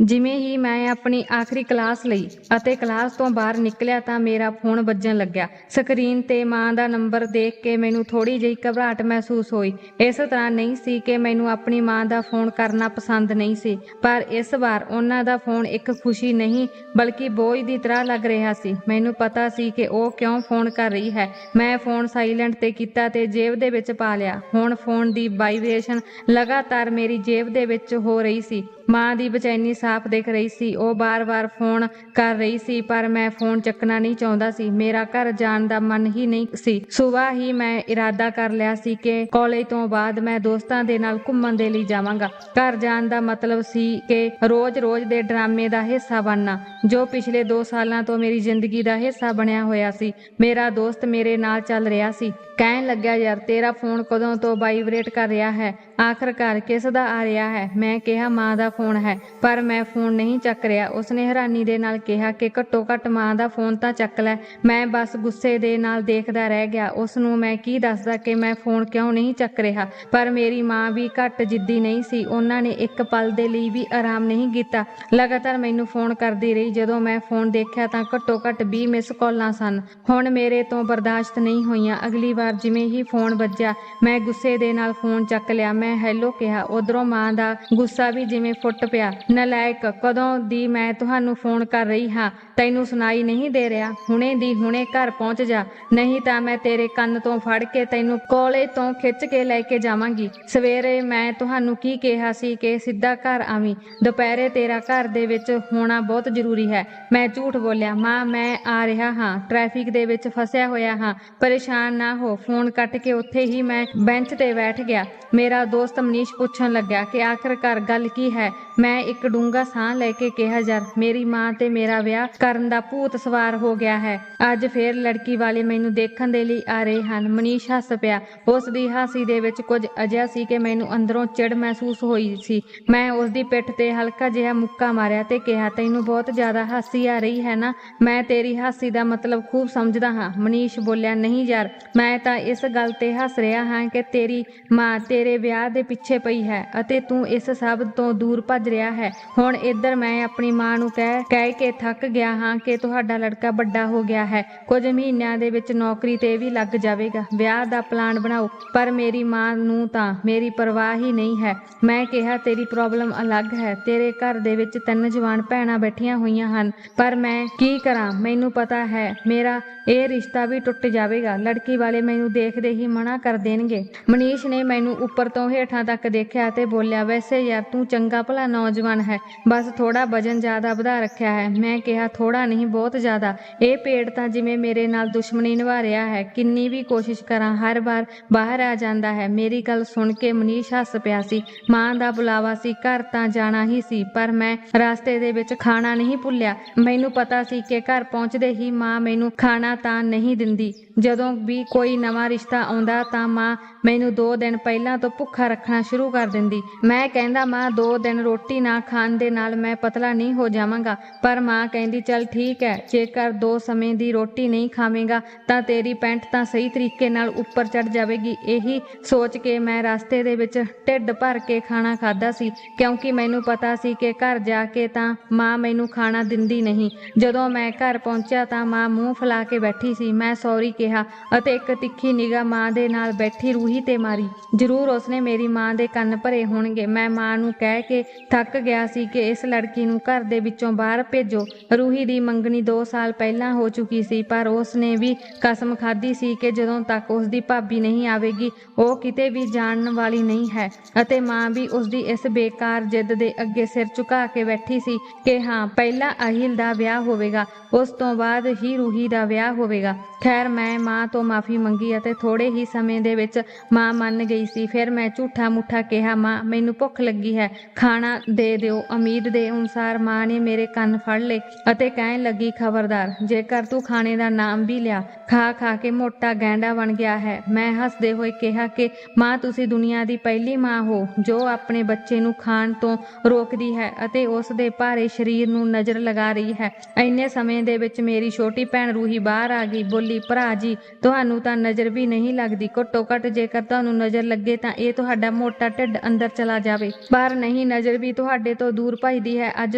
ਜਿਵੇਂ ਹੀ ਮੈਂ ਆਪਣੀ ਆਖਰੀ ਕਲਾਸ ਲਈ ਅਤੇ ਕਲਾਸ ਤੋਂ ਬਾਹਰ ਨਿਕਲਿਆ ਤਾਂ ਮੇਰਾ ਫੋਨ ਵੱਜਣ ਲੱਗਿਆ। ਸਕਰੀਨ ਤੇ ਮਾਂ ਦਾ ਨੰਬਰ ਦੇਖ ਕੇ ਮੈਨੂੰ ਥੋੜੀ ਜਿਹੀ ਘਬਰਾਹਟ ਮਹਿਸੂਸ ਹੋਈ। ਇਸ ਤਰ੍ਹਾਂ ਨਹੀਂ ਸੀ ਕਿ ਮੈਨੂੰ ਆਪਣੀ ਮਾਂ ਦਾ ਫੋਨ ਕਰਨਾ ਪਸੰਦ ਨਹੀਂ ਸੀ, ਪਰ ਇਸ ਵਾਰ ਉਹਨਾਂ ਦਾ ਫੋਨ ਇੱਕ ਖੁਸ਼ੀ ਨਹੀਂ ਬਲਕਿ ਬੋਝ ਦੀ ਤਰ੍ਹਾਂ ਲੱਗ ਰਿਹਾ ਸੀ। ਮੈਨੂੰ ਪਤਾ ਸੀ ਕਿ ਉਹ ਕਿਉਂ ਫੋਨ ਕਰ ਰਹੀ ਹੈ। ਮੈਂ ਫੋਨ ਸਾਈਲੈਂਟ ਤੇ ਕੀਤਾ ਤੇ ਜੇਬ ਦੇ ਵਿੱਚ ਪਾ ਲਿਆ। ਹੁਣ ਫੋਨ ਦੀ ਵਾਈਬ੍ਰੇਸ਼ਨ ਲਗਾਤਾਰ ਮੇਰੀ ਜੇਬ ਦੇ ਵਿੱਚ ਹੋ ਰਹੀ ਸੀ। ਮਾਂ ਦੀ ਬੇਚੈਨੀ ਸਾਫ਼ ਦਿਖ ਰਹੀ ਸੀ। ਉਹ ਬਾਰ-ਬਾਰ ਫੋਨ ਕਰ ਰਹੀ ਸੀ, ਪਰ ਮੈਂ ਫੋਨ ਚੱਕਣਾ ਨਹੀਂ ਚਾਹੁੰਦਾ ਸੀ। ਮੇਰਾ ਘਰ ਜਾਣ ਦਾ ਮਨ ਹੀ ਨਹੀਂ ਸੀ। ਸੁਬਾਹ ਹੀ ਮੈਂ ਇਰਾਦਾ ਕਰ ਲਿਆ ਸੀ ਕਿ ਕਾਲਜ ਤੋਂ ਬਾਅਦ ਮੈਂ ਦੋਸਤਾਂ ਦੇ ਨਾਲ ਘੁੰਮਣ ਦੇ ਲਈ ਜਾਵਾਂਗਾ। ਘਰ ਜਾਣ ਦਾ ਮਤਲਬ ਸੀ ਕਿ ਰੋਜ਼-ਰੋਜ਼ ਦੇ ਡਰਾਮੇ ਦਾ ਹਿੱਸਾ ਬਣਨਾ, ਜੋ ਪਿਛਲੇ 2 ਸਾਲਾਂ ਤੋਂ ਮੇਰੀ ਜ਼ਿੰਦਗੀ ਦਾ ਹਿੱਸਾ ਬਣਿਆ ਹੋਇਆ ਸੀ। ਮੇਰਾ ਦੋਸਤ ਮੇਰੇ ਨਾਲ ਚੱਲ ਰਿਹਾ ਸੀ। ਕਹਿਣ ਲੱਗਿਆ, ਯਾਰ ਤੇਰਾ ਫੋਨ ਕਦੋਂ ਤੋਂ ਵਾਈਬ੍ਰੇਟ ਕਰ ਰਿਹਾ ਹੈ? ਆਖਰਕਾਰ ਕਿਸ ਦਾ ਆ ਰਿਹਾ ਹੈ? ਮੈਂ ਕਿਹਾ, ਮਾਂ ਦਾ ਫੋਨ ਹੈ, ਪਰ ਮੈਂ ਫੋਨ ਨਹੀਂ ਚੱਕ ਰਿਹਾ। ਉਸਨੇ ਹੈਰਾਨੀ ਦੇ ਨਾਲ ਕਿਹਾ ਕਿ ਘੱਟੋ ਘੱਟ ਮਾਂ ਦਾ ਫੋਨ ਤਾਂ ਚੱਕ ਲੈ। ਮੈਂ ਬਸ ਗੁੱਸੇ ਦੇ ਨਾਲ ਦੇਖਦਾ ਰਹਿ ਗਿਆ। ਉਸ ਨੂੰ ਮੈਂ ਕੀ ਦੱਸਦਾ ਕਿ ਮੈਂ ਫੋਨ ਕਿਉਂ ਨਹੀਂ ਚੱਕ ਰਿਹਾ, ਪਰ ਮੇਰੀ ਮਾਂ ਵੀ ਘੱਟ ਜਿੱਦੀ ਨਹੀਂ ਸੀ। ਉਹਨਾਂ ਨੇ ਇੱਕ ਪਲ ਦੇ ਲਈ ਵੀ ਆਰਾਮ ਨਹੀਂ ਕੀਤਾ, ਲਗਾਤਾਰ ਮੈਨੂੰ ਫੋਨ ਕਰਦੀ ਰਹੀ। ਜਦੋਂ ਮੈਂ ਫੋਨ ਦੇਖਿਆ ਤਾਂ ਘੱਟੋ ਘੱਟ 20 ਮਿਸ ਕਾਲਾਂ ਸਨ। ਹੁਣ ਮੇਰੇ ਤੋਂ ਬਰਦਾਸ਼ਤ ਨਹੀਂ ਹੋਈਆਂ। ਅਗਲੀ ਵਾਰ ਜਿਵੇਂ ਹੀ ਫੋਨ ਵੱਜਿਆ, ਮੈਂ ਗੁੱਸੇ ਦੇ ਨਾਲ ਫੋਨ ਚੱਕ ਲਿਆ। ਮੈਂ ਹੈਲੋ ਕਿਹਾ। ਉਧਰੋਂ ਮਾਂ ਦਾ ਗੁੱਸਾ ਵੀ ਜਿਵੇਂ ਫੁੱਟ ਪਿਆ। ਨਲਾਇਕ, ਕਦੋਂ ਦੀ ਮੈਂ ਤੁਹਾਨੂੰ ਫੋਨ ਕਰ ਰਹੀ ਹਾਂ, ਤੈਨੂੰ ਸੁਣਾਈ ਨਹੀਂ ਦੇ ਰਿਹਾ? ਹੁਣੇ ਦੀ ਹੁਣੇ ਘਰ ਪਹੁੰਚ ਜਾ, ਨਹੀਂ ਤਾਂ ਮੈਂ ਤੇਰੇ ਕੰਨ ਤੋਂ ਫੜ ਕੇ ਤੈਨੂੰ ਕਾਲਜ ਤੋਂ ਖਿੱਚ ਕੇ ਲੈ ਕੇ ਜਾਵਾਂਗੀ। ਸਵੇਰੇ ਮੈਂ ਤੁਹਾਨੂੰ ਕੀ ਕਿਹਾ ਸੀ ਕਿ ਸਿੱਧਾ ਘਰ ਆਵੀਂ। ਦੁਪਹਿਰੇ ਤੇਰਾ ਘਰ ਦੇ ਵਿੱਚ ਹੋਣਾ ਬਹੁਤ ਜ਼ਰੂਰੀ ਹੈ। ਮੈਂ ਝੂਠ ਬੋਲਿਆ। ਮਾਂ, ਮੈਂ ਆ ਰਿਹਾ ਹਾਂ, ਟ੍ਰੈਫਿਕ ਦੇ ਵਿੱਚ ਫਸਿਆ ਹੋਇਆ ਹਾਂ, ਪਰੇਸ਼ਾਨ ਨਾ ਹੋ। ਫੋਨ ਕੱਟ ਕੇ ਉੱਥੇ ਹੀ ਮੈਂ ਬੈਂਚ ਤੇ ਬੈਠ ਗਿਆ। ਮੇਰਾ ਦੋਸਤ ਮਨੀਸ਼ ਪੁੱਛਣ ਲੱਗਿਆ ਕਿ ਆਖਰਕਾਰ ਗੱਲ ਕੀ ਹੈ। ਮੈਂ ਇੱਕ ਡੂੰਘਾ ਸਾਹ ਲੈ ਕੇ ਕਿਹਾ, ਯਾਰ ਮੇਰੀ ਮਾਂ ਤੇ ਮੇਰਾ ਵਿਆਹ ਕਰਨ ਦਾ ਭੂਤ ਸਵਾਰ ਹੋ ਗਿਆ ਹੈ। ਅੱਜ ਫੇਰ ਲੜਕੀ ਵਾਲੇ ਮੈਨੂੰ ਦੇਖਣ ਦੇ ਲਈ ਆ ਰਹੇ ਹਨ। ਮਨੀਸ਼ ਹੱਸ ਪਿਆ। ਉਸ ਦੀ ਹਾਸੀ ਦੇ ਵਿੱਚ ਕੁਝ ਅਜਿਹਾ ਸੀ ਕਿ ਮੈਨੂੰ ਅੰਦਰੋਂ ਚਿੜ ਮਹਿਸੂਸ ਹੋਈ ਸੀ। ਮੈਂ ਉਸ ਦੀ ਪਿੱਠ ਤੇ ਹਲਕਾ ਜਿਹਾ ਮੁੱਕਾ ਮਾਰਿਆ ਤੇ ਕਿਹਾ, ਤੈਨੂੰ ਬਹੁਤ ਜ਼ਿਆਦਾ ਹਾਸੀ ਆ ਰਹੀ ਹੈ ਨਾ? ਮੈਂ ਤੇਰੀ ਹਾਸੀ ਦਾ ਮਤਲਬ ਖੂਬ ਸਮਝਦਾ ਹਾਂ। ਮਨੀਸ਼ ਬੋਲਿਆ, ਨਹੀਂ ਯਾਰ, ਮੈਂ ਤਾਂ ਇਸ ਗੱਲ ਤੇ ਹੱਸ ਰਿਹਾ ਹਾਂ ਕਿ ਤੇਰੀ ਮਾਂ ਤੇਰੇ ਵਿਆਹ ਦੇ ਪਿੱਛੇ ਪਈ ਹੈ ਅਤੇ ਤੂੰ ਇਸ ਸਭ ਤੋਂ ਦੂਰ ਭੱਜ ਰਿਹਾ ਹੈ। ਹੁਣ ਇੱਧਰ ਮੈਂ ਆਪਣੀ ਮਾਂ ਨੂੰ ਕਹਿ ਕੇ ਥੱਕ ਗਿਆ ਹਾਂ ਕਿ ਤੁਹਾਡਾ ਲੜਕਾ ਵੱਡਾ ਹੋ ਗਿਆ ਹੈ, ਕੁਝ ਮਹੀਨਿਆਂ ਦੇ ਵਿੱਚ ਨੌਕਰੀ ਤੇ ਵੀ ਲੱਗ ਜਾਵੇਗਾ, ਵਿਆਹ ਦਾ ਪਲਾਨ ਬਣਾਓ। ਪਰ ਮੇਰੀ ਮਾਂ ਨੂੰ ਤਾਂ ਮੇਰੀ ਪਰਵਾਹ ਹੀ ਨਹੀਂ ਹੈ। ਮੈਂ ਕਿਹਾ, ਤੇਰੀ ਪ੍ਰੋਬਲਮ ਅਲੱਗ ਹੈ। ਤੇਰੇ ਘਰ ਦੇ ਵਿੱਚ 3 ਜਵਾਨ ਭੈਣਾਂ ਬੈਠੀਆਂ ਹੋਈਆਂ ਹਨ, ਪਰ ਮੈਂ ਕੀ ਕਰਾਂ? ਮੈਨੂੰ ਪਤਾ ਹੈ ਮੇਰਾ ਇਹ ਰਿਸ਼ਤਾ ਵੀ ਟੁੱਟ ਜਾਵੇਗਾ। ਲੜਕੀ ਵਾਲੇ ਮੈਨੂੰ ਦੇਖਦੇ ਹੀ ਮਨਾ ਕਰ ਦੇਣਗੇ। ਮਨੀਸ਼ ਨੇ ਮੈਨੂੰ ਉੱਪਰ ਤੋਂ ਹੇਠਾਂ ਤੱਕ ਦੇਖਿਆ ਤੇ ਬੋਲਿਆ, ਵੈਸੇ ਯਾਰ ਤੂੰ ਚੰਗਾ ਭਲਾ ਨੌਜਵਾਨ ਹੈ, ਬਸ ਥੋੜਾ ਵਜਨ ਜ਼ਿਆਦਾ ਵਧਾ ਰੱਖਿਆ ਹੈ। ਮੈਂ ਕਿਹਾ, ਥੋੜਾ ਨਹੀਂ, ਬਹੁਤ ਜ਼ਿਆਦਾ। ਇਹ ਪੇੜ ਤਾਂ ਜਿਵੇਂ ਮੇਰੇ ਨਾਲ ਦੁਸ਼ਮਣੀ ਨਿਭਾ ਰਿਹਾ ਹੈ। ਕਿੰਨੀ ਵੀ ਕੋਸ਼ਿਸ਼ ਕਰਾਂ, ਹਰ ਵਾਰ ਬਾਹਰ ਆ ਜਾਂਦਾ ਹੈ। ਮੇਰੀ ਗੱਲ ਸੁਣ ਕੇ ਮਨੀਸ਼ ਹੱਸ ਪਿਆ ਸੀ। ਮਾਂ ਦਾ ਬੁਲਾਵਾ ਸੀ, ਘਰ ਤਾਂ ਜਾਣਾ ਹੀ ਸੀ, ਪਰ ਮੈਂ ਰਸਤੇ ਦੇ ਵਿੱਚ ਖਾਣਾ ਨਹੀਂ ਭੁੱਲਿਆ। ਮੈਨੂੰ ਪਤਾ ਸੀ ਕਿ ਘਰ ਪਹੁੰਚਦੇ ਹੀ ਮਾਂ ਮੈਨੂੰ ਖਾਣਾ ਤਾਂ ਨਹੀਂ ਦਿੰਦੀ। ਜਦੋਂ ਵੀ ਕੋਈ ਨਵਾਂ ਰਿਸ਼ਤਾ ਆਉਂਦਾ ਤਾਂ ਮਾਂ ਮੈਨੂੰ 2 ਦਿਨ ਪਹਿਲਾਂ ਤੋਂ ਭੁੱਖਾ ਰੱਖਣਾ ਸ਼ੁਰੂ ਕਰ ਦਿੰਦੀ। ਮੈਂ ਕਹਿੰਦਾ, ਮਾਂ 2 ਦਿਨ ਰੋਟੀ ਨਾ ਖਾਣ ਦੇ ਨਾਲ ਮੈਂ ਪਤਲਾ ਨਹੀਂ ਹੋ ਜਾਵਾਂਗਾ, ਪਰ ਮਾਂ ਕਹਿੰਦੀ, ਚੱਲ ਠੀਕ ਹੈ, ਜੇਕਰ 2 ਸਮੇਂ ਦੀ ਰੋਟੀ ਨਹੀਂ ਖਾਵੇਂਗਾ ਤਾਂ ਤੇਰੀ ਪੈਂਟ ਤਾਂ ਸਹੀ ਤਰੀਕੇ ਨਾਲ ਉੱਪਰ ਚੜ ਜਾਵੇਗੀ। ਇਹੀ ਸੋਚ ਕੇ ਮੈਂ ਰਸਤੇ ਦੇ ਵਿੱਚ ਢਿੱਡ ਭਰ ਕੇ ਖਾਣਾ ਖਾਧਾ ਸੀ, ਕਿਉਂਕਿ ਮੈਨੂੰ ਪਤਾ ਸੀ ਕਿ ਘਰ ਜਾ ਕੇ ਤਾਂ ਮਾਂ ਮੈਨੂੰ ਖਾਣਾ ਦਿੰਦੀ ਨਹੀਂ। ਜਦੋਂ ਮੈਂ ਘਰ ਪਹੁੰਚਿਆ ਤਾਂ ਮਾਂ ਮੂੰਹ ਫੁਲਾ ਕੇ ਬੈਠੀ ਸੀ। ਮੈਂ ਸੌਰੀ ਕਿਹਾ ਅਤੇ ਇੱਕ ਤਿੱਖੀ ਨਿਗਾਹ ਮਾਂ ਦੇ ਨਾਲ ਬੈਠੀ ਰੂਹੀ ਤੇ ਮਾਰੀ। ਜ਼ਰੂਰ ਉਸਨੇ ਮੇਰੀ ਮਾਂ ਦੇ ਕੰਨ ਭਰੇ ਹੋਣਗੇ। ਮੈਂ ਮਾਂ ਨੂੰ ਕਹਿ ਕੇ ਥੱਕ ਗਿਆ ਸੀ ਕਿ ਇਸ ਲੜਕੀ ਨੂੰ ਘਰ ਦੇ ਵਿੱਚੋਂ ਬਾਹਰ ਭੇਜੋ। ਰੂਹੀ ਦੀ ਮੰਗਣੀ 2 ਸਾਲ ਪਹਿਲਾਂ ਹੋ ਚੁੱਕੀ ਸੀ, ਪਰ ਉਸਨੇ ਵੀ ਕਸਮ ਖਾਧੀ ਸੀ ਕਿ ਜਦੋਂ ਤੱਕ ਉਸਦੀ ਭਾਬੀ ਨਹੀਂ ਆਵੇਗੀ ਉਹ ਕਿਤੇ ਵੀ ਜਾਣ ਵਾਲੀ ਨਹੀਂ ਹੈ, ਅਤੇ ਮਾਂ ਵੀ ਉਸਦੀ ਇਸ ਬੇਕਾਰ ਜਿੱਦ ਦੇ ਅੱਗੇ ਸਿਰ ਝੁਕਾ ਕੇ ਬੈਠੀ ਸੀ ਕਿ ਹਾਂ, ਪਹਿਲਾਂ ਅਹਿਲ ਦਾ ਵਿਆਹ ਹੋਵੇਗਾ, ਉਸ ਤੋਂ ਬਾਅਦ ਹੀ ਰੂਹੀ ਦਾ ਵਿਆਹ ਹੋਵੇਗਾ। ਖੈਰ, ਮੈਂ ਮਾਂ ਤੋਂ ਮਾਫੀ ਮੰਗੀ ਅਤੇ ਥੋੜੇ ਹੀ ਸਮੇਂ ਦੇ ਵਿੱਚ ਮਾਂ ਮੰਨ ਗਈ ਸੀ। ਫਿਰ ਮੈਂ ਝੂਠਾ ਮੁੱਠਾ ਕਿਹਾ, ਮਾਂ ਮੈਨੂੰ ਭੁੱਖ ਲੱਗੀ ਹੈ, ਖਾਣਾ ਦੇ ਦਿਓ। ਉਮੀਦ ਦੇ ਅਨੁਸਾਰ ਮਾਂ ਨੇ ਮੇਰੇ ਕੰਨ ਫੜ ਲਏ ਅਤੇ ਕਹਿਣ ਲੱਗੀ, ਖਬਰਦਾਰ, ਜੇਕਰ ਤੂੰ ਖਾਣੇ ਦਾ ਨਾਮ ਵੀ ਲਿਆ, ਖਾ ਖਾ ਕੇ ਮੋਟਾ ਗੈਂਡਾ ਬਣ ਗਿਆ ਹੈ। ਮੈਂ ਹੱਸਦੇ ਹੋਏ ਕਿਹਾ ਕਿ ਮਾਂ ਤੁਸੀਂ ਦੁਨੀਆ ਦੀ ਪਹਿਲੀ ਮਾਂ ਹੋ ਜੋ ਆਪਣੇ ਬੱਚੇ ਨੂੰ ਖਾਣ ਤੋਂ ਰੋਕਦੀ ਹੈ ਅਤੇ ਉਸ ਦੇ ਭਾਰੇ ਸਰੀਰ ਨੂੰ ਨਜ਼ਰ ਲਗਾ ਰਹੀ ਹੈ। ਇੰਨੇ ਸਮੇਂ ਦੇ ਵਿੱਚ ਮੇਰੀ ਛੋਟੀ ਭੈਣ ਰੂਹੀ ਬਾਹਰ ਆ ਗਈ। ਬੋਲੀ, ਭਰਾ ਜੀ ਜੀ, ਤੁਹਾਨੂੰ ਤਾਂ ਨਜ਼ਰ ਵੀ ਨਹੀਂ ਲੱਗਦੀ। ਘੱਟੋ ਘੱਟ ਜੇਕਰ ਤੁਹਾਨੂੰ ਨਜ਼ਰ ਲੱਗੇ ਤਾਂ ਇਹ ਤੁਹਾਡਾ ਮੋਟਾ ਢਿੱਡ ਅੰਦਰ ਚਲਾ ਜਾਵੇ, ਪਰ ਨਹੀਂ, ਨਜ਼ਰ ਵੀ ਤੁਹਾਡੇ ਤੋਂ ਦੂਰ ਭੱਜਦੀ ਹੈ। ਅੱਜ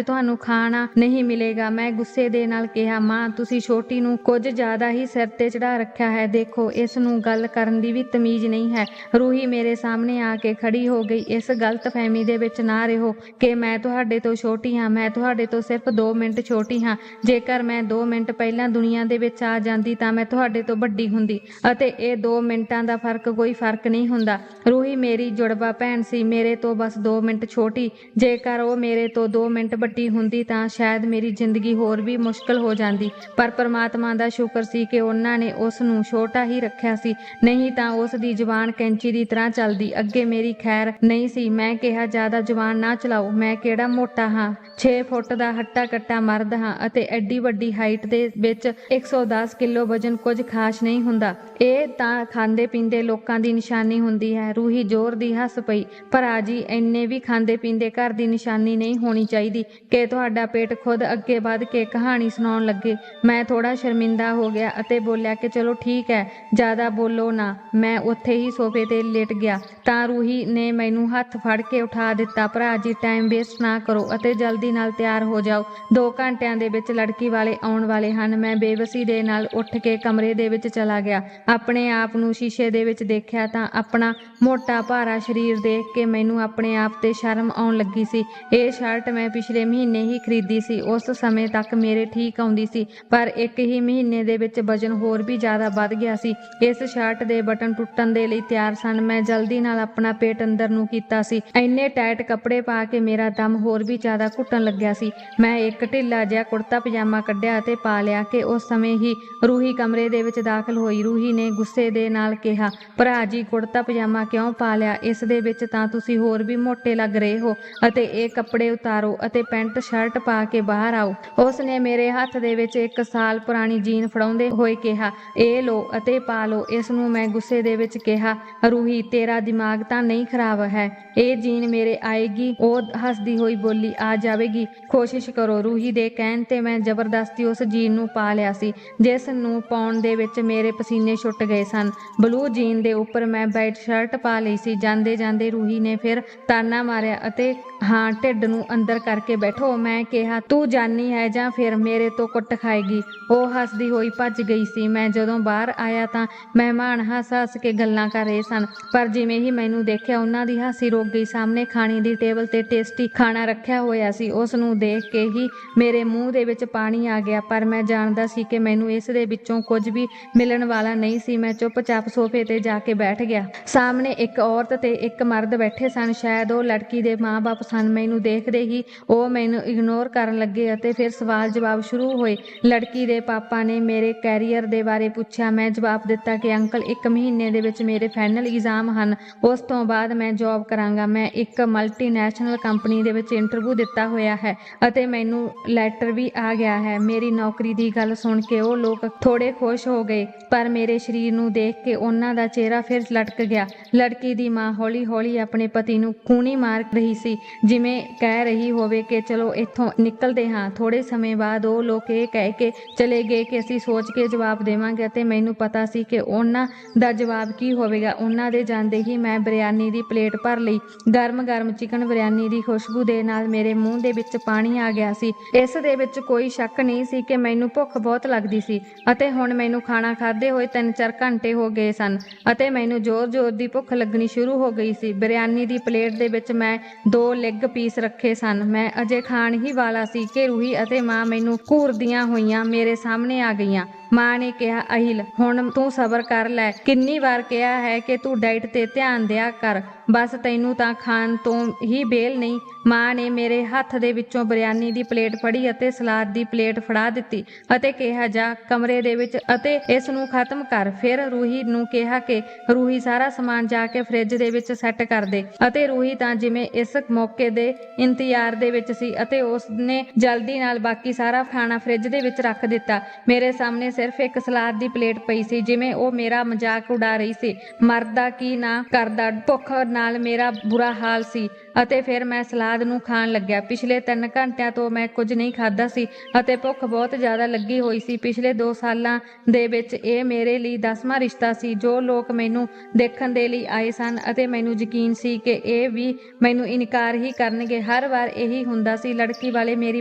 ਤੁਹਾਨੂੰ ਖਾਣਾ ਨਹੀਂ ਮਿਲੇਗਾ। ਮੈਂ ਗੁੱਸੇ ਦੇ ਨਾਲ ਕਿਹਾ, ਮਾਂ ਤੁਸੀਂ ਛੋਟੀ ਨੂੰ ਕੁਝ ਜ਼ਿਆਦਾ ਹੀ ਸਿਰ ਤੇ ਚੜਾ ਰੱਖਿਆ ਹੈ। ਦੇਖੋ, ਇਸ ਨੂੰ ਗੱਲ ਕਰਨ ਦੀ ਵੀ ਤਮੀਜ਼ ਨਹੀਂ ਹੈ। ਰੂਹੀ ਮੇਰੇ ਸਾਹਮਣੇ ਆ ਕੇ ਖੜੀ ਹੋ ਗਈ। ਇਸ ਗਲਤਫਹਿਮੀ ਦੇ ਵਿੱਚ ਨਾ ਰਹੋ ਕਿ ਮੈਂ ਤੁਹਾਡੇ ਤੋਂ ਛੋਟੀ ਹਾਂ। ਮੈਂ ਤੁਹਾਡੇ ਤੋਂ ਸਿਰਫ 2 ਮਿੰਟ ਛੋਟੀ ਹਾਂ। ਜੇਕਰ ਮੈਂ 2 ਮਿੰਟ ਪਹਿਲਾਂ ਦੁਨੀਆ ਦੇ ਵਿੱਚ ਆ ਜਾਂਦੀ ਤਾਂ ਮੈਂ ਤੁਹਾਡੇ ਤੋਂ ਵੱਡੀ ਹੁੰਦੀ, ਅਤੇ ਇਹ 2 ਮਿੰਟਾਂ ਦਾ ਫਰਕ ਕੋਈ ਫਰਕ ਨਹੀਂ ਹੁੰਦਾ। ਰੂਹੀ ਮੇਰੀ ਜੁੜਵਾ ਭੈਣ ਸੀ, ਮੇਰੇ ਤੋਂ ਬਸ 2 ਮਿੰਟ ਛੋਟੀ। ਜੇਕਰ ਉਹ ਮੇਰੇ ਤੋਂ 2 ਮਿੰਟ ਵੱਡੀ ਹੁੰਦੀ ਤਾਂ ਸ਼ਾਇਦ ਮੇਰੀ ਜ਼ਿੰਦਗੀ ਹੋਰ ਵੀ ਮੁਸ਼ਕਲ ਹੋ ਜਾਂਦੀ, ਪਰ ਪਰਮਾਤਮਾ ਦਾ ਸ਼ੁਕਰ ਸੀ ਕਿ ਉਹਨਾਂ ਨੇ ਉਸ ਨੂੰ ਛੋਟਾ ਹੀ ਰੱਖਿਆ ਸੀ, ਨਹੀਂ ਤਾਂ ਉਸ ਦੀ ਜ਼ੁਬਾਨ ਕੈਂਚੀ ਦੀ ਤਰ੍ਹਾਂ ਚੱਲਦੀ। ਅੱਗੇ ਮੇਰੀ ਖੈਰ ਨਹੀਂ ਸੀ। ਮੈਂ ਕਿਹਾ, ਜ਼ਿਆਦਾ ਜ਼ੁਬਾਨ ਨਾ ਚਲਾਓ। ਮੈਂ ਕਿਹੜਾ ਮੋਟਾ ਹਾਂ, 6 ਫੁੱਟ ਦਾ ਹੱਟਾ ਕੱਟਾ ਮਰਦ ਹਾਂ, ਅਤੇ ਐਡੀ ਵੱਡੀ ਹਾਈਟ ਦੇ ਵਿੱਚ 110 ਕਿਲੋ ਵਜ਼ਨ ਕੁਝ ਖਾਸ ਨਹੀਂ ਹੁੰਦਾ। ਇਹ ਤਾਂ ਖਾਂਦੇ ਪੀਂਦੇ ਲੋਕਾਂ ਦੀ ਨਿਸ਼ਾਨੀ ਹੁੰਦੀ ਹੈ। ਰੂਹੀ ਜ਼ੋਰ ਦੀ ਹੱਸ ਪਈ। ਭਰਾ ਜੀ, ਇੰਨੇ ਵੀ ਖਾਂਦੇ ਪੀਂਦੇ ਘਰ ਦੀ ਨਿਸ਼ਾਨੀ ਨਹੀਂ ਹੋਣੀ ਚਾਹੀਦੀ ਕਿ ਤੁਹਾਡਾ ਪੇਟ ਖੁਦ ਅੱਗੇ ਵੱਧ ਕੇ ਕਹਾਣੀ ਸੁਣਾਉਣ ਲੱਗੇ। ਮੈਂ ਥੋੜਾ ਸ਼ਰਮਿੰਦਾ ਹੋ ਗਿਆ ਅਤੇ ਬੋਲਿਆ ਕਿ ਚਲੋ ਠੀਕ ਹੈ, ਜ਼ਿਆਦਾ ਬੋਲੋ ਨਾ। ਮੈਂ ਉੱਥੇ ਹੀ ਸੋਫੇ ਤੇ ਲੇਟ ਗਿਆ ਤਾਂ ਰੂਹੀ ਨੇ ਮੈਨੂੰ ਹੱਥ ਫੜ ਕੇ ਉਠਾ ਦਿੱਤਾ। ਭਰਾ ਜੀ, ਟਾਈਮ ਵੇਸਟ ਨਾ ਕਰੋ ਅਤੇ ਜਲਦੀ ਨਾਲ ਤਿਆਰ ਹੋ ਜਾਓ। 2 ਘੰਟਿਆਂ ਦੇ ਵਿੱਚ ਲੜਕੀ ਵਾਲੇ ਆਉਣ ਵਾਲੇ ਹਨ। ਮੈਂ ਬੇਬਸੀ ਦੇ ਨਾਲ ਉੱਠ ਕੇ ਕਮਰੇ ਦੇ ਵਿੱਚ ਚਲਾ ਗਿਆ। ਆਪਣੇ ਆਪ ਨੂੰ ਸ਼ੀਸ਼ੇ ਦੇ ਵਿੱਚ ਦੇਖਿਆ ਤਾਂ ਆਪਣਾ ਮੋਟਾ ਭਾਰਾ ਸਰੀਰ ਦੇਖ ਕੇ ਮੈਨੂੰ ਆਪਣੇ ਆਪ ਤੇ ਸ਼ਰਮ ਆਉਣ ਲੱਗੀ ਸੀ। ਇਹ ਸ਼ਰਟ ਮੈਂ ਪਿਛਲੇ ਮਹੀਨੇ ਹੀ ਖਰੀਦੀ ਸੀ। ਉਸ ਸਮੇਂ ਤੱਕ ਮੇਰੇ ਠੀਕ ਆਉਂਦੀ ਸੀ, ਪਰ 1 ਹੀ ਮਹੀਨੇ ਦੇ ਵਿੱਚ ਵਜ਼ਨ ਹੋਰ ਵੀ ਜ਼ਿਆਦਾ ਵੱਧ ਗਿਆ ਸੀ। ਇਸ ਸ਼ਰਟ ਦੇ ਬਟਨ ਟੁੱਟਣ ਦੇ ਲਈ ਤਿਆਰ ਸਨ। ਮੈਂ ਜਲਦੀ ਨਾਲ ਆਪਣਾ ਪੇਟ ਅੰਦਰ ਨੂੰ ਕੀਤਾ ਸੀ। ਇੰਨੇ ਟਾਈਟ ਕੱਪੜੇ ਪਾ ਕੇ ਮੇਰਾ ਦਮ ਹੋਰ ਵੀ ਜ਼ਿਆਦਾ ਘੁੱਟਣ ਲੱਗਿਆ ਸੀ। ਮੈਂ ਇੱਕ ਢਿੱਲਾ ਜਿਹਾ ਕੁੜਤਾ ਪਜਾਮਾ ਕੱਢਿਆ ਅਤੇ ਪਾ ਲਿਆ ਕਿ ਉਸ ਸਮੇਂ ਹੀ ਰੂਹੀ ਕਮਰੇ ਦੇ ਵਿੱਚ ਦਾਖਲ ਹੋਈ। ਰੂਹੀ ਨੇ ਗੁੱਸੇ ਦੇ ਨਾਲ ਕਿਹਾ, ਭਰਾ ਜੀ, ਕੁੜਤਾ ਪਜਾਮਾ ਕਿਉਂ ਪਾ ਲਿਆ? ਇਸ ਦੇ ਵਿੱਚ ਤਾਂ ਤੁਸੀਂ ਹੋਰ ਵੀ ਮੋਟੇ ਲੱਗ ਰਹੇ ਹੋ, ਅਤੇ ਇਹ ਕੱਪੜੇ ਉਤਾਰੋ ਅਤੇ ਪੈਂਟ ਸ਼ਰਟ ਪਾ ਕੇ ਬਾਹਰ ਆਓ। ਉਸ ਨੇ ਮੇਰੇ ਹੱਥ ਦੇ ਵਿੱਚ 1 ਸਾਲ ਪੁਰਾਣੀ ਜੀਨ ਫੜਾਉਂਦੇ ਹੋਏ ਕਿਹਾ, ਇਹ ਲਓ ਅਤੇ ਪਾ ਲਓ ਇਸ ਨੂੰ। ਮੈਂ ਗੁੱਸੇ ਦੇ ਵਿੱਚ ਕਿਹਾ, ਰੂਹੀ, ਤੇਰਾ ਦਿਮਾਗ ਤਾਂ ਨਹੀਂ ਖਰਾਬ ਹੈ? ਇਹ ਜੀਨ ਮੇਰੇ ਆਏਗੀ? ਉਹ ਹੱਸਦੀ ਹੋਈ ਬੋਲੀ, ਆ ਜਾਵੇਗੀ, ਕੋਸ਼ਿਸ਼ ਕਰੋ। ਰੂਹੀ ਦੇ ਕਹਿਣ ਤੇ ਮੈਂ ਜ਼ਬਰਦਸਤੀ ਉਸ ਜੀਨ ਨੂੰ ਪਾ ਲਿਆ ਸੀ, ਜਿਸ ਨੂੰ ਪਾਉਣ ਦੇ ਵਿੱਚ ਮੇਰੇ ਪਸੀਨੇ ਛੁੱਟ ਗਏ ਸਨ। ਬਲੂ ਜੀਨ ਦੇ ਉੱਪਰ ਮੈਂ ਵਾਈਟ ਸ਼ਰਟ ਪਾ ਲਈ ਸੀ। ਜਾਂਦੇ ਜਾਂਦੇ ਰੂਹੀ ਨੇ ਫਿਰ ਤਾਨਾ ਮਾਰਿਆ ਅਤੇ ਹਾਂ, ਢਿੱਡ ਨੂੰ ਅੰਦਰ ਕਰਕੇ ਬੈਠੋ। ਮੈਂ ਕਿਹਾ, ਤੂੰ ਜਾਨੀ ਹੈ ਜਾਂ ਫਿਰ ਮੇਰੇ ਤੋਂ ਕੁੱਟ ਖਾਏਗੀ? ਉਹ ਹੱਸਦੀ ਹੋਈ ਭੱਜ ਗਈ ਸੀ। ਮੈਂ ਜਦੋਂ ਬਾਹਰ ਆਇਆ ਤਾਂ ਮਹਿਮਾਨ ਹੱਸ ਹੱਸ ਕੇ ਗੱਲਾਂ ਕਰ ਰਹੇ ਸਨ, ਪਰ ਜਿਵੇਂ ਹੀ ਮੈਨੂੰ ਦੇਖਿਆ ਉਹਨਾਂ ਦੀ ਹਾਸੀ ਰੁਕ ਗਈ। ਸਾਹਮਣੇ ਖਾਣੇ ਦੀ ਟੇਬਲ ਤੇ ਟੇਸਟੀ ਖਾਣਾ ਰੱਖਿਆ ਹੋਇਆ ਸੀ। ਉਸ ਨੂੰ ਦੇਖ ਕੇ ਹੀ ਮੇਰੇ ਮੂੰਹ ਦੇ ਵਿੱਚ ਪਾਣੀ ਆ ਗਿਆ, ਪਰ ਮੈਂ ਜਾਣਦਾ ਸੀ ਕਿ ਮੈਨੂੰ ਇਸ ਦੇ ਵਿੱਚੋਂ ਕੁਝ ਵੀ ਮਿਲਣ ਵਾਲਾ ਨਹੀਂ ਸੀ। ਮੈਂ ਚੁੱਪਚਾਪ ਸੋਫੇ ਤੇ ਜਾ ਕੇ ਬੈਠ ਗਿਆ। ਸਾਹਮਣੇ ਇੱਕ ਔਰਤ ਤੇ ਇੱਕ ਮਰਦ ਬੈਠੇ ਸਨ। ਸ਼ਾਇਦ ਉਹ ਲੜਕੀ ਦੇ ਮਾਂ-ਬਾਪ ਸਨ। ਮੈਨੂੰ ਦੇਖਦੇ ਹੀ ਉਹ ਮੈਨੂੰ ਇਗਨੋਰ ਕਰਨ ਲੱਗੇ ਅਤੇ ਫਿਰ ਸਵਾਲ ਜਵਾਬ ਸ਼ੁਰੂ ਹੋਏ। ਲੜਕੀ ਦੇ ਪਾਪਾ ਨੇ ਮੇਰੇ ਕੈਰੀਅਰ ਦੇ ਬਾਰੇ ਪੁੱਛਿਆ। ਮੈਂ ਜਵਾਬ ਦਿੱਤਾ ਕਿ ਅੰਕਲ, 1 ਮਹੀਨੇ ਦੇ ਵਿੱਚ ਮੇਰੇ ਫਾਈਨਲ ਐਗਜ਼ਾਮ ਹਨ, ਉਸ ਤੋਂ ਬਾਅਦ ਮੈਂ ਜੌਬ ਕਰਾਂਗਾ। ਮੈਂ ਇੱਕ ਮਲਟੀਨੈਸ਼ਨਲ ਕੰਪਨੀ ਦੇ ਵਿੱਚ ਇੰਟਰਵਿਊ ਦਿੱਤਾ ਹੋਇਆ ਹੈ ਅਤੇ ਮੈਨੂੰ ਲੈਟਰ ਵੀ ਆ ਗਿਆ ਹੈ। ਮੇਰੀ ਨੌਕਰੀ ਦੀ ਗੱਲ ਸੁਣ ਕੇ ਉਹ ਲੋਕ ਥੋੜੇ ਖੁਸ਼ ਹੋ ਗਏ, ਪਰ ਮੇਰੇ ਸਰੀਰ ਨੂੰ ਦੇਖ ਕੇ ਉਹਨਾਂ ਦਾ ਚਿਹਰਾ ਫਿਰ ਲਟਕ ਗਿਆ। ਲੜਕੀ ਦੀ ਮਾਂ ਹੌਲੀ ਹੌਲੀ ਆਪਣੇ ਪਤੀ ਨੂੰ ਕੂਣੀ ਮਾਰ ਰਹੀ ਸੀ, ਜਿਵੇਂ ਕਹਿ ਰਹੀ ਹੋਵੇ ਕਿ ਚਲੋ ਇੱਥੋਂ ਨਿਕਲਦੇ ਹਾਂ। ਥੋੜੇ ਸਮੇਂ ਬਾਅਦ ਉਹ ਲੋਕ ਇਹ ਕਹਿ ਕੇ ਚਲੇ ਗਏ ਕਿ ਅਸੀਂ ਸੋਚ ਕੇ ਜਵਾਬ ਦੇਵਾਂਗੇ, ਅਤੇ ਮੈਨੂੰ ਪਤਾ ਸੀ ਕਿ ਉਹਨਾਂ ਦਾ ਜਵਾਬ ਕੀ ਹੋਵੇਗਾ। ਉਹਨਾਂ ਦੇ ਜਾਂਦੇ ਹੀ ਮੈਂ ਬਿਰਿਆਨੀ ਦੀ ਪਲੇਟ ਭਰ ਲਈ। ਗਰਮ ਗਰਮ ਚਿਕਨ ਬਿਰਿਆਨੀ ਦੀ ਖੁਸ਼ਬੂ ਦੇ ਨਾਲ ਮੇਰੇ ਮੂੰਹ ਦੇ ਵਿੱਚ ਪਾਣੀ ਆ ਗਿਆ ਸੀ। ਇਸ ਦੇ ਵਿੱਚ ਕੋਈ ਸ਼ੱਕ ਨਹੀਂ ਸੀ ਕਿ ਮੈਨੂੰ ਭੁੱਖ ਬਹੁਤ ਲੱਗਦੀ ਸੀ, ਅਤੇ ਹੁਣ ਮੈਨੂੰ ਖਾਣਾ ਖਾਧੇ ਹੋਏ 3-4 ਘੰਟੇ ਹੋ ਗਏ ਸਨ ਅਤੇ ਮੈਨੂੰ ਜ਼ੋਰ-ਜ਼ੋਰ ਦੀ ਭੁੱਖ ਲੱਗਣੀ ਸ਼ੁਰੂ ਹੋ ਗਈ ਸੀ। ਬਿਰਿਆਨੀ ਦੀ ਪਲੇਟ ਦੇ ਵਿੱਚ ਮੈਂ 2 ਲੈਗ ਪੀਸ ਰੱਖੇ ਸਨ। ਮੈਂ ਅਜੇ ਖਾਣ ਹੀ ਵਾਲਾ ਸੀ ਕਿ ਰੂਹੀ ਅਤੇ ਮਾਂ ਮੈਨੂੰ ਘੂਰਦੀਆਂ ਹੋਈਆਂ ਮੇਰੇ ਸਾਹਮਣੇ ਆ ਗਈਆਂ। ਮਾਂ ਨੇ ਕਿਹਾ, ਅਹਿਲ, ਹੁਣ ਤੂੰ ਸਬਰ ਕਰ ਲੈ। ਕਿੰਨੀ ਵਾਰ ਕਿਹਾ ਹੈ ਕਿ ਤੂੰ ਡਾਈਟ ਤੇ ਧਿਆਨ ਦਿਆ ਕਰ, ਬਸ ਤੈਨੂੰ ਤਾਂ ਖਾਣ ਤੋਂ ਹੀ ਬੇਲ ਨਹੀਂ। ਮਾਂ ਨੇ ਮੇਰੇ ਹੱਥ ਦੇ ਵਿੱਚੋਂ ਬਿਰਿਆਨੀ ਦੀ ਪਲੇਟ ਫੜੀ ਅਤੇ ਸਲਾਦ ਦੀ ਪਲੇਟ ਫੜਾ ਦਿੱਤੀ ਅਤੇ ਕਿਹਾ, ਜਾ ਕਮਰੇ ਦੇ ਵਿੱਚ ਅਤੇ ਇਸ ਨੂੰ ਖਤਮ ਕਰ। ਫਿਰ ਰੂਹੀ ਨੂੰ ਕਿਹਾ ਕਿ ਰੂਹੀ, ਸਾਰਾ ਸਮਾਨ ਜਾ ਕੇ ਫ੍ਰਿਜ ਦੇ ਵਿੱਚ ਸੈੱਟ ਕਰ ਦੇ। ਅਤੇ ਰੂਹੀ ਤਾਂ ਜਿਵੇਂ ਇਸ ਮੌਕੇ ਦੇ ਇੰਤਜ਼ਾਰ ਦੇ ਵਿੱਚ ਸੀ ਅਤੇ ਉਸ ਨੇ ਜਲਦੀ ਨਾਲ ਬਾਕੀ ਸਾਰਾ ਖਾਣਾ ਫ੍ਰਿਜ ਦੇ ਵਿੱਚ ਰੱਖ ਦਿੱਤਾ। ਮੇਰੇ ਸਾਹਮਣੇ ਸਿਰਫ ਇੱਕ ਸਲਾਦ ਦੀ ਪਲੇਟ ਪਈ ਸੀ, ਜਿਵੇਂ ਉਹ ਮੇਰਾ ਮਜ਼ਾਕ ਉਡਾ ਰਹੀ ਸੀ। ਮਰਦਾ ਕੀ ਨਾ ਕਰਦਾ, ਭੁੱਖ ਨਾਲ ਮੇਰਾ ਬੁਰਾ ਹਾਲ ਸੀ। ਅਤੇ ਫਿਰ ਮੈਂ ਸਲਾਦ ਨੂੰ ਖਾਣ ਲੱਗਿਆ। ਪਿਛਲੇ 3 ਘੰਟਿਆਂ ਤੋਂ ਮੈਂ ਕੁਝ ਨਹੀਂ ਖਾਧਾ ਸੀ ਅਤੇ ਭੁੱਖ ਬਹੁਤ ਜ਼ਿਆਦਾ ਲੱਗੀ ਹੋਈ ਸੀ। ਪਿਛਲੇ 2 ਸਾਲਾਂ ਦੇ ਵਿੱਚ ਇਹ ਮੇਰੇ ਲਈ 10ਵਾਂ ਰਿਸ਼ਤਾ ਸੀ। ਜੋ ਲੋਕ ਮੈਨੂੰ ਦੇਖਣ ਦੇ ਲਈ ਆਏ ਸਨ ਅਤੇ ਮੈਨੂੰ ਯਕੀਨ ਸੀ ਕਿ ਇਹ ਵੀ ਮੈਨੂੰ ਇਨਕਾਰ ਹੀ ਕਰਨਗੇ। ਹਰ ਵਾਰ ਇਹੀ ਹੁੰਦਾ ਸੀ। ਲੜਕੀ ਵਾਲੇ ਮੇਰੀ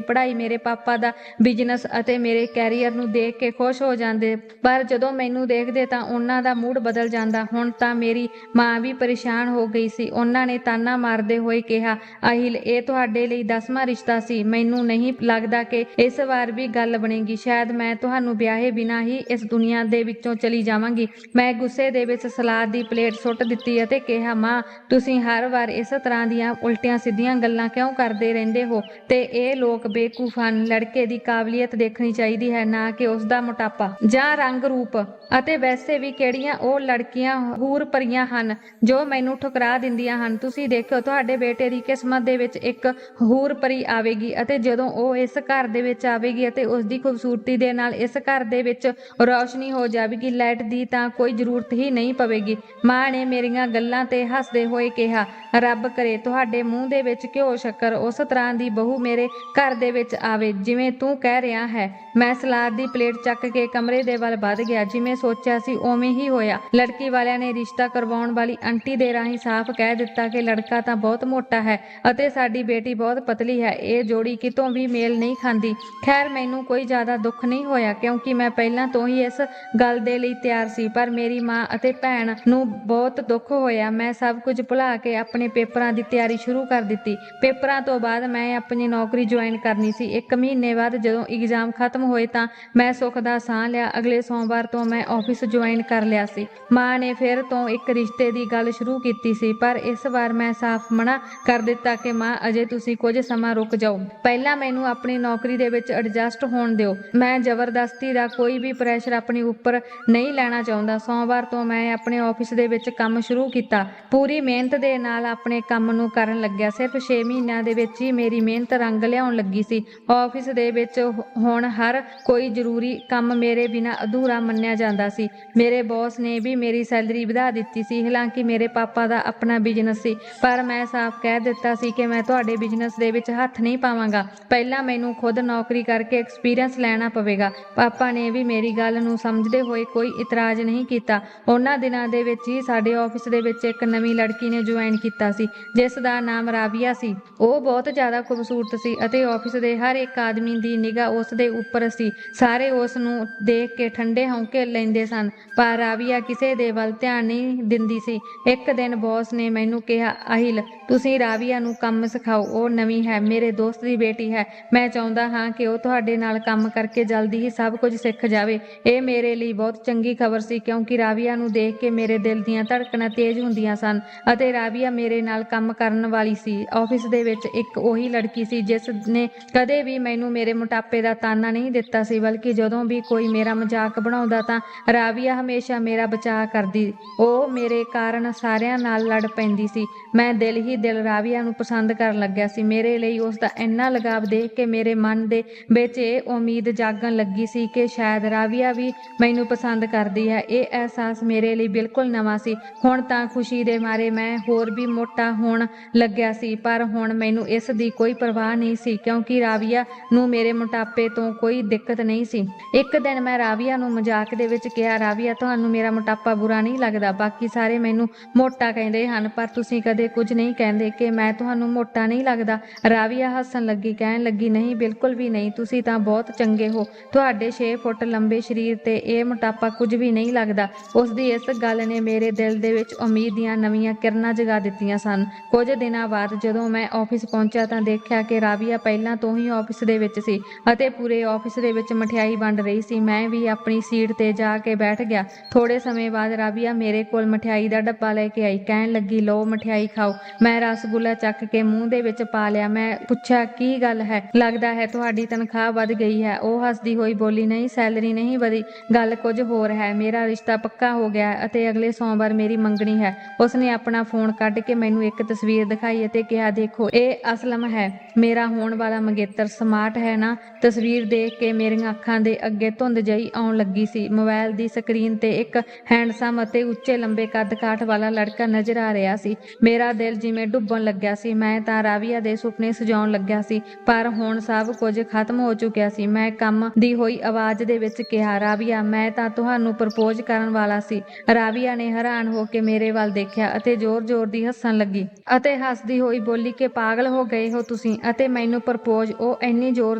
ਪੜ੍ਹਾਈ, ਮੇਰੇ ਪਾਪਾ ਦਾ ਬਿਜ਼ਨਸ ਅਤੇ ਮੇਰੇ ਕੈਰੀਅਰ ਨੂੰ ਦੇਖ ਕੇ ਖੁਸ਼ ਹੋ ਜਾਂਦੇ, ਪਰ ਜਦੋਂ ਮੈਨੂੰ ਦੇਖਦੇ ਤਾਂ ਉਹਨਾਂ ਦਾ ਮੂਡ ਬਦਲ ਜਾਂਦਾ। ਹੁਣ ਤਾਂ ਮੇਰੀ ਮਾਂ ਵੀ ਪਰੇਸ਼ਾਨ ਹੋ ਗਈ ਸੀ। ਉਹਨਾਂ ਨੇ ਤਾਨਾ ਮਾਰਦੇ ਹੋਏ ਕਿਹਾ, আহিਲ, ਇਹ ਤੁਹਾਡੇ ਲਈ 10ਵਾਂ ਰਿਸ਼ਤਾ ਸੀ। ਮੈਨੂੰ ਨਹੀਂ ਲੱਗਦਾ ਕਿ ਇਸ ਵਾਰ ਵੀ ਗੱਲ ਬਣੇਗੀ। ਸ਼ਾਇਦ ਮੈਂ ਤੁਹਾਨੂੰ ਵਿਆਹੇ ਬਿਨਾਂ ਹੀ ਇਸ ਦੁਨੀਆ ਦੇ ਵਿੱਚੋਂ ਚਲੀ ਜਾਵਾਂਗੀ। ਮੈਂ ਗੁੱਸੇ ਦੇ ਵਿੱਚ ਸਲਾਦ ਦੀ ਪਲੇਟ ਸੁੱਟ ਦਿੱਤੀ ਅਤੇ ਕਿਹਾ, ਮਾਂ, ਤੁਸੀਂ ਹਰ ਵਾਰ ਇਸ ਤਰ੍ਹਾਂ ਦੀਆਂ ਉਲਟੀਆਂ ਸਿੱਧੀਆਂ ਗੱਲਾਂ ਕਿਉਂ ਕਰਦੇ ਰਹਿੰਦੇ ਹੋ? ਤੇ ਇਹ ਲੋਕ ਬੇਵਕੂਫ ਹਨ। ਲੜਕੇ ਦੀ ਕਾਬਲੀਅਤ ਦੇਖਣੀ ਚਾਹੀਦੀ ਹੈ, ਨਾ ਕਿ ਉਸਦਾ ਮੋਟਾਪਾ ਜਾਂ ਰੰਗ ਰੂਪ। ਅਤੇ ਵੈਸੇ ਵੀ ਕਿਹੜੀਆਂ ਉਹ ਲੜਕੀਆਂ ਹੂਰ ਪਰੀਆਂ ਹਨ ਜੋ ਮੈਨੂੰ ਠੁਕਰਾ ਦਿੰਦੀਆਂ ਹਨ। ਤੁਸੀਂ ਦੇਖੋ, ਤੁਹਾਡੇ ਬੇਟੇ ਦੀ ਕਿਸਮਤ ਦੇ ਵਿੱਚ ਇੱਕ ਹੂਰ ਪਰੀ ਆਵੇਗੀ ਅਤੇ ਜਦੋਂ ਉਹ ਇਸ ਘਰ ਦੇ ਵਿੱਚ ਆਵੇਗੀ ਅਤੇ ਉਸਦੀ ਖੂਬਸੂਰਤੀ ਦੇ ਨਾਲ ਇਸ ਘਰ ਦੇ ਵਿੱਚ ਰੌਸ਼ਨੀ ਹੋ ਜਾਵੇਗੀ, ਲਾਈਟ ਦੀ ਤਾਂ ਕੋਈ ਜ਼ਰੂਰਤ ਹੀ ਨਹੀਂ ਪਵੇਗੀ। ਮਾਂ ਨੇ ਮੇਰੀਆਂ ਗੱਲਾਂ ਤੇ ਹੱਸਦੇ ਹੋਏ ਕਿਹਾ, ਰੱਬ ਕਰੇ ਤੁਹਾਡੇ ਮੂੰਹ ਦੇ ਵਿੱਚ ਘਿਓ ਸ਼ੱਕਰ ਉਸ ਤਰ੍ਹਾਂ ਦੀ ਬਹੂ ਮੇਰੇ ਘਰ ਦੇ ਵਿੱਚ ਆਵੇ ਜਿਵੇਂ ਤੂੰ ਕਹਿ ਰਿਹਾ ਹੈ। ਮੈਂ ਸਲਾਦ ਦੀ ਪਲੇਟ ਚੱਕ ਕੇ ਕਮਰੇ ਦੇ ਵੱਲ ਵੱਧ ਗਿਆ। ਜਿਵੇਂ ਸੋਚਿਆ ਸੀ ਉਵੇਂ ਹੀ ਹੋਇਆ। ਲੜਕੀ ਵਾਲਿਆਂ ਨੇ ਰਿਸ਼ਤਾ ਕਰਵਾਉਣ ਵਾਲੀ ਆਂਟੀ ਦੇ ਰਾਹੀਂ ਸਾਫ਼ ਕਹਿ ਦਿੱਤਾ ਕਿ ਲੜਕਾ ਤਾਂ ਬਹੁਤ ਮੋਟਾ ਹੈ ਅਤੇ ਸਾਡੀ ਬੇਟੀ ਬਹੁਤ ਪਤਲੀ ਹੈ। ਇਹ ਜੋੜੀ ਕਿਤੋਂ ਵੀ ਮੇਲ ਨਹੀਂ ਖਾਂਦੀ। ਖੈਰ, ਮੈਨੂੰ ਕੋਈ ਜ਼ਿਆਦਾ ਦੁੱਖ ਨਹੀਂ ਹੋਇਆ ਕਿਉਂਕਿ ਮੈਂ ਪਹਿਲਾਂ ਤੋਂ ਹੀ ਇਸ ਗੱਲ ਦੇ ਲਈ ਤਿਆਰ ਸੀ, ਪਰ ਮੇਰੀ ਮਾਂ ਅਤੇ ਭੈਣ ਨੂੰ ਬਹੁਤ ਦੁੱਖ ਹੋਇਆ। ਮੈਂ ਸਭ ਕੁਝ ਭੁਲਾ ਕੇ ਆਪਣੇ ਪੇਪਰਾਂ ਦੀ ਤਿਆਰੀ ਸ਼ੁਰੂ ਕਰ ਦਿੱਤੀ। ਪੇਪਰਾਂ ਤੋਂ ਬਾਅਦ ਮੈਂ ਆਪਣੀ ਨੌਕਰੀ ਜੁਆਇਨ ਕਰਨੀ ਸੀ। 1 ਮਹੀਨੇ ਬਾਅਦ ਜਦੋਂ ਇਗਜ਼ਾਮ ਖਤਮ ਹੋਏ ਤਾਂ ਮੈਂ ਸੁੱਖ ਦਾ ਸਾਹ ਲਿਆ। ਅਗਲੇ ਸੋਮਵਾਰ ਤੋਂ ਮੈਂ ਆਫਿਸ ਜੁਆਇਨ ਕਰ ਲਿਆ ਸੀ। ਮਾਂ ਨੇ ਫਿਰ ਤੋਂ ਇੱਕ ਰਿਸ਼ਤੇ ਦੀ ਗੱਲ ਸ਼ੁਰੂ ਕੀਤੀ ਸੀ, ਪਰ ਇਸ ਵਾਰ ਮੈਂ ਸਾਫ਼ ਮਨਾ ਕਰ ਦਿੱਤਾ ਕਿ ਮਾਂ, ਅਜੇ ਤੁਸੀਂ ਕੁਝ ਸਮਾਂ ਰੁਕ ਜਾਓ। ਪਹਿਲਾਂ ਮੈਨੂੰ ਆਪਣੀ ਨੌਕਰੀ ਦੇ ਵਿੱਚ ਐਡਜਸਟ ਹੋਣ ਦਿਓ। ਮੈਂ ਜ਼ਬਰਦਸਤੀ ਦਾ ਕੋਈ ਵੀ ਪ੍ਰੈਸ਼ਰ ਆਪਣੇ ਉੱਪਰ ਨਹੀਂ ਲੈਣਾ ਚਾਹੁੰਦਾ। ਸੋਮਵਾਰ ਤੋਂ ਮੈਂ ਆਪਣੇ ਆਫਿਸ ਦੇ ਵਿੱਚ ਕੰਮ ਸ਼ੁਰੂ ਕੀਤਾ। ਪੂਰੀ ਮਿਹਨਤ ਦੇ ਨਾਲ ਆਪਣੇ ਕੰਮ ਨੂੰ ਕਰਨ ਲੱਗਿਆ। ਸਿਰਫ 6 ਮਹੀਨਿਆਂ ਦੇ ਵਿੱਚ ਹੀ ਮੇਰੀ ਮਿਹਨਤ ਰੰਗ ਲਿਆਉਣ ਲੱਗੀ ਸੀ। ਆਫਿਸ ਦੇ ਵਿੱਚ ਹੁਣ ਹਰ ਕੋਈ ਜ਼ਰੂਰੀ ਕੰਮ ਮੇਰੇ ਬਿਨਾਂ ਅਧੂਰਾ ਮੰਨਿਆ ਜਾਂਦਾ ਸੀ। ਮੇਰੇ ਬੌਸ ਨੇ ਵੀ ਮੇਰੀ ਸੈਲਰੀ ਵਧਾ ਦਿੱਤੀ ਸੀ। ਹਾਲਾਂਕਿ ਮੇਰੇ ਪਾਪਾ ਦਾ ਆਪਣਾ ਬਿਜ਼ਨਸ ਸੀ, ਪਰ ਮੈਂ ਸਾਫ਼ ਕਹਿ ਦਿੱਤਾ ਸੀ ਕਿ ਮੈਂ ਤੁਹਾਡੇ ਬਿਜ਼ਨਸ ਦੇ ਵਿੱਚ ਹੱਥ ਨਹੀਂ ਪਾਵਾਂਗਾ। ਪਹਿਲਾਂ ਮੈਨੂੰ ਖੁਦ ਨੌਕਰੀ ਕਰਕੇ ਐਕਸਪੀਰੀਅੰਸ ਲੈਣਾ ਪਵੇਗਾ। ਪਾਪਾ ਨੇ ਵੀ ਮੇਰੀ ਗੱਲ ਨੂੰ ਸਮਝਦੇ ਹੋਏ ਕੋਈ ਇਤਰਾਜ਼ ਨਹੀਂ ਕੀਤਾ। ਉਹਨਾਂ ਦਿਨਾਂ ਦੇ ਵਿੱਚ ਹੀ ਸਾਡੇ ਆਫਿਸ ਦੇ ਵਿੱਚ ਇੱਕ ਨਵੀਂ ਲੜਕੀ ਨੇ ਜੁਆਇਨ ਕੀਤਾ ਸੀ, ਜਿਸ ਦਾ ਨਾਮ ਰਾਵੀਆ ਸੀ। ਉਹ ਬਹੁਤ ਜ਼ਿਆਦਾ ਖੂਬਸੂਰਤ ਸੀ ਅਤੇ ਆਫਿਸ ਦੇ ਹਰ ਇੱਕ ਆਦਮੀ ਦੀ ਨਿਗਾਹ ਉਸ ਦੇ ਉੱਪਰ ਸੀ। ਸਾਰੇ ਉਸ ਨੂੰ ਦੇਖ ਕੇ ਠੰਡੇ ਹੌਂਕੇ ਲੈਂਦੇ ਸਨ, ਪਰ ਰਾਵੀਆ ਕਿਸੇ ਦੇ ਵੱਲ ਧਿਆਨ ਨਹੀਂ ਦਿੰਦੀ ਸੀ। ਇੱਕ ਦਿਨ ਬੌਸ ਨੇ ਮੈਨੂੰ ਕਿਹਾ, আহিਲ, ਤੁਸੀਂ ਰਾਵੀਆ ਨੂੰ ਕੰਮ ਸਿਖਾਓ। ਉਹ ਨਵੀਂ ਹੈ, ਮੇਰੇ ਦੋਸਤ ਦੀ ਬੇਟੀ ਹੈ। ਮੈਂ ਚਾਹੁੰਦਾ ਹਾਂ ਕਿ ਉਹ ਤੁਹਾਡੇ ਨਾਲ ਕੰਮ ਕਰਕੇ ਜਲਦੀ ਹੀ ਸਭ ਕੁਝ ਸਿੱਖ ਜਾਵੇ। ਇਹ ਮੇਰੇ ਲਈ ਬਹੁਤ ਚੰਗੀ ਖਬਰ ਸੀ ਕਿਉਂਕਿ ਰਾਵੀਆ ਨੂੰ ਦੇਖ ਕੇ ਮੇਰੇ ਦਿਲ ਦੀਆਂ ਧੜਕਣਾਂ ਤੇਜ਼ ਹੁੰਦੀਆਂ ਸਨ ਅਤੇ ਰਾਵੀਆ ਮੇਰੇ ਨਾਲ ਕੰਮ ਕਰਨ ਵਾਲੀ ਸੀ। ਆਫਿਸ ਦੇ ਵਿੱਚ ਇੱਕ ਉਹੀ ਲੜਕੀ ਸੀ ਜਿਸ ਨੇ ਕਦੇ ਵੀ ਮੈਨੂੰ ਮੇਰੇ ਮੋਟਾਪੇ ਦਾ ਤਾਨਾ ਨਹੀਂ ਦਿੱਤਾ ਸੀ, ਬਲਕਿ ਜਦੋਂ ਵੀ ਕੋਈ ਮੇਰਾ ਮਜ਼ਾਕ ਬਣਾਉਂਦਾ ਤਾਂ ਰਾਵੀਆ ਹਮੇਸ਼ਾ ਮੇਰਾ ਬਚਾਅ ਕਰਦੀ। ਉਹ ਮੇਰੇ ਕਾਰਨ ਸਾਰਿਆਂ ਨਾਲ ਲੜ ਪੈਂਦੀ ਸੀ। ਮੈਂ ਦਿਲ ਹੀ ਦਿਲ ਰਾਵੀਆ ਨੂੰ ਪਸੰਦ ਕਰਨ ਲੱਗਿਆ ਸੀ। ਮੇਰੇ ਲਈ ਉਸ ਦਾ ਇੰਨਾ ਲਗਾਵ ਦੇਖ ਕੇ ਮੇਰੇ ਮਨ ਦੇ ਵਿੱਚ ਇਹ ਉਮੀਦ ਜਾਗਣ ਲੱਗੀ ਸੀ ਕਿ ਸ਼ਾਇਦ ਰਾਵੀਆ ਵੀ ਮੈਨੂੰ ਪਸੰਦ ਕਰਦੀ ਹੈ। ਇਹ ਅਹਿਸਾਸ ਮੇਰੇ ਲਈ ਬਿਲਕੁਲ ਨਵਾਂ ਸੀ। ਹੁਣ ਤਾਂ ਖੁਸ਼ੀ ਦੇ ਮਾਰੇ ਮੈਂ ਹੋਰ ਵੀ ਮੋਟਾ ਹੋਣ ਲੱਗਿਆ ਸੀ, ਪਰ ਹੁਣ ਮੈਨੂੰ ਇਸ ਦੀ ਕੋਈ ਪਰਵਾਹ ਨਹੀਂ ਸੀ ਕਿਉਂਕਿ ਰਾਵੀਆ ਨੂੰ ਮੇਰੇ ਮੋਟਾਪੇ ਤੋਂ ਕੋਈ ਦਿੱਕਤ ਨਹੀਂ ਸੀ। ਇੱਕ ਦਿਨ ਮੈਂ ਰਾਵੀਆ ਨੂੰ ਮਜ਼ਾਕ ਦੇ ਵਿੱਚ ਕਿਹਾ, ਰਾਵੀਆ, ਤੁਹਾਨੂੰ ਮੇਰਾ ਮੋਟਾਪਾ ਬੁਰਾ ਨਹੀਂ ਲੱਗਦਾ? ਬਾਕੀ ਸਾਰੇ ਮੈਨੂੰ ਮੋਟਾ ਕਹਿੰਦੇ ਹਨ, ਪਰ ਤੁਸੀਂ ਕਦੇ ਕੁਝ ਨਹੀਂ ਕਹਿੰਦੇ ਕਿ ਮੈਂ ਤੁਹਾਨੂੰ ਮੋਟਾ ਨਹੀਂ ਲੱਗਦਾ। ਰਾਵੀਆ ਹੱਸਣ ਲੱਗੀ, ਕਹਿਣ ਲੱਗੀ, ਨਹੀਂ, ਬਿਲਕੁਲ ਵੀ ਨਹੀਂ, ਤੁਸੀਂ ਤਾਂ ਬਹੁਤ ਚੰਗੇ ਹੋ। ਤੁਹਾਡੇ 6 ਫੁੱਟ ਲੰਬੇ ਸਰੀਰ ਤੇ ਇਹ ਮੋਟਾਪਾ ਕੁਝ ਵੀ ਨਹੀਂ ਲੱਗਦਾ। ਉਸ ਦੀ ਇਸ ਗੱਲ ਨੇ ਮੇਰੇ ਦਿਲ ਦੇ ਵਿੱਚ ਉਮੀਦ ਦੀਆਂ ਨਵੀਆਂ ਕਿਰਨਾਂ ਜਗਾ ਦਿੱਤੀਆਂ ਸਨ। ਕੁਝ ਦਿਨਾਂ ਬਾਅਦ ਜਦੋਂ ਮੈਂ ਆਫਿਸ ਪਹੁੰਚਿਆ ਤਾਂ ਦੇਖਿਆ ਕਿ ਰਾਵੀਆ ਪਹਿਲਾਂ ਤੋਂ ਹੀ ਆਫਿਸ ਦੇ ਵਿੱਚ ਸੀ ਅਤੇ ਪੂਰੇ ਆਫਿਸ ਦੇ ਵਿੱਚ ਮਠਿਆਈ ਵੰਡ ਰਹੀ ਸੀ। ਮੈਂ ਵੀ ਆਪਣੀ ਸੀਟ ਤੇ ਜਾ ਕੇ ਬੈਠ ਗਿਆ। ਥੋੜੇ ਸਮੇਂ ਬਾਅਦ ਰਾਵੀਆ ਮੇਰੇ ਕੋਲ ਮਠਿਆਈ ਦਾ ਡੱਬਾ ਲੈ ਕੇ ਆਈ। ਕਹਿਣ ਲੱਗੀ, ਲਓ ਮਠਿਆਈ ਖਾਓ। ਮੈਂ ਰਸਗੁੱਲਾ ਚੱਕ ਕੇ ਮੂੰਹ ਦੇ ਵਿੱਚ ਪਾ ਲਿਆ। ਮੈਂ ਪੁੱਛਿਆ, ਕੀ ਗੱਲ ਹੈ? ਲੱਗਦਾ ਹੈ ਤੁਹਾਡੀ ਤਨਖਾਹ ਵੱਧ ਗਈ ਹੈ। ਉਹ ਹੱਸਦੀ ਹੋਈ ਬੋਲੀ, ਨਹੀਂ, ਸੈਲਰੀ ਨਹੀਂ ਵਧੀ, ਗੱਲ ਕੁਝ ਹੋਰ ਹੈ। ਮੇਰਾ ਰਿਸ਼ਤਾ ਪੱਕਾ ਹੋ ਗਿਆ ਹੈ ਅਤੇ ਅਗਲੇ ਸੋਮਵਾਰ ਮੇਰੀ ਮੰਗਣੀ ਹੈ। ਉਸਨੇ ਆਪਣਾ ਫੋਨ ਕੱਢ ਕੇ ਮੈਨੂੰ ਇੱਕ ਤਸਵੀਰ ਦਿਖਾਈ ਅਤੇ ਕਿਹਾ, ਦੇਖੋ, ਇਹ ਅਸਲਮ ਹੈ, ਮੇਰਾ ਹੋਣ ਵਾਲਾ ਮੰਗੇਤਰ। ਸਮਾਰਟ ਹੈ ਨਾ? ਤਸਵੀਰ ਦੇਖ ਕੇ ਮੇਰੀਆਂ ਅੱਖਾਂ ਦੇ ਅੱਗੇ ਧੁੰਦ ਜਿਹੀ ਆਉਣ ਲੱਗੀ ਸੀ। ਮੋਬਾਈਲ ਦੀ ਸਕਰੀਨ ਤੇ ਇੱਕ ਹੈਂਡਸਮ ਅਤੇ ਉੱਚੇ ਲੰਬੇ ਕੱਦ ਕਾਠ ਵਾਲਾ ਲੜਕਾ ਨਜ਼ਰ ਆ ਰਿਹਾ ਸੀ। ਮੇਰਾ ਦਿਲ ਜਿਵੇਂ ਡੁੱਬਣ ਲੱਗਿਆ ਸੀ। ਮੈਂ ਤਾਂ ਰਾਵੀਆ ਦੇ ਸੁਪਨੇ ਸਜਾਉਣ ਲੱਗਿਆ ਸੀ, ਪਰ ਹੁਣ ਸਭ ਕੁਝ ਖਤਮ ਹੋ ਚੁੱਕਿਆ ਸੀ। ਮੈਂ ਕੰਮ ਦੀ ਹੋਈ ਆਵਾਜ਼ ਦੇ ਵਿੱਚ ਕਿਹਾ, ਰਾਵੀਆ, ਮੈਂ ਤਾਂ ਤੁਹਾਨੂੰ ਪ੍ਰਪੋਜ਼ ਕਰਨ ਵਾਲਾ ਸੀ। ਰਾਵੀਆ ਨੇ ਹੈਰਾਨ ਹੋ ਕੇ ਮੇਰੇ ਵੱਲ ਦੇਖਿਆ ਅਤੇ ਜ਼ੋਰ-ਜ਼ੋਰ ਦੀ ਹੱਸਣ ਲੱਗੀ ਅਤੇ ਹੱਸਦੀ ਹੋਈ ਬੋਲੀ ਕਿ ਪਾਗਲ ਹੋ ਗਏ ਹੋ ਤੁਸੀਂ ਅਤੇ ਮੈਨੂੰ ਪ੍ਰਪੋਜ਼। ਉਹ ਇੰਨੀ ਜ਼ੋਰ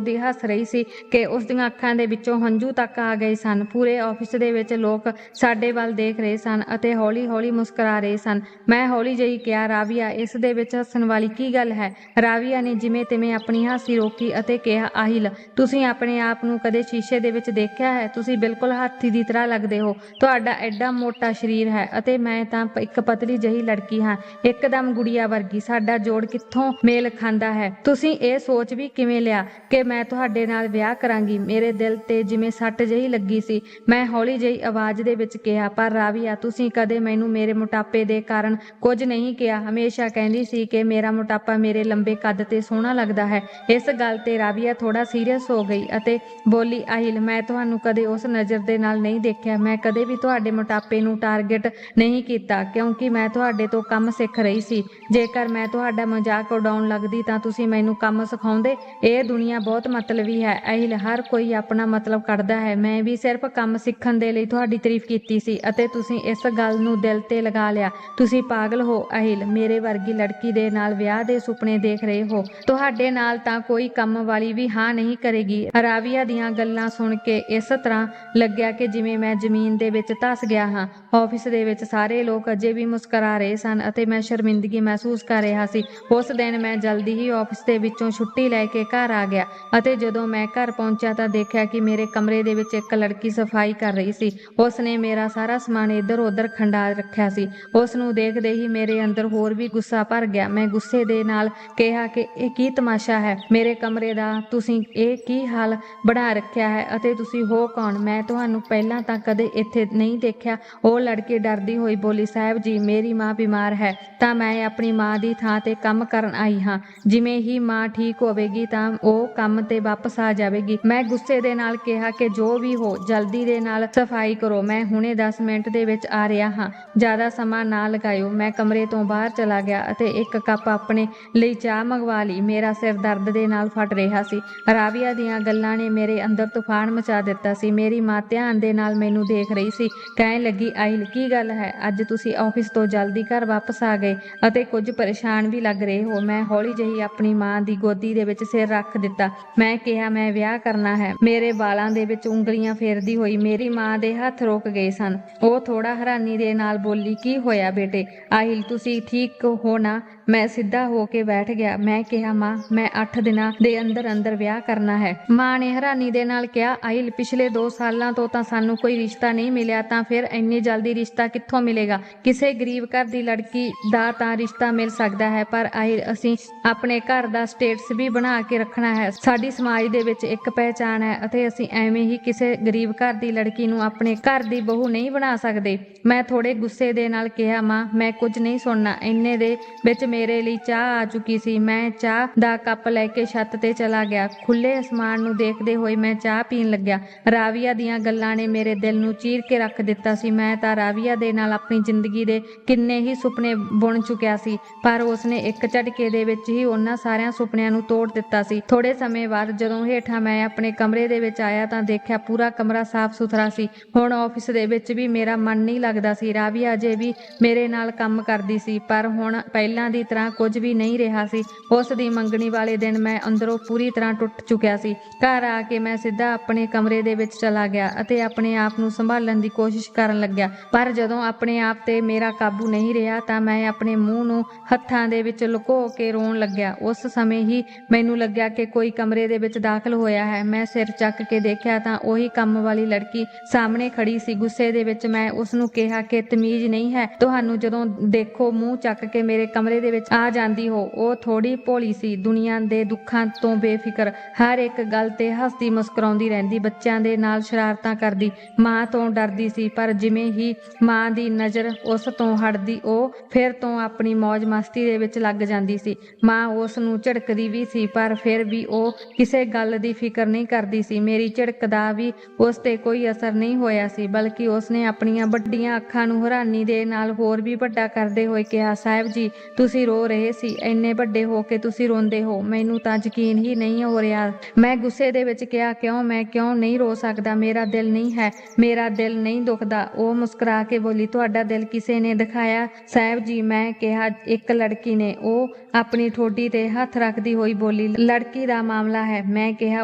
ਦੀ ਹੱਸ ਰਹੀ ਸੀ ਕਿ ਉਸ ਦੀਆਂ ਅੱਖਾਂ ਦੇ ਵਿੱਚੋਂ ਹੰਝੂ ਤੱਕ ਆ ਗਏ ਸਨ। ਪੂਰੇ ਆਫਿਸ ਦੇ ਵਿੱਚ ਲੋਕ ਸਾਡੇ ਵੱਲ ਦੇਖ ਰਹੇ ਸਨ ਅਤੇ ਹੌਲੀ-ਹੌਲੀ ਮੁਸਕਰਾ ਰਹੇ ਸਨ। ਮੈਂ ਹੌਲੀ ਜਿਹੀ ਕਿਹਾ, ਰਾਵੀਆ, ਇਸ ਦੇ ਵਿੱਚ ਹੱਸਣ ਵਾਲੀ ਕੀ ਗੱਲ ਹੈ? ਰਾਵੀਆ ਨੇ ਜਿਵੇਂ ਤਿਵੇਂ ਆਪਣੀ ਹਾਸੀ ਰੋਕੀ ਅਤੇ ਕਿਹਾ, আহিਲ, ਤੁਸੀਂ ਆਪਣੇ ਆਪ ਨੂੰ ਕਦੇ ਸ਼ੀਸ਼ੇ ਦੇ ਵਿੱਚ ਦੇਖਿਆ ਹੈ? ਤੁਸੀਂ ਬਿਲਕੁਲ ਹਾਥੀ ਦੀ ਤਰ੍ਹਾਂ ਲੱਗਦੇ ਹੋ। ਤੁਹਾਡਾ ਐਡਾ ਮੋਟਾ ਸਰੀਰ ਹੈ ਅਤੇ ਮੈਂ ਤਾਂ ਇੱਕ ਪਤਲੀ ਜਿਹੀ ਲੜਕੀ ਹਾਂ, ਇੱਕਦਮ ਗੁੜੀਆ ਵਰਗੀ। ਸਾਡਾ ਜੋੜ ਕਿੱਥੋਂ ਮੇਲ ਖਾਂਦਾ ਹੈ? ਤੁਸੀਂ ਇਹ ਸੋਚ ਵੀ ਕਿਵੇਂ ਲਿਆ ਕਿ ਮੈਂ ਤੁਹਾਡੇ ਨਾਲ ਵਿਆਹ ਕਰਾਂਗੀ? ਮੇਰੇ ਦਿਲ ਤੇ ਜਿਵੇਂ ਸੱਟ ਜਿਹੀ ਲੱਗੀ ਸੀ। ਮੈਂ ਹੌਲੀ ਜਿਹੀ ਆਵਾਜ਼ ਦੇ ਵਿੱਚ ਕਿਹਾ, ਪਰ ਰਾਵੀਆ, ਤੁਸੀਂ ਕਦੇ ਮੈਨੂੰ ਮੇਰੇ ਮੋਟਾਪੇ ਦੇ ਕਾਰਨ ਕੁਝ ਨਹੀਂ ਕਿਹਾ। ਹਮੇਸ਼ਾ ਕਹਿੰਦੀ ਸੀ ਕਿ ਮੇਰਾ ਮੋਟਾਪਾ ਮੇਰੇ ਲੰਬੇ ਕੱਦ ਤੇ ਸੋਹਣਾ ਲੱਗਦਾ ਹੈ। ਇਸ ਗੱਲ ਤੇ ਰਾਵੀਆ ਥੋੜਾ ਸੀਰੀਅਸ ਹੋ ਗਈ ਅਤੇ ਬੋਲੀ, আহিਲ, ਮੈਂ ਤੁਹਾਨੂੰ ਕਦੇ ਉਸ ਨਜ਼ਰ ਦੇ ਨਾਲ ਨਹੀਂ ਦੇਖਿਆ। ਮੈਂ ਕਦੇ ਵੀ ਤੁਹਾਡੇ ਮੋਟਾਪੇ ਨੂੰ ਟਾਰਗੇਟ ਨਹੀਂ ਕੀਤਾ, ਕਿਉਂਕਿ ਮੈਂ ਤੁਹਾਡੇ ਤੋਂ ਕੰਮ ਸਿੱਖ ਰਹੀ ਸੀ। ਜੇਕਰ ਮੈਂ ਤੁਹਾਡਾ ਮਜ਼ਾਕ ਉਡਾਉਣ ਲੱਗਦੀ ਤਾਂ ਤੁਸੀਂ ਮੈਨੂੰ ਕੰਮ ਸਿਖਾਉਂਦੇ। ਇਹ ਦੁਨੀਆ ਬਹੁਤ ਮਤਲਬੀ ਹੈ আহিਲ, ਹਰ ਕੋਈ ਆਪਣਾ ਮਤਲਬ ਕੱਢਦਾ ਹੈ। ਮੈਂ ਵੀ ਸਿਰਫ ਕੰਮ ਸਿੱਖਣ ਦੇ ਲਈ ਤੁਹਾਡੀ ਤਾਰੀਫ ਕੀਤੀ ਸੀ ਅਤੇ ਤੁਸੀਂ ਇਸ ਗੱਲ ਨੂੰ ਦਿਲ ਤੇ ਲਗਾ ਲਿਆ। ਤੁਸੀਂ ਪਾਗਲ ਹੋ আহিਲ, ਮੇਰੇ ਵਰਗੀ ਲੜਕੀ ਦੇ ਨਾਲ ਵਿਆਹ ਦੇ ਸੁਪਨੇ ਦੇਖ ਰਹੇ ਹੋ। ਤੁਹਾਡੇ ਨਾਲ ਤਾਂ ਕੋਈ ਕੰਮ ਵਾਲੀ ਵੀ ਹਾਂ ਨਹੀਂ ਕਰੇਗੀ। ਰਾਵੀਆ ਦੀਆਂ ਗੱਲਾਂ ਸੁਣ ਕੇ ਇਸ ਤਰ੍ਹਾਂ ਲੱਗਿਆ ਕਿ ਜਿਵੇਂ ਮੈਂ ਜ਼ਮੀਨ ਦੇ ਵਿੱਚ ਧਸ ਗਿਆ ਹਾਂ। ਆਫਿਸ ਦੇ ਵਿੱਚ ਸਾਰੇ ਲੋਕ ਅਜੇ ਵੀ ਮੁਸਕਰਾ ਰਹੇ ਸਨ ਅਤੇ ਮੈਂ ਸ਼ਰਮਿੰਦਗੀ ਮਹਿਸੂਸ ਕਰ ਰਿਹਾ ਸੀ। ਉਸ ਦਿਨ ਮੈਂ ਜਲਦੀ ਹੀ ਆਫਿਸ ਦੇ ਵਿੱਚੋਂ ਛੁੱਟੀ ਲੈ ਕੇ ਘਰ ਆ ਗਿਆ ਅਤੇ ਜਦੋਂ ਮੈਂ ਘਰ ਪਹੁੰਚਿਆ ਤਾਂ ਦੇਖਿਆ ਕਿ ਮੇਰੇ ਕਮਰੇ ਦੇ ਵਿੱਚ ਇੱਕ ਲੜਕੀ ਸਫਾਈ ਕਰ ਰਹੀ ਸੀ। ਉਸ ਨੇ ਮੇਰਾ ਸਾਰਾ ਸਮਾਨ ਇੱਧਰ-ਉੱਧਰ ਖੰਡਾ ਰੱਖਿਆ ਸੀ। ਉਸ ਨੂੰ ਦੇਖਦੇ ਹੀ ਮੇਰੇ ਅੰਦਰ ਹੋਰ ਵੀ ਗੁੱਸਾ ਭਰ ਗਿਆ। ਮੈਂ ਗੁੱਸੇ ਦੇ ਨਾਲ ਕਿਹਾ ਕਿ ਇਹ ਕੀ ਤਮਾਸ਼ਾ ਹੈ ਮੇਰੇ ਕਮਰੇ ਦਾ? ਤੁਸੀਂ ਇਹ ਕੀ ਹਾਲ ਬਣਾ ਰੱਖਿਆ ਹੈ ਅਤੇ ਤੁਸੀਂ ਹੋ ਕੌਣ? ਮੈਂ ਤੁਹਾਨੂੰ ਪਹਿਲਾਂ ਤਾਂ ਕਦੇ ਇੱਥੇ ਨਹੀਂ ਦੇਖਿਆ। ਉਹ ਲੜਕੀ ਡਰਦੀ ਹੋਈ ਬੋਲੀ, ਸਾਹਿਬ ਜੀ, ਮੇਰੀ ਮਾਂ ਬਿਮਾਰ ਹੈ ਤਾਂ ਮੈਂ ਆਪਣੀ ਮਾਂ ਦੀ ਥਾਂ ਤੇ ਕੰਮ ਕਰਨ ਆਈ ਹਾਂ। ਜਿਵੇਂ ਹੀ ਮਾਂ ਠੀਕ ਹੋਵੇਗੀ ਤਾਂ ਉਹ ਕੰਮ ਤੇ ਵਾਪਸ ਆ ਜਾਵੇਗੀ। ਮੈਂ ਗੁੱਸੇ ਦੇ ਨਾਲ ਕਿਹਾ ਕਿ ਜੋ ਵੀ ਹੋ, ਜਲਦੀ ਦੇ ਨਾਲ ਸਫਾਈ ਕਰੋ। ਮੈਂ ਹੁਣੇ 10 ਮਿੰਟ ਦੇ ਵਿੱਚ ਆ ਰਿਹਾ ਹਾਂ, ਜ਼ਿਆਦਾ ਸਮਾਂ ਨਾ ਲਗਾਇਓ। ਮੈਂ ਕਮਰੇ ਤੋਂ ਬਾਹਰ ਚਲਾ ਗਿਆ ਅਤੇ ਇੱਕ ਕੱਪ ਆਪਣੇ ਲਈ ਚਾਹ ਮੰਗਵਾ ਲਈ। ਮੇਰਾ ਸਿਰ ਦਰਦ ਦੇ ਨਾਲ ਫਟ ਰਿਹਾ ਸੀ। ਰਾਵੀਆ ਦੀਆਂ ਗੱਲਾਂ ਨੇ ਮੇਰੇ ਅੰਦਰ ਤੂਫਾਨ ਮਚਾ ਦਿੱਤਾ ਸੀ। ਮੇਰੀ ਮਾਂ ਧਿਆਨ ਦੇ ਨਾਲ ਮੈਨੂੰ ਦੇਖ ਰਹੀ ਸੀ। ਕਹਿਣ ਲੱਗੀ, আহিਲ, ਕੀ ਗੱਲ ਹੈ? ਅੱਜ ਤੁਸੀਂ ਆਫਿਸ ਤੋਂ ਜਲਦੀ ਘਰ ਵਾਪਸ ਆ ਗਏ ਅਤੇ ਕੁਝ ਪਰੇਸ਼ਾਨ ਵੀ ਲੱਗ ਰਹੇ ਹੋ। ਮੈਂ ਹੌਲੀ ਜਿਹੀ ਆਪਣੀ ਮਾਂ ਦੀ ਗੋਦੀ ਦੇ ਵਿੱਚ ਸਿਰ ਰੱਖ ਦਿੱਤਾ। ਮੈਂ ਕਿਹਾ, ਮੈਂ ਵਿਆਹ ਕਰਨਾ ਹੈ। ਮੇਰੇ ਵਾਲਾਂ ਦੇ ਵਿੱਚ ਉਂਗਲੀਆਂ ਫੇਰਦੀ ਹੋਈ ਮੇਰੀ ਮਾਂ ਦੇ ਹੱਥ ਰੁਕ ਗਏ ਸਨ। ਉਹ ਥੋੜਾ ਹੈਰਾਨੀ ਦੇ ਨਾਲ ਬੋਲੀ, ਕੀ ਹੋਇਆ ਬੇਟੇ? আহিਲ, ਤੁਸੀਂ ਠੀਕ ਹੋ ਨਾ? ਮੈਂ ਸਿੱਧਾ ਹੋ ਕੇ ਬੈਠ ਗਿਆ। ਮੈਂ ਕਿਹਾ, ਮਾਂ, ਮੈਂ 8 ਦਿਨਾਂ ਦੇ ਅੰਦਰ ਵਿਆਹ ਕਰਨਾ ਹੈ। ਮਾਂ ਨੇ ਹੈਰਾਨੀ ਦੇ ਨਾਲ ਕਿਹਾ, আহিਲ, ਪਿਛਲੇ 2 ਸਾਲਾਂ ਤੋਂ ਤਾਂ ਸਾਨੂੰ ਕੋਈ ਰਿਸ਼ਤਾ ਨਹੀਂ ਮਿਲਿਆ, ਤਾਂ ਫਿਰ ਇੰਨੀ ਜਲਦੀ ਰਿਸ਼ਤਾ ਕਿੱਥੋਂ ਮਿਲੇਗਾ? ਕਿਸੇ ਗਰੀਬ ਘਰ ਦੀ ਲੜਕੀ ਦਾ ਤਾਂ ਰਿਸ਼ਤਾ ਮਿਲ ਸਕਦਾ ਹੈ, ਪਰ আহিਲ, ਅਸੀਂ ਆਪਣੇ ਘਰ ਦਾ ਸਟੇਟਸ ਵੀ ਬਣਾ ਕੇ ਰੱਖਣਾ ਹੈ। ਸਾਡੀ ਸਮਾਜ ਦੇ ਵਿੱਚ ਇੱਕ ਪਹਿਚਾਣ ਹੈ ਅਤੇ ਅਸੀਂ ਐਵੇਂ ਹੀ ਕਿਸੇ ਗਰੀਬ ਘਰ ਦੀ ਲੜਕੀ ਨੂੰ ਆਪਣੇ ਘਰ ਦੀ ਬਹੂ ਨਹੀਂ ਬਣਾ ਸਕਦੇ। ਮੈਂ ਥੋੜੇ ਗੁੱਸੇ ਦੇ ਨਾਲ ਕਿਹਾ, ਮਾਂ, ਮੈਂ ਕੁਝ ਨਹੀਂ ਸੁਣਨਾ। ਇੰਨੇ ਦੇ ਵਿੱਚ ਮੇਰੇ ਲਈ ਚਾਹ ਆ ਚੁੱਕੀ ਸੀ। ਮੈਂ ਚਾਹ ਦਾ ਕੱਪ ਲੈ ਕੇ ਛੱਤ ਤੇ ਚਲਾ ਗਿਆ। ਖੁੱਲੇ ਅਸਮਾਨ ਨੂੰ ਦੇਖਦੇ ਹੋਏ ਮੈਂ ਚਾਹ ਪੀਣ ਲੱਗਿਆ। ਰਾਵੀਆ ਦੀਆਂ ਗੱਲਾਂ ਨੇ ਮੇਰੇ ਦਿਲ ਨੂੰ ਚੀਰ ਕੇ ਰੱਖ ਦਿੱਤਾ ਸੀ। ਮੈਂ ਤਾਂ ਰਾਵੀਆ ਦੇ ਨਾਲ ਆਪਣੀ ਜ਼ਿੰਦਗੀ ਦੇ ਕਿੰਨੇ ਹੀ ਸੁਪਨੇ ਬੁਣ ਚੁੱਕਿਆ ਸੀ, ਪਰ ਉਸਨੇ ਇੱਕ ਝਟਕੇ ਦੇ ਵਿੱਚ ਹੀ ਉਹਨਾਂ ਸਾਰਿਆਂ ਸੁਪਨਿਆਂ ਨੂੰ ਤੋੜ ਦਿੱਤਾ ਸੀ। ਥੋੜੇ ਸਮੇਂ ਬਾਅਦ ਜਦੋਂ ਹੇਠਾਂ ਮੈਂ ਆਪਣੇ ਕਮਰੇ ਦੇ ਵਿੱਚ ਆਇਆ ਤਾਂ ਦੇਖਿਆ ਪੂਰਾ ਕਮਰਾ ਸਾਫ਼ ਸੁਥਰਾ ਸੀ। ਹੁਣ ਆਫਿਸ ਦੇ ਵਿੱਚ ਵੀ ਮੇਰਾ ਮਨ ਨਹੀਂ ਲੱਗਦਾ ਸੀ। ਰਾਵੀਆ ਅਜੇ ਵੀ ਮੇਰੇ ਨਾਲ ਕੰਮ ਕਰਦੀ ਸੀ, ਪਰ ਹੁਣ ਪਹਿਲਾਂ ਦੀ ਤਰ੍ਹਾਂ ਕੁਝ ਵੀ ਨਹੀਂ ਰਿਹਾ ਸੀ। ਉਸ ਦੀ ਮੰਗਣੀ ਵਾਲੇ ਦਿਨ ਮੈਂ ਅੰਦਰੋਂ ਪੂਰੀ ਤਰ੍ਹਾਂ ਟੁੱਟ ਚੁੱਕਿਆ ਸੀ। ਘਰ ਆ ਕੇ ਮੈਂ ਸਿੱਧਾ ਆਪਣੇ ਕਮਰੇ ਦੇ ਵਿੱਚ ਚਲਾ ਗਿਆ ਅਤੇ ਆਪਣੇ ਆਪ ਨੂੰ ਸੰਭਾਲਣ ਦੀ ਕੋਸ਼ਿਸ਼ ਕਰਨ ਲੱਗਿਆ, ਪਰ ਜਦੋਂ ਆਪਣੇ ਆਪ ਤੇ ਮੇਰਾ ਕਾਬੂ ਨਹੀਂ ਰਿਹਾ ਤਾਂ ਮੈਂ ਆਪਣੇ ਮੂੰਹ ਨੂੰ ਹੱਥਾਂ ਦੇ ਵਿੱਚ ਲੁਕੋ ਕੇ ਰੋਣ ਲੱਗਿਆ। ਉਸ ਸਮੇਂ ਹੀ ਮੈਨੂੰ ਲੱਗਿਆ ਕਿ ਕੋਈ ਕਮਰੇ ਦੇ ਵਿੱਚ ਦਾਖਲ ਹੋਇਆ ਹੈ। ਮੈਂ ਸਿਰ ਚੱਕ ਕੇ ਦੇਖਿਆ ਤਾਂ ਉਹੀ ਕੰਮ ਵਾਲੀ ਲੜਕੀ ਸਾਹਮਣੇ ਖੜੀ ਸੀ। ਗੁੱਸੇ ਦੇ ਵਿੱਚ ਮੈਂ ਉਸ ਨੂੰ ਕਿਹਾ ਕਿ ਤਮੀਜ਼ ਨਹੀਂ ਹੈ ਤੁਹਾਨੂੰ, ਜਦੋਂ ਦੇਖੋ ਮੂੰਹ ਚੱਕ ਕੇ ਮੇਰੇ ਕਮਰੇ ਦੇ ਵਿੱਚ ਆ ਜਾਂਦੀ ਹੋ। ਉਹ ਥੋੜੀ ਭੋਲੀ ਸੀ, ਦੁਨੀਆ ਦੇ ਦੁੱਖਾਂ ਤੋਂ ਬੇਫਿਕਰ, ਹਰ ਇੱਕ ਗੱਲ ਤੇ ਹੱਸਦੀ ਮੁਸਕਰਾਉਂਦੀ ਰਹਿੰਦੀ, ਬੱਚਿਆਂ ਦੇ ਨਾਲ ਸ਼ਰਾਰਤਾਂ ਕਰਦੀ, ਮਾਂ ਤੋਂ ਡਰਦੀ ਸੀ। ਪਰ ਜਿਵੇਂ ਹੀ ਮਾਂ ਦੀ ਨਜ਼ਰ ਉਸ ਤੋਂ ਹਟਦੀ ਉਹ ਫਿਰ ਤੋਂ ਆਪਣੀ ਮौज ਮਸਤੀ ਦੇ ਵਿੱਚ ਲੱਗ ਜਾਂਦੀ ਸੀ। ਮਾਂ ਉਸ ਨੂੰ ਝਿੜਕਦੀ ਵੀ ਸੀ, ਪਰ ਫਿਰ ਵੀ ਉਹ ਕਿਸੇ ਗੱਲ ਦੀ ਫਿਕਰ ਨਹੀਂ ਕਰਦੀ ਸੀ। ਮੇਰੀ ਝਿੜਕ ਦਾ ਵੀ ਉਸ ਤੇ ਕੋਈ ਅਸਰ ਨਹੀਂ ਹੋਇਆ ਸੀ, ਬਲਕਿ ਉਸਨੇ ਆਪਣੀਆਂ ਵੱਡੀਆਂ ਅੱਖਾਂ ਨੂੰ ਹੈਰਾਨੀ ਦੇ ਨਾਲ ਹੋਰ ਵੀ ਵੱਡਾ ਕਰਦੇ ਹੋਏ ਕਿਹਾ, ਸਾਹਿਬ ਜੀ, ਤੁਸੀਂ ਤੁਸੀਂ ਰੋ ਰਹੇ ਸੀ। ਇੰਨੇ ਵੱਡੇ ਹੋ ਕੇ ਤੁਸੀਂ ਰੋਂਦੇ ਹੋ, ਮੈਨੂੰ ਤਾਂ ਯਕੀਨ ਹੀ ਨਹੀਂ ਹੋ ਰਿਹਾ। ਮੈਂ ਗੁੱਸੇ ਦੇ ਵਿੱਚ ਕਿਹਾ, ਕਿਉਂ? ਮੈਂ ਕਿਉਂ ਨਹੀਂ ਰੋ ਸਕਦਾ? ਮੇਰਾ ਦਿਲ ਨਹੀਂ ਹੈ, ਮੇਰਾ ਦਿਲ ਨਹੀਂ ਦੁਖਦਾ। ਉਹ ਮੁਸਕਰਾ ਕੇ ਬੋਲੀ, ਤੁਹਾਡਾ ਦਿਲ ਕਿਸੇ ਨੇ ਦਿਖਾਇਆ ਸਾਹਿਬ ਜੀ? ਮੈਂ ਕਿਹਾ, ਇੱਕ ਲੜਕੀ ਨੇ। ਉਹ ਆਪਣੀ ਠੋਡੀ ਤੇ ਹੱਥ ਰੱਖਦੀ ਹੋਈ ਬੋਲੀ, ਲੜਕੀ ਦਾ ਮਾਮਲਾ ਹੈ। ਮੈਂ ਕਿਹਾ,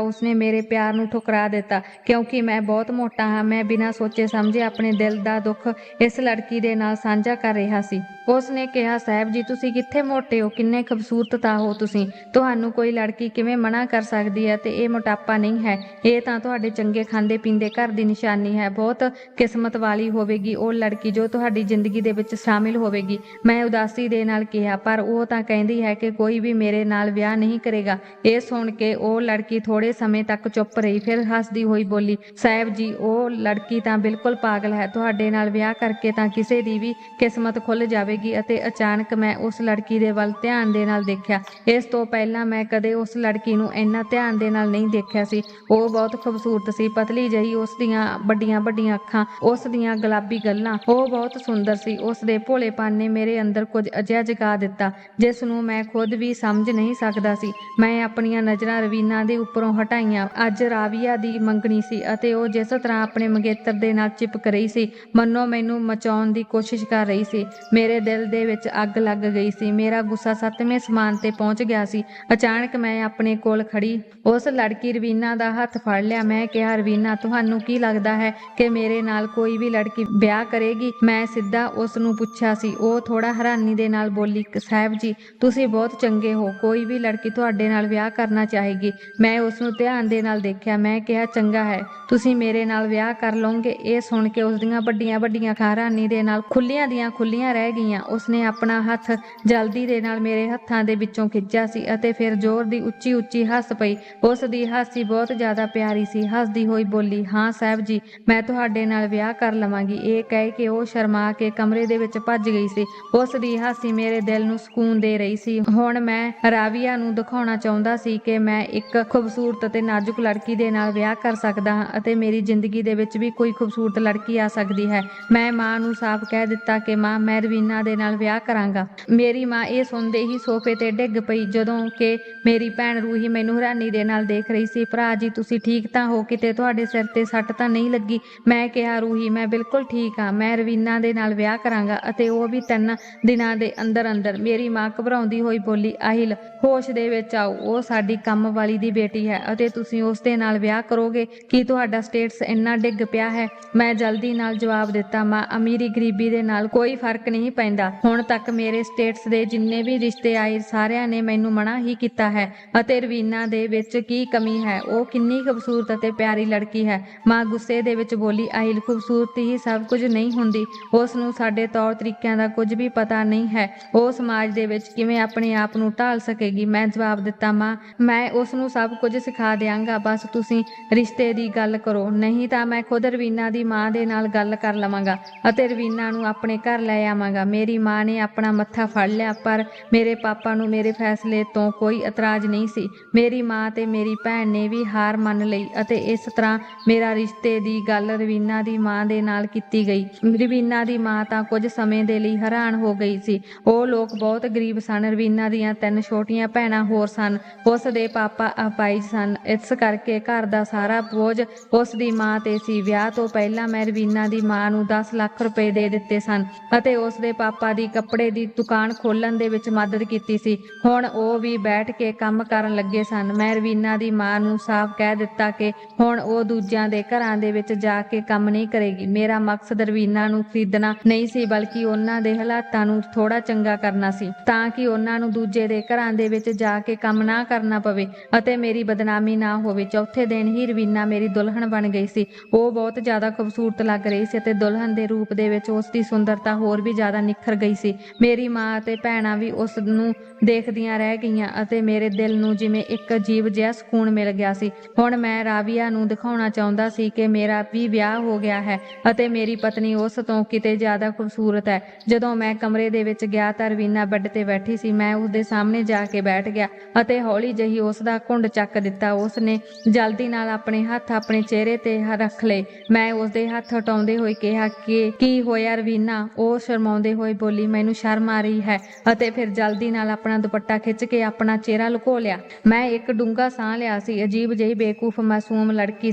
ਉਸਨੇ ਮੇਰੇ ਪਿਆਰ ਨੂੰ ਠੁਕਰਾ ਦਿੱਤਾ ਕਿਉਂਕਿ ਮੈਂ ਬਹੁਤ ਮੋਟਾ ਹਾਂ। ਮੈਂ ਬਿਨਾਂ ਸੋਚੇ ਸਮਝੇ ਆਪਣੇ ਦਿਲ ਦਾ ਦੁੱਖ ਇਸ ਲੜਕੀ ਦੇ ਨਾਲ ਸਾਂਝਾ ਕਰ ਰਿਹਾ ਸੀ। ਉਸਨੇ ਕਿਹਾ, ਸਾਹਿਬ ਜੀ ਤੁਸੀਂ ਕਿੱਥੇ ਮੋਟੇ ਹੋ, ਕਿੰਨੇ ਖੂਬਸੂਰਤ ਤਾਂ ਹੋ ਤੁਸੀਂ, ਤੁਹਾਨੂੰ ਕੋਈ ਲੜਕੀ ਕਿਵੇਂ ਮਨਾ ਕਰ ਸਕਦੀ ਹੈ? ਤੇ ਇਹ ਮੋਟਾਪਾ ਨਹੀਂ ਹੈ, ਇਹ ਤਾਂ ਤੁਹਾਡੇ ਚੰਗੇ ਖਾਂਦੇ ਪੀਂਦੇ ਘਰ ਦੀ ਨਿਸ਼ਾਨੀ ਹੈ। ਬਹੁਤ ਕਿਸਮਤ ਵਾਲੀ ਹੋਵੇਗੀ ਉਹ ਲੜਕੀ ਜੋ ਤੁਹਾਡੀ ਜ਼ਿੰਦਗੀ ਦੇ ਵਿੱਚ ਸ਼ਾਮਿਲ ਹੋਵੇਗੀ। ਮੈਂ ਉਦਾਸੀ ਦੇ ਨਾਲ ਕਿਹਾ, ਪਰ ਉਹ ਤਾਂ ਕਹਿੰਦੀ ਹੈ ਕਿ ਕੋਈ ਵੀ ਮੇਰੇ ਨਾਲ ਵਿਆਹ ਨਹੀਂ ਕਰੇਗਾ। ਇਹ ਸੁਣ ਕੇ ਉਹ ਲੜਕੀ ਥੋੜੇ ਸਮੇਂ ਤੱਕ ਚੁੱਪ ਰਹੀ, ਫਿਰ ਹੱਸਦੀ ਹੋਈ ਬੋਲੀ, ਸਾਹਿਬ ਜੀ ਉਹ ਲੜਕੀ ਤਾਂ ਬਿਲਕੁਲ ਪਾਗਲ ਹੈ, ਤੁਹਾਡੇ ਨਾਲ ਵਿਆਹ ਕਰਕੇ ਤਾਂ ਕਿਸੇ ਦੀ ਵੀ ਕਿਸਮਤ ਖੁੱਲ ਜਾਵੇਗੀ। ਅਤੇ ਅਚਾਨਕ ਮੈਂ ਉਸ ਲੜਕੀ ਦੇ ਵੱਲ ਧਿਆਨ ਦੇ ਨਾਲ ਦੇਖਿਆ। ਇਸ ਤੋਂ ਪਹਿਲਾਂ ਮੈਂ ਕਦੇ ਉਸ ਲੜਕੀ ਨੂੰ ਇੰਨਾ ਧਿਆਨ ਦੇ ਨਾਲ ਨਹੀਂ ਦੇਖਿਆ ਸੀ। ਉਹ ਬਹੁਤ ਖੂਬਸੂਰਤ ਸੀ, ਪਤਲੀ ਜਿਹੀ, ਉਸ ਦੀਆਂ ਵੱਡੀਆਂ ਵੱਡੀਆਂ ਅੱਖਾਂ, ਉਸ ਦੀਆਂ ਗੁਲਾਬੀ ਗੱਲਾਂ, ਉਹ ਬਹੁਤ ਸੁੰਦਰ ਸੀ। ਉਸ ਦੇ ਭੋਲੇਪਨ ਨੇ ਮੇਰੇ ਅੰਦਰ ਕੁਝ ਅਜਿਹਾ ਜਗਾ ਦਿੱਤਾ ਜਿਸ ਨੂੰ ਮੈਂ ਖੁਦ ਵੀ ਸਮਝ ਨਹੀਂ ਸਕਦਾ ਸੀ। ਮੈਂ ਆਪਣੀਆਂ ਨਜ਼ਰਾਂ ਰਵੀਨਾ ਦੇ ਉੱਪਰੋਂ ਹਟਾਈਆਂ। ਅੱਜ ਰਾਵੀਆ ਦੀ ਮੰਗਣੀ ਸੀ ਅਤੇ ਉਹ ਜਿਸ ਤਰ੍ਹਾਂ ਆਪਣੇ ਮੰਗੇਤਰ ਦੇ ਨਾਲ ਚਿਪਕ ਰਹੀ ਸੀ, ਮੰਨੋ ਮੈਨੂੰ ਮਚਾਉਣ ਦੀ ਕੋਸ਼ਿਸ਼ ਕਰ ਰਹੀ ਸੀ। ਮੇਰੇ ਦਿਲ ਦੇ ਵਿੱਚ ਅੱਗ ਲੱਗ ਗਈ ਸੀ, ਮੇਰਾ ਗੁੱਸਾ 7ਵੇਂ ਸਮਾਨ ਤੇ ਪਹੁੰਚ ਗਿਆ ਸੀ। ਅਚਾਨਕ ਮੈਂ ਆਪਣੇ ਕੋਲ ਖੜੀ ਉਸ ਲੜਕੀ ਰਵੀਨਾ ਦਾ ਹੱਥ ਫੜ ਲਿਆ। ਮੈਂ ਕਿਹਾ, ਰਵੀਨਾ ਤੁਹਾਨੂੰ ਕੀ ਲੱਗਦਾ ਹੈ ਕਿ ਮੇਰੇ ਨਾਲ ਕੋਈ ਵੀ ਲੜਕੀ ਵਿਆਹ ਕਰੇਗੀ? ਮੈਂ ਸਿੱਧਾ ਉਸ ਨੂੰ ਪੁੱਛਿਆ ਸੀ। ਉਹ ਥੋੜਾ ਹੈਰਾਨੀ ਦੇ ਨਾਲ ਬੋਲੀ, ਸਾਹਿਬ ਜੀ ਤੁਸੀਂ ਬਹੁਤ ਚੰਗੇ ਹੋ, ਕੋਈ ਵੀ ਲੜਕੀ ਤੁਹਾਡੇ ਨਾਲ ਵਿਆਹ ਕਰਨਾ ਚਾਹੇਗੀ। ਮੈਂ ਉਸ ਨੂੰ ਧਿਆਨ ਦੇ ਨਾਲ ਦੇਖਿਆ। ਮੈਂ ਕਿਹਾ, ਚੰਗਾ ਹੈ, ਤੁਸੀਂ ਮੇਰੇ ਨਾਲ ਵਿਆਹ ਕਰ ਲਓਗੇ? ਇਹ ਸੁਣ ਕੇ ਉਸ ਦੀਆਂ ਵੱਡੀਆਂ ਵੱਡੀਆਂ ਅੱਖਾਂ ਹੈਰਾਨੀ ਦੇ ਨਾਲ ਖੁੱਲੀਆਂ ਦੀਆਂ ਖੁੱਲੀਆਂ ਰਹਿ ਗਈਆਂ। ਉਸਨੇ ਆਪਣਾ ਹੱਥ ਜਲਦੀ ਦੇ ਨਾਲ ਮੇਰੇ ਹੱਥਾਂ ਦੇ ਵਿੱਚੋਂ ਖਿੱਚਿਆ ਸੀ ਅਤੇ ਫਿਰ ਜ਼ੋਰ ਦੀ ਉੱਚੀ ਉੱਚੀ ਹੱਸ ਪਈ। ਉਸ ਦੀ ਹਾਸੀ ਬਹੁਤ ਜ਼ਿਆਦਾ ਪਿਆਰੀ ਸੀ। ਹੱਸਦੀ ਹੋਈ ਬੋਲੀ, ਹਾਂ ਸਾਹਿਬ ਜੀ ਮੈਂ ਤੁਹਾਡੇ ਨਾਲ ਵਿਆਹ ਕਰ ਲਵਾਂਗੀ। ਇਹ ਕਹਿ ਕੇ ਉਹ ਸ਼ਰਮਾ ਕੇ ਕਮਰੇ ਦੇ ਵਿੱਚ ਭੱਜ ਗਈ ਸੀ। ਉਸ ਦੀ ਹਾਸੀ ਮੇਰੇ ਦਿਲ ਨੂੰ ਸਕੂਨ ਦੇ ਰਹੀ ਸੀ। ਹੁਣ ਮੈਂ ਰਾਵੀਆ ਨੂੰ ਦਿਖਾਉਣਾ ਚਾਹੁੰਦਾ ਸੀ ਕਿ ਮੈਂ ਇੱਕ ਖੂਬਸੂਰਤ ਅਤੇ ਨਾਜ਼ੁਕ ਲੜਕੀ ਦੇ ਨਾਲ ਵਿਆਹ ਕਰ ਸਕਦਾ ਹਾਂ ਅਤੇ ਮੇਰੀ ਜ਼ਿੰਦਗੀ ਦੇ ਵਿੱਚ ਵੀ ਕੋਈ ਖੂਬਸੂਰਤ ਲੜਕੀ ਆ ਸਕਦੀ ਹੈ। ਮੈਂ ਮਾਂ ਨੂੰ ਸਾਫ਼ ਕਹਿ ਦਿੱਤਾ ਕਿ ਮਾਂ ਮੈਂ ਰਵੀਨਾ ਦੇ ਨਾਲ ਵਿਆਹ ਕਰਾਂਗਾ। ਮੇਰੀ ਮਾਂ ਇਹ ਸੁਣਦੇ ਹੀ ਸੋਫੇ ਤੇ ਡਿੱਗ ਪਈ, ਜਦੋਂ ਕਿ ਮੇਰੀ ਭੈਣ ਰੂਹੀ ਮੈਨੂੰ ਹੈਰਾਨੀ ਦੇ ਨਾਲ ਦੇਖ ਰਹੀ ਸੀ। ਭਰਾ ਜੀ ਤੁਸੀਂ ਠੀਕ ਤਾਂ ਹੋ? ਕਿਤੇ ਤੁਹਾਡੇ ਸਿਰ ਤੇ ਸੱਟ ਤਾਂ ਨਹੀਂ ਲੱਗੀ? ਮੈਂ ਕਿਹਾ, ਰੂਹੀ ਮੈਂ ਬਿਲਕੁਲ ਠੀਕ ਹਾਂ, ਮੈਂ ਰਵੀਨਾ ਦੇ ਨਾਲ ਵਿਆਹ ਕਰਾਂਗਾ ਅਤੇ ਉਹ ਵੀ 3 ਦਿਨਾਂ ਦੇ ਅੰਦਰ ਅੰਦਰ। ਮੇਰੀ ਮਾਂ ਘਬਰਾਉਂਦੀ ਹੋਈ ਬੋਲੀ, আহিਲ ਹੋਸ਼ ਦੇ ਵਿੱਚ ਆਓ, ਉਹ ਸਾਡੀ ਕੰਮ ਵਾਲੀ ਦੀ ਬੇਟੀ ਹੈ ਅਤੇ ਤੁਸੀਂ ਉਸ ਦੇ ਨਾਲ ਵਿਆਹ ਕਰੋਗੇ? ਕੀ ਤੁਹਾਡਾ ਸਟੇਟਸ ਇੰਨਾ ਡਿੱਗ ਪਿਆ ਹੈ? ਮੈਂ ਜਲਦੀ ਨਾਲ ਜਵਾਬ ਦਿੱਤਾ, ਮਾਂ ਅਮੀਰੀ ਗਰੀਬੀ ਦੇ ਨਾਲ ਕੋਈ ਫਰਕ ਨਹੀਂ ਪੈਂਦਾ। ਹੁਣ ਤੱਕ ਮੇਰੇ ਸਟੇਟਸ ਦੇ ਜਿੰਨੇ ਵੀ ਰਿਸ਼ਤੇ ਆਏ ਸਾਰਿਆਂ ਨੇ ਮੈਨੂੰ ਮਨਾ ਹੀ ਕੀਤਾ ਹੈ ਅਤੇ ਰਵੀਨਾ ਦੇ ਵਿੱਚ ਕੀ ਕਮੀ ਹੈ? ਉਹ ਕਿੰਨੀ ਖੂਬਸੂਰਤ ਅਤੇ ਪਿਆਰੀ ਲੜਕੀ ਹੈ। ਮਾਂ ਗੁੱਸੇ ਦੇ ਵਿੱਚ ਬੋਲੀ, আহিਲ ਖੂਬਸੂਰਤੀ ਹੀ ਸਭ ਕੁਝ ਨਹੀਂ ਹੁੰਦੀ, ਉਸ ਨੂੰ ਸਾਡੇ ਤੌਰ ਤਰੀਕਿਆਂ ਦਾ ਕੁਝ ਵੀ ਪਤਾ ਨਹੀਂ ਹੈ। ਉਹ ਸਮਾਜ ਦੇ ਵਿੱਚ ਕਿਵੇਂ ਆਪਣੇ ਆਪ ਨੂੰ ਢਾਲ ਸਕੇਗੀ? ਮੈਂ ਜਵਾਬ ਦਿੱਤਾ, ਮਾਂ ਮੈਂ ਉਸ ਨੂੰ ਸਭ ਕੁਝ ਸਿਖਾ ਦਿਆਂਗਾ, ਬਸ ਤੁਸੀਂ ਰਿਸ਼ਤੇ ਦੀ ਗੱਲ ਕਰੋ। ਨਹੀਂ ਤਾਂ ਮੈਂ ਖੁਦ ਰਵੀਨਾ ਦੀ ਮਾਂ ਦੇ ਨਾਲ ਗੱਲ ਕਰ ਲਵਾਂਗਾ ਅਤੇ ਰਵੀਨਾ ਨੂੰ ਆਪਣੇ ਘਰ ਲੈ ਆਵਾਂਗਾ। ਮੇਰੀ ਮਾਂ ਨੇ ਆਪਣਾ ਮੱਥਾ ਫੜ ਲਿਆ, ਪਰ ਮੇਰੇ ਪਾਪਾ ਨੂੰ ਮੇਰੇ ਫੈਸਲੇ ਤੋਂ ਕੋਈ ਇਤਰਾਜ਼ ਨਹੀਂ ਸੀ। ਮੇਰੀ ਮਾਂ ਤੇ ਮੇਰੀ ਭੈਣ ਨੇ ਵੀ ਹਾਰ ਮੰਨ ਲਈ ਅਤੇ ਇਸ ਤਰ੍ਹਾਂ ਮੇਰਾ ਰਿਸ਼ਤੇ ਦੀ ਗੱਲ ਰਵੀਨਾ ਦੀ ਮਾਂ ਦੇ ਨਾਲ ਕੀਤੀ ਗਈ। ਰਵੀਨਾ ਦੀ ਮਾਂ ਤਾਂ ਕੁਝ ਸਮੇਂ ਦੇ ਲਈ ਹੈਰਾਨ ਹੋ ਗਈ ਸੀ। ਉਹ ਲੋਕ ਬਹੁਤ ਗਰੀਬ ਸਨ। ਰਵੀਨਾ ਦੀਆਂ 3 ਛੋਟੀਆਂ ਭੈਣਾਂ ਹੋਰ ਸਨ। ਉਸ ਦੇ ਪਾਪਾ ਅਪਾਹਿਜ ਸਨ, ਇਸ ਕਰਕੇ ਘਰ ਦਾ ਸਾਰਾ ਬੋਝ ਉਸ ਦੀ ਮਾਂ ਤੇ ਸੀ। ਵਿਆਹ ਤੋਂ ਪਹਿਲਾਂ ਮੈਂ ਰਵੀਨਾ ਦੀ ਮਾਂ ਨੂੰ 10 ਲੱਖ ਰੁਪਏ ਦੇ ਦਿੱਤੇ ਸਨ ਅਤੇ ਉਸ ਦੇ ਪਾਪਾ ਦੀ ਕੱਪੜੇ ਦੀ ਦੁਕਾਨ ਖੋਲ੍ਹਣ ਦੇ ਵਿੱਚ ਮਦਦ ਕੀਤੀ ਸੀ। ਹੁਣ ਉਹ ਵੀ ਬੈਠ ਕੇ ਕੰਮ ਕਰਨ ਲੱਗੇ ਸਨ। ਮੈਂ ਰਵੀਨਾ ਦੀ ਮਾਂ ਨੂੰ ਸਾਫ਼ ਕਹਿ ਦਿੱਤਾ ਕਿ ਹੁਣ ਉਹ ਦੂਜਿਆਂ ਦੇ ਘਰਾਂ ਦੇ ਵਿੱਚ ਜਾ ਕੇ ਕੰਮ ਨਹੀਂ ਕਰੇਗੀ। ਮੇਰਾ ਮਕਸਦ ਰਵੀਨਾ ਨੂੰ ਖਰੀਦਣਾ ਨਹੀਂ ਸੀ, ਬਲਕਿ ਉਹਨਾਂ ਦੇ ਹਾਲਾਤਾਂ ਨੂੰ ਥੋੜਾ ਚੰਗਾ ਕਰਨਾ ਸੀ ਤਾਂ ਕਿ ਉਹਨਾਂ ਨੂੰ ਦੂਜੇ ਦੇ ਘਰਾਂ ਦੇ ਵਿੱਚ ਜਾ ਕੇ ਕੰਮ ਨਾ ਕਰਨਾ ਪਵੇ ਅਤੇ ਮੇਰੀ ਬਦਨਾਮੀ ਨਾ ਹੋਵੇ। ਚੌਥੇ ਦਿਨ ਹੀ ਰਵੀਨਾ ਮੇਰੀ ਦੁਲਹਨ ਬਣ ਗਈ ਸੀ। ਉਹ ਬਹੁਤ ਜ਼ਿਆਦਾ ਖੂਬਸੂਰਤ ਲੱਗ ਰਹੀ ਸੀ ਅਤੇ ਦੁਲਹਨ ਦੇ ਰੂਪ ਦੇ ਵਿੱਚ ਉਸ ਦੀ ਸੁੰਦਰਤਾ ਹੋਰ ਵੀ ਜ਼ਿਆਦਾ ਨਿਖਰ ਗਈ ਸੀ। ਮੇਰੀ ਮਾਂ ਅਤੇ ਭੈਣਾਂ ਵੀ ਉਸ ਨੂੰ ਦੇਖਦੀਆਂ ਰਹਿ ਗਈਆਂ ਅਤੇ ਮੇਰੇ ਦਿਲ ਨੂੰ ਜਿਵੇਂ ਇੱਕ ਅਜੀਬ ਜਿਹਾ ਸਕੂਨ ਮਿਲ ਗਿਆ ਸੀ। ਹੁਣ ਮੈਂ ਰਾਵੀਆ ਨੂੰ ਦਿਖਾਉਣਾ ਚਾਹੁੰਦਾ ਸੀ ਕਿ ਮੇਰਾ ਵੀ ਵਿਆਹ ਹੋ ਗਿਆ ਹੈ ਅਤੇ ਮੇਰੀ ਪਤਨੀ ਉਸ ਤੋਂ ਕਿਤੇ ਜ਼ਿਆਦਾ ਖੂਬਸੂਰਤ ਹੈ। ਜਦੋਂ ਮੈਂ ਕਮਰੇ ਦੇ ਵਿੱਚ ਗਿਆ ਤਾਂ ਰਵੀਨਾ ਬੈੱਡ ਤੇ ਬੈਠੀ ਸੀ। ਮੈਂ ਉਸ ਦੇ ਸਾਹਮਣੇ ਜਾ ਕੇ ਬੈਠ ਗਿਆ ਅਤੇ ਹੌਲੀ ਜਿਹੀ ਉਸ ਦਾ ਘੁੰਡ ਚੱਕ ਦਿੱਤਾ। ਉਸ ਨੇ ਜਲਦੀ ਨਾਲ ਆਪਣੇ ਹੱਥ ਆਪਣੇ ਚਿਹਰੇ ਤੇ ਰੱਖ ਲਏ। ਮੈਂ ਉਸ ਦੇ ਹੱਥ ਹਟਾਉਂਦੇ ਹੋਏ ਕਿਹਾ ਕਿ ਕੀ ਹੋਇਆ ਰਵੀਨਾ? ਉਹ ਸ਼ਰਮਾਉਂਦੇ ਹੋਏ ਬੋਲੀ, ਮੈਨੂੰ ਸ਼ਰਮ ਆ ਰਹੀ ਹੈ, ਅਤੇ ਫਿਰ ਜਲਦੀ ਨਾਲ ਆਪਣਾ ਦੁਪੱਟਾ ਖਿੱਚ ਕੇ ਆਪਣਾ ਚਿਹਰਾ ਲੁਕੋ ਲਿਆ। ਮੈਂ ਇੱਕ ਡੂੰਘਾ ਸਾਹ ਲਿਆ ਸੀ। ਅਜੀਬ ਜਿਹੀ ਬੇਵਕੂਫ ਮਾਸੂਮ ਲੜਕੀ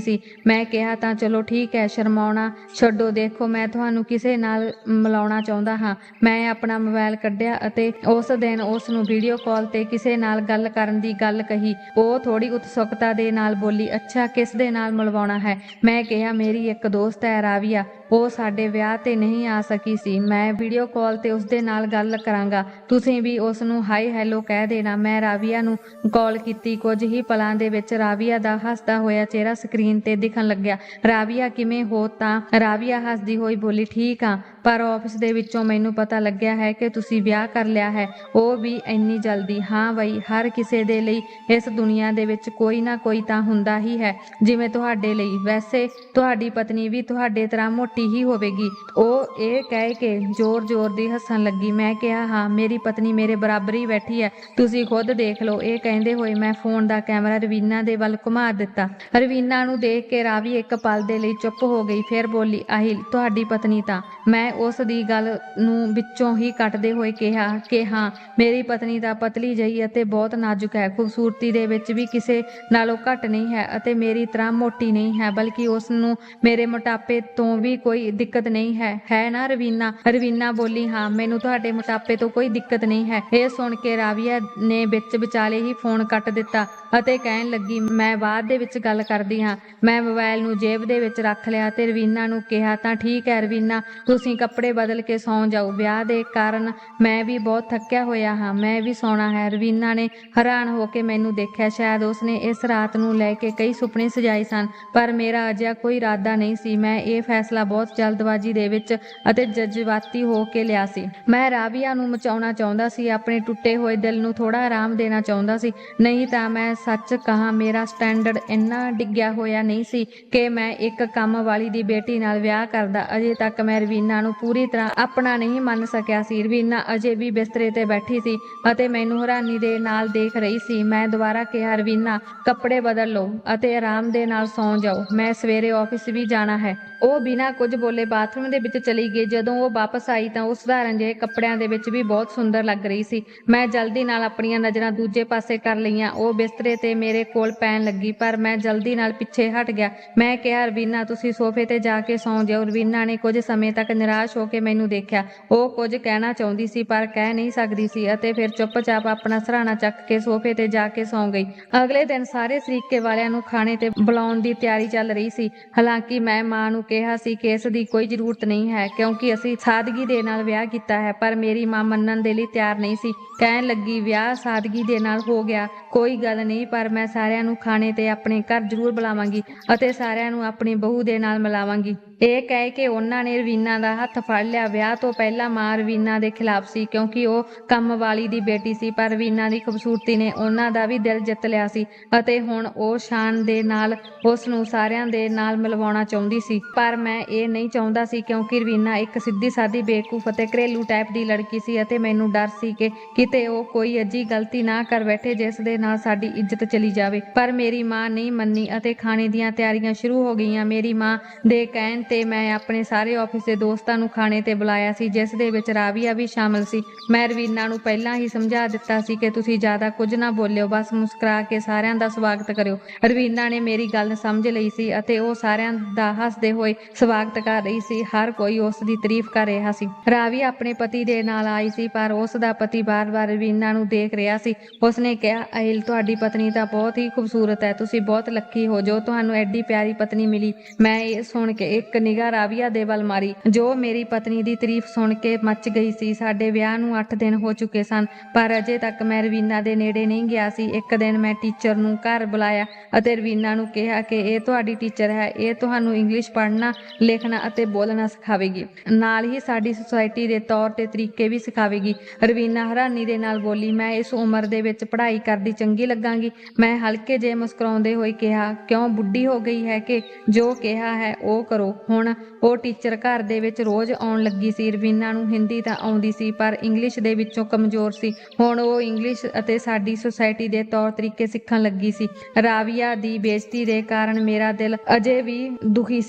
ਸੀ। ਮੈਂ ਕਿਹਾ ਤਾਂ ਚਲੋ ਠੀਕ ਹੈ, ਸ਼ਰਮਾਉਣਾ ਛੱਡੋ। ਦੇਖੋ, ਮੈਂ ਤੁਹਾਨੂੰ ਕਿਸੇ ਨਾਲ ਮਿਲਾਉਣਾ ਚਾਹੁੰਦਾ ਹਾਂ। ਮੈਂ ਆਪਣਾ ਮੋਬਾਈਲ ਕੱਢਿਆ ਅਤੇ ਉਸ ਦਿਨ ਉਸ ਨੂੰ ਵੀਡੀਓ ਕਾਲ ਤੇ ਕਿਸੇ ਨਾਲ ਗੱਲ ਕਰਨ ਦੀ ਗੱਲ ਕਹੀ। ਉਹ ਥੋੜੀ ਉਤਸੁਕਤਾ ਦੇ ਨਾਲ ਬੋਲੀ, ਅੱਛਾ, ਕਿਸ ਦੇ ਨਾਲ ਮਿਲਵਾਉਣਾ ਹੈ? ਮੈਂ ਕਿਹਾ, ਮੇਰੀ ਇੱਕ ਦੋਸਤ ਹੈ, ਰਾਵੀਆ। ਉਹ ਸਾਡੇ ਵਿਆਹ ਤੇ ਨਹੀਂ ਆ ਸਕੀ ਸੀ। ਮੈਂ ਵੀਡੀਓ ਕਾਲ ਤੇ ਉਸਦੇ ਨਾਲ ਗੱਲ ਕਰਾਂਗਾ। ਤੁਸੀਂ ਵੀ ਉਸ ਨੂੰ ਹਾਈ ਹੈਲੋ ਕਹਿ ਦੇਣਾ। ਮੈਂ ਰਾਵੀਆ ਨੂੰ ਕਾਲ ਕੀਤੀ। ਕੁਝ ਹੀ ਪਲਾਂ ਦੇ ਵਿੱਚ ਰਾਵੀਆ ਦਾ ਹੱਸਦਾ ਹੋਇਆ ਚਿਹਰਾ ਸਕਰੀਨ ਤੇ ਦਿਖਣ ਲੱਗਿਆ। ਰਾਵੀਆ, ਕਿਵੇਂ ਹੋ? ਤਾਂ ਰਾਵੀਆ ਹੱਸਦੀ ਹੋਈ ਬੋਲੀ, ਠੀਕ ਹਾਂ, ਪਰ ਆਫਿਸ ਦੇ ਵਿੱਚੋਂ ਮੈਨੂੰ ਪਤਾ ਲੱਗਿਆ ਹੈ ਕਿ ਤੁਸੀਂ ਵਿਆਹ ਕਰ ਲਿਆ ਹੈ। ਉਹ ਵੀ ਇੰਨੀ ਜਲਦੀ? ਹਾਂ ਬਈ, ਹਰ ਕਿਸੇ ਦੇ ਲਈ ਇਸ ਦੁਨੀਆ ਦੇ ਵਿੱਚ ਕੋਈ ਨਾ ਕੋਈ ਤਾਂ ਹੁੰਦਾ ਹੀ ਹੈ, ਜਿਵੇਂ ਤੁਹਾਡੇ ਲਈ। ਵੈਸੇ ਤੁਹਾਡੀ ਪਤਨੀ ਵੀ ਤੁਹਾਡੇ ਤਰ੍ਹਾਂ ਮੋਟੀ ਹੀ ਹੋਵੇਗੀ। ਉਹ ਇਹ ਕਹਿ ਕੇ ਜ਼ੋਰ-ਜ਼ੋਰ ਦੀ ਹੱਸਣ ਲੱਗੀ। ਮੈਂ ਕਿਹਾ, ਹਾਂ, ਮੇਰੀ ਪਤਨੀ ਮੇਰੇ ਬਰਾਬਰ ਹੀ ਬੈਠੀ ਹੈ, ਤੁਸੀਂ ਖੁਦ ਦੇਖ ਲਓ। ਇਹ ਕਹਿੰਦੇ ਹੋਏ ਮੈਂ ਫੋਨ ਦਾ ਕੈਮਰਾ ਰਵੀਨਾ ਦੇ ਵੱਲ ਘੁਮਾ ਦਿੱਤਾ। ਰਵੀਨਾ ਨੂੰ ਦੇਖ ਕੇ ਰਾਵੀ ਇੱਕ ਪਲ ਦੇ ਲਈ ਚੁੱਪ ਹੋ ਗਈ, ਫਿਰ ਬੋਲੀ, আহিਲ, ਤੁਹਾਡੀ ਪਤਨੀ ਤਾਂ? ਮੈਂ ਉਸ ਦੀ ਗੱਲ ਨੂੰ ਵਿੱਚੋਂ ਹੀ ਕੱਟਦੇ ਹੋਏ ਕਿਹਾ ਕਿ ਹਾਂ, ਮੇਰੀ ਪਤਨੀ ਤਾਂ ਪਤਲੀ ਜਿਹੀ ਅਤੇ ਬਹੁਤ ਨਾਜ਼ੁਕ ਹੈ, ਖੂਬਸੂਰਤੀ ਦੇ ਵਿੱਚ ਵੀ ਕਿਸੇ ਨਾਲੋਂ ਘੱਟ ਨਹੀਂ ਹੈ ਅਤੇ ਮੇਰੀ ਤਰ੍ਹਾਂ ਮੋਟੀ ਨਹੀਂ ਹੈ, ਬਲਕਿ ਉਸ ਨੂੰ ਮੇਰੇ ਮੋਟਾਪੇ ਤੋਂ ਵੀ ਕੋਈ ਦਿੱਕਤ ਨਹੀਂ ਹੈ। ਹੈ ਨਾ ਰਵੀਨਾ? ਰਵੀਨਾ ਬੋਲੀ, ਹਾਂ, ਮੈਨੂੰ ਤੁਹਾਡੇ ਮੋਟਾਪੇ ਤੋਂ ਕੋਈ ਦਿੱਕਤ ਨਹੀਂ ਹੈ। ਇਹ ਸੁਣ ਕੇ ਰਾਵੀਆ ਨੇ ਵਿੱਚ ਵਿਚਾਲੇ ਹੀ ਫੋਨ ਕੱਟ ਦਿੱਤਾ ਅਤੇ ਕਹਿਣ ਲੱਗੀ, ਮੈਂ ਬਾਅਦ ਦੇ ਵਿੱਚ ਗੱਲ ਕਰਦੀ ਹਾਂ। ਮੈਂ ਮੋਬਾਈਲ ਨੂੰ ਜੇਬ ਦੇ ਵਿੱਚ ਰੱਖ ਲਿਆ ਤੇ ਰਵੀਨਾ ਨੂੰ ਕਿਹਾ, ਤਾਂ ਠੀਕ ਹੈ ਰਵੀਨਾ, ਤੁਸੀਂ ਕੱਪੜੇ ਬਦਲ ਕੇ ਸੌਂ ਜਾਓ। ਵਿਆਹ ਦੇ ਕਾਰਨ ਮੈਂ ਵੀ ਬਹੁਤ ਥੱਕਿਆ ਹੋਇਆ ਹਾਂ, ਮੈਂ ਵੀ ਸੌਣਾ ਹੈ। ਰਵੀਨਾ ਨੇ ਹੈਰਾਨ ਹੋ ਕੇ ਮੈਨੂੰ ਦੇਖਿਆ। ਸ਼ਾਇਦ ਉਸਨੇ ਇਸ ਰਾਤ ਨੂੰ ਲੈ ਕੇ ਕਈ ਸੁਪਨੇ ਸਜਾਏ ਸਨ, ਪਰ ਮੇਰਾ ਅਜਿਹਾ ਕੋਈ ਇਰਾਦਾ ਨਹੀਂ ਸੀ। ਮੈਂ ਇਹ ਫੈਸਲਾ ਬਹੁਤ ਜਲਦਬਾਜ਼ੀ ਦੇ ਵਿੱਚ ਅਤੇ ਜਜ਼ਬਾਤੀ ਹੋ ਕੇ ਲਿਆ ਸੀ। ਮੈਂ ਰਾਵੀਆ ਨੂੰ ਮਚਾਉਣਾ ਚਾਹੁੰਦਾ ਸੀ, ਆਪਣੇ ਟੁੱਟੇ ਹੋਏ ਦਿਲ ਨੂੰ ਥੋੜਾ ਆਰਾਮ ਦੇਣਾ ਚਾਹੁੰਦਾ ਸੀ। ਨਹੀਂ ਤਾਂ ਮੈਂ ਸੱਚ ਕਹਾਂ, ਮੇਰਾ ਸਟੈਂਡਰਡ ਇੰਨਾ ਡਿੱਗਿਆ ਹੋਇਆ ਨਹੀਂ ਸੀ ਕਿ ਮੈਂ ਇੱਕ ਕੰਮ ਵਾਲੀ ਦੀ ਬੇਟੀ ਨਾਲ ਵਿਆਹ ਕਰਦਾ। ਅਜੇ ਤੱਕ ਮੈਂ ਰਵੀਨਾ ਨੂੰ ਪੂਰੀ ਤਰ੍ਹਾਂ ਆਪਣਾ ਨਹੀਂ ਮੰਨ ਸਕਿਆ ਸੀ। ਰਵੀਨਾ ਅਜੇ ਵੀ ਬਿਸਤਰੇ ਤੇ ਬੈਠੀ ਸੀ ਅਤੇ ਮੈਨੂੰ ਹੈਰਾਨੀ ਦੇ ਨਾਲ ਦੇਖ ਰਹੀ ਸੀ। ਮੈਂ ਦੁਬਾਰਾ ਕਿਹਾ, ਰਵੀਨਾ, ਕੱਪੜੇ ਬਦਲ ਲਓ ਅਤੇ ਆਰਾਮ ਦੇ ਨਾਲ ਸੌਂ ਜਾਓ, ਮੈਂ ਸਵੇਰੇ ਆਫਿਸ ਵੀ ਜਾਣਾ ਹੈ। ਉਹ ਬਿਨਾਂ ਕੁਝ ਬੋਲੇ ਬਾਥਰੂਮ ਦੇ ਵਿੱਚ ਚਲੀ ਗਈ। ਜਦੋਂ ਉਹ ਵਾਪਸ ਆਈ ਤਾਂ ਉਹ ਸਧਾਰਨ ਜਿਹੇ ਕੱਪੜਿਆਂ ਦੇ ਵਿੱਚ ਵੀ ਬਹੁਤ ਸੁੰਦਰ ਲੱਗ ਰਹੀ ਸੀ। ਮੈਂ ਜਲਦੀ ਨਾਲ ਆਪਣੀਆਂ ਨਜ਼ਰਾਂ ਦੂਜੇ ਪਾਸੇ ਕਰ ਲਈਆਂ। ਉਹ ਬਿਸਤਰੇ ਤੇ ਮੇਰੇ ਕੋਲ ਪੈਣ ਲੱਗੀ, ਪਰ ਮੈਂ ਜਲਦੀ ਨਾਲ ਪਿੱਛੇ ਹਟ ਗਿਆ। ਮੈਂ ਕਿਹਾ, ਰਵੀਨਾ, ਤੁਸੀਂ ਸੋਫੇ ਤੇ ਜਾ ਕੇ ਸੌਂ ਜਾਓ। ਰਵੀਨਾ ਨੇ ਕੁਝ ਸਮੇਂ ਤੱਕ ਨਿਰਾਸ਼ ਹੋ ਕੇ ਮੈਨੂੰ ਦੇਖਿਆ। ਉਹ ਕੁਝ ਕਹਿਣਾ ਚਾਹੁੰਦੀ ਸੀ ਪਰ ਕਹਿ ਨਹੀਂ ਸਕਦੀ ਸੀ ਅਤੇ ਫਿਰ ਚੁੱਪਚਾਪ ਆਪਣਾ ਸਿਰਹਾਣਾ ਚੱਕ ਕੇ ਸੋਫੇ ਤੇ ਜਾ ਕੇ ਸੌਂ ਗਈ। ਅਗਲੇ ਦਿਨ ਸਾਰੇ ਸਰੀਕੇ ਵਾਲਿਆਂ ਨੂੰ ਖਾਣੇ ਤੇ ਬੁਲਾਉਣ ਦੀ ਤਿਆਰੀ ਚੱਲ ਰਹੀ ਸੀ। ਹਾਲਾਂਕਿ ਮੈਂ ਮਾਂ ਨੂੰ ਕਿਹਾ ਸੀ ਕਿ ਇਸ ਦੀ ਕੋਈ ਜ਼ਰੂਰਤ ਨਹੀਂ ਹੈ, ਕਿਉਂਕਿ ਅਸੀਂ ਸਾਦਗੀ ਦੇ ਨਾਲ ਵਿਆਹ ਕੀਤਾ ਹੈ, ਪਰ ਮੇਰੀ ਮਾਂ ਮੰਨਣ ਦੇ ਲਈ ਤਿਆਰ ਨਹੀਂ ਸੀ। ਕਹਿਣ ਲੱਗੀ, ਵਿਆਹ ਸਾਦਗੀ ਦੇ ਨਾਲ ਹੋ ਗਿਆ, ਕੋਈ ਗੱਲ ਨਹੀਂ, ਪਰ ਮੈਂ ਸਾਰਿਆਂ ਨੂੰ ਖਾਣੇ ਤੇ ਆਪਣੇ ਘਰ ਜ਼ਰੂਰ ਬੁਲਾਵਾਂਗੀ ਅਤੇ ਸਾਰਿਆਂ ਨੂੰ ਆਪਣੀ ਬਹੂ ਦੇ ਨਾਲ ਮਿਲਾਵਾਂਗੀ। ਇਹ ਕਹਿ ਕੇ ਉਹਨਾਂ ਨੇ ਰਵੀਨਾ ਦਾ ਹੱਥ ਫੜ ਲਿਆ। ਵਿਆਹ ਤੋਂ ਪਹਿਲਾਂ ਮਾਂ ਰਵੀਨਾ ਦੇ ਖਿਲਾਫ ਸੀ, ਕਿਉਂਕਿ ਉਹ ਕੰਮ ਵਾਲੀ ਦੀ ਬੇਟੀ ਸੀ, ਪਰ ਰਵੀਨਾ ਦੀ ਖੂਬਸੂਰਤੀ ਨੇ ਉਹਨਾਂ ਦਾ ਵੀ ਦਿਲ ਜਿੱਤ ਲਿਆ ਸੀ ਅਤੇ ਹੁਣ ਉਹ ਸ਼ਾਨ ਦੇ ਨਾਲ ਉਸ ਨੂੰ ਸਾਰਿਆਂ ਦੇ ਨਾਲ ਮਿਲਵਾਉਣਾ ਚਾਹੁੰਦੀ ਸੀ। ਪਰ ਮੈਂ ਇਹ ਨਹੀਂ ਚਾਹੁੰਦਾ ਸੀ, ਕਿਉਂਕਿ ਰਵੀਨਾ ਇੱਕ ਸਿੱਧੀ ਸਾਦੀ ਬੇਵਕੂਫ ਅਤੇ ਘਰੇਲੂ ਟਾਈਪ ਦੀ ਲੜਕੀ ਸੀ ਅਤੇ ਮੈਨੂੰ ਡਰ ਸੀ ਕਿ ਕਿਤੇ ਉਹ ਕੋਈ ਅਜਿਹੀ ਗਲਤੀ ਨਾ ਕਰ ਬੈਠੇ ਜਿਸ ਦੇ ਨਾਲ ਸਾਡੀ ਇੱਜ਼ਤ ਚਲੀ ਜਾਵੇ। ਪਰ ਮੇਰੀ ਮਾਂ ਨਹੀਂ ਮੰਨੀ ਅਤੇ ਖਾਣੇ ਦੀਆਂ ਤਿਆਰੀਆਂ ਸ਼ੁਰੂ ਹੋ ਗਈਆਂ। ਮੇਰੀ ਮਾਂ ਦੇ ਕਹਿਣ ਤੇ ਮੈਂ ਆਪਣੇ ਸਾਰੇ ਆਫਿਸ ਦੇ ਦੋਸਤਾਂ ਨੂੰ ਖਾਣੇ ਤੇ ਬੁਲਾਇਆ ਸੀ, ਜਿਸ ਦੇ ਵਿੱਚ ਰਾਵੀਆ ਵੀ ਸ਼ਾਮਲ ਸੀ। ਮੈਂ ਰਵੀਨਾ ਨੂੰ ਪਹਿਲਾਂ ਹੀ ਸਮਝਾ ਦਿੱਤਾ ਸੀ ਕਿ ਤੁਸੀਂ ਜ਼ਿਆਦਾ ਕੁਝ ਨਾ ਬੋਲਿਓ, ਬਸ ਮੁਸਕਰਾ ਕੇ ਸਾਰਿਆਂ ਦਾ ਸਵਾਗਤ ਕਰਿਓ। ਰਵੀਨਾ ਨੇ ਮੇਰੀ ਗੱਲ ਸਮਝ ਲਈ ਸੀ ਅਤੇ ਉਹ ਸਾਰਿਆਂ ਦਾ ਹੱਸਦੇ ਹੋਏ ਸਵਾਗਤ ਕਰ ਰਹੀ ਸੀ। ਹਰ ਕੋਈ ਉਸ ਦੀ ਤਾਰੀਫ ਕਰ ਰਿਹਾ ਸੀ। ਰਾਵੀਆ ਆਪਣੇ ਪਤੀ ਦੇ ਨਾਲ ਆਈ ਸੀ, ਪਰ ਉਸ ਦਾ ਪਤੀ ਬਾਰ-ਬਾਰ ਰਵੀਨਾ ਨੂੰ ਦੇਖ ਰਿਹਾ ਸੀ। ਉਸਨੇ ਕਿਹਾ, আহিਲ, ਤੁਹਾਡੀ ਪਤਨੀ ਤਾਂ ਬਹੁਤ ਹੀ ਖੂਬਸੂਰਤ ਹੈ, ਤੁਸੀਂ ਬਹੁਤ ਲੱਕੀ ਹੋ ਜੋ ਤੁਹਾਨੂੰ ਐਡੀ ਪਿਆਰੀ ਪਤਨੀ ਮਿਲੀ। ਮੈਂ ਇਹ ਸੁਣ ਕੇ ਇੱਕ ਨਿਗਾਹ ਰਾਵੀਆ ਦੇ ਵੱਲ ਮਾਰੀ, ਜੋ ਮੇਰੀ ਪਤਨੀ ਦੀ ਤਾਰੀਫ ਸੁਣ ਕੇ ਮੱਚ ਗਈ ਸੀ। ਸਾਡੇ ਵਿਆਹ ਨੂੰ 8 ਦਿਨ ਹੋ ਚੁੱਕੇ ਸਨ, ਪਰ ਅਜੇ ਤੱਕ ਮੈਂ ਰਵੀਨਾ ਦੇ ਨੇੜੇ ਨਹੀਂ ਗਿਆ ਸੀ। ਇੱਕ ਦਿਨ ਮੈਂ ਟੀਚਰ ਨੂੰ ਘਰ ਬੁਲਾਇਆ ਅਤੇ ਰਵੀਨਾ ਨੂੰ ਕਿਹਾ ਕਿ ਇਹ ਤੁਹਾਡੀ ਟੀਚਰ ਹੈ, ਇਹ ਤੁਹਾਨੂੰ ਇੰਗਲਿਸ਼ ਪੜ੍ਹਨਾ, ਲਿਖਣਾ ਅਤੇ ਬੋਲਣਾ ਸਿਖਾਵੇਗੀ, ਨਾਲ ਹੀ ਸਾਡੀ ਸੁਸਾਇਟੀ ਦੇ ਤੌਰ ਤੇ ਤਰੀਕੇ ਵੀ ਸਿਖਾਵੇਗੀ। ਰਵੀਨਾ ਹੈਰਾਨੀ ਦੇ ਨਾਲ ਬੋਲੀ, ਮੈਂ ਇਸ ਉਮਰ ਦੇ ਵਿੱਚ ਪੜ੍ਹਾਈ ਕਰਦੀ ਚੰਗੀ ਲੱਗਾਂਗੀ? ਮੈਂ ਹਲਕੇ ਜਿਹੇ ਮੁਸਕਰਾਉਂਦੇ ਹੋਏ ਕਿਹਾ, ਕਿਉਂ ਬੁੱਢੀ ਹੋ ਗਈ ਹੈ ਕਿ ਜੋ ਕਿਹਾ ਹੈ ਉਹ ਕਰੋ? ਹੁਣ ਉਹ ਟੀਚਰ ਘਰ ਦੇ ਵਿੱਚ ਰੋਜ਼ ਰੋਜ਼ ਆਉਣ ਲੱਗੀ ਸੀ। ਰਵੀਨਾ ਨੂੰ ਹਿੰਦੀ ਤਾਂ ਆਉਂਦੀ ਸੀ ਪਰ ਇੰਗਲਿਸ਼ ਦੇ ਵਿੱਚੋਂ ਕਮਜ਼ੋਰ ਸੀ। ਹੁਣ ਉਹ ਇੰਗਲਿਸ਼ ਅਤੇ ਸਾਡੀ ਸੁਸਾਇਟੀ ਦੇ ਤੌਰ ਤਰੀਕੇ ਸਿੱਖਣ ਲੱਗੀ ਸੀ। ਰਾਵੀਆ ਦੀ ਬੇਇੱਜ਼ਤੀ ਦੇ ਕਾਰਨ ਮੇਰਾ ਦਿਲ ਅਜੇ ਵੀ ਦੁਖੀ